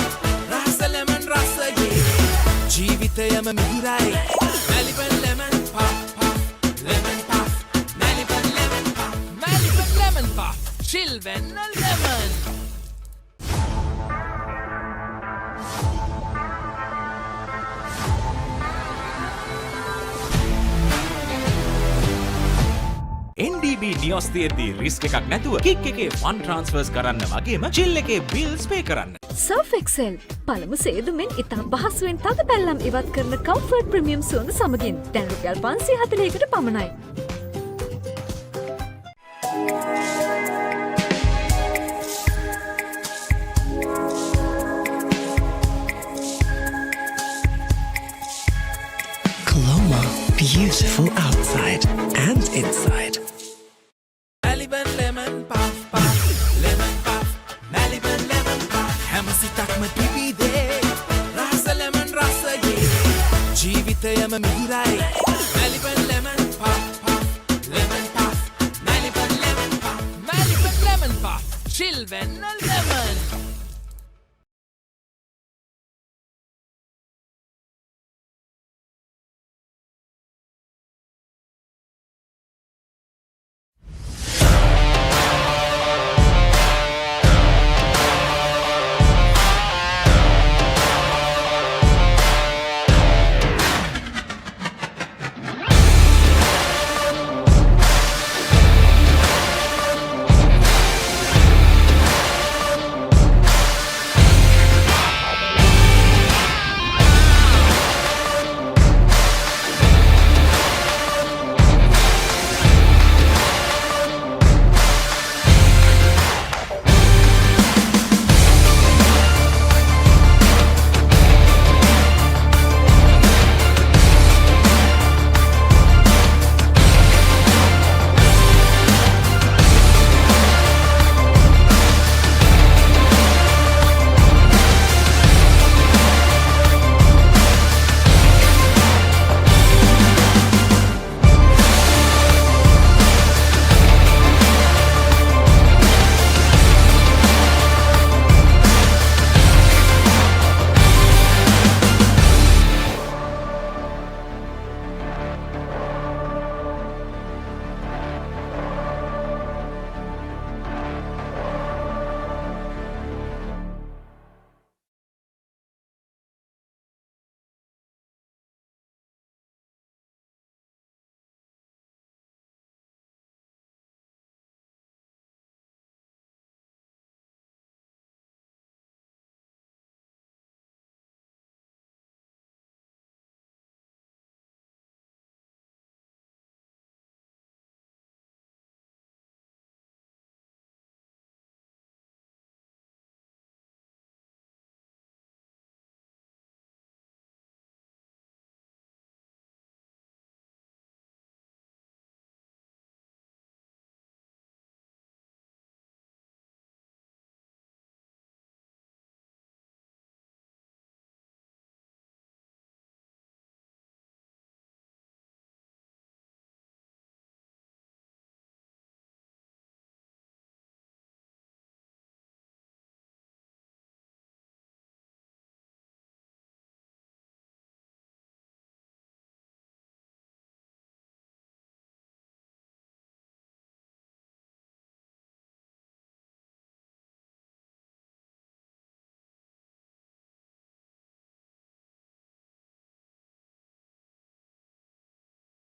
රස lemon රසයේ ජීවිතයම මිහිරයි Maliban lemon puff puff lemon puff Maliban lemon puff Maliban lemon puff chill when a lemon NDB නියොස් තියෙද්දී risk එකක් නැතුව kick එකේ fun ට්‍රාන්ස්ෆර්ස් කරන්න වගේම chill එකේ bills පේ කරන්න. Surf Excel පළමු සේදුමෙන් ඉතා පහසුවෙන් තද පැල්ලම් ඉවත් කරන කම්ෆර්ට් ප්‍රීමියම් සුවඳ සමගින් දැන් රුපියල් 540කට පමණයි. Colombo, beautiful outside and inside. Maliban lemon puff puff lemon puff Maliban lemon puff හැම සිතක්ම පිපිදේ රස lemon රසයේ ජීවිතයම මිහිරයි Maliban lemon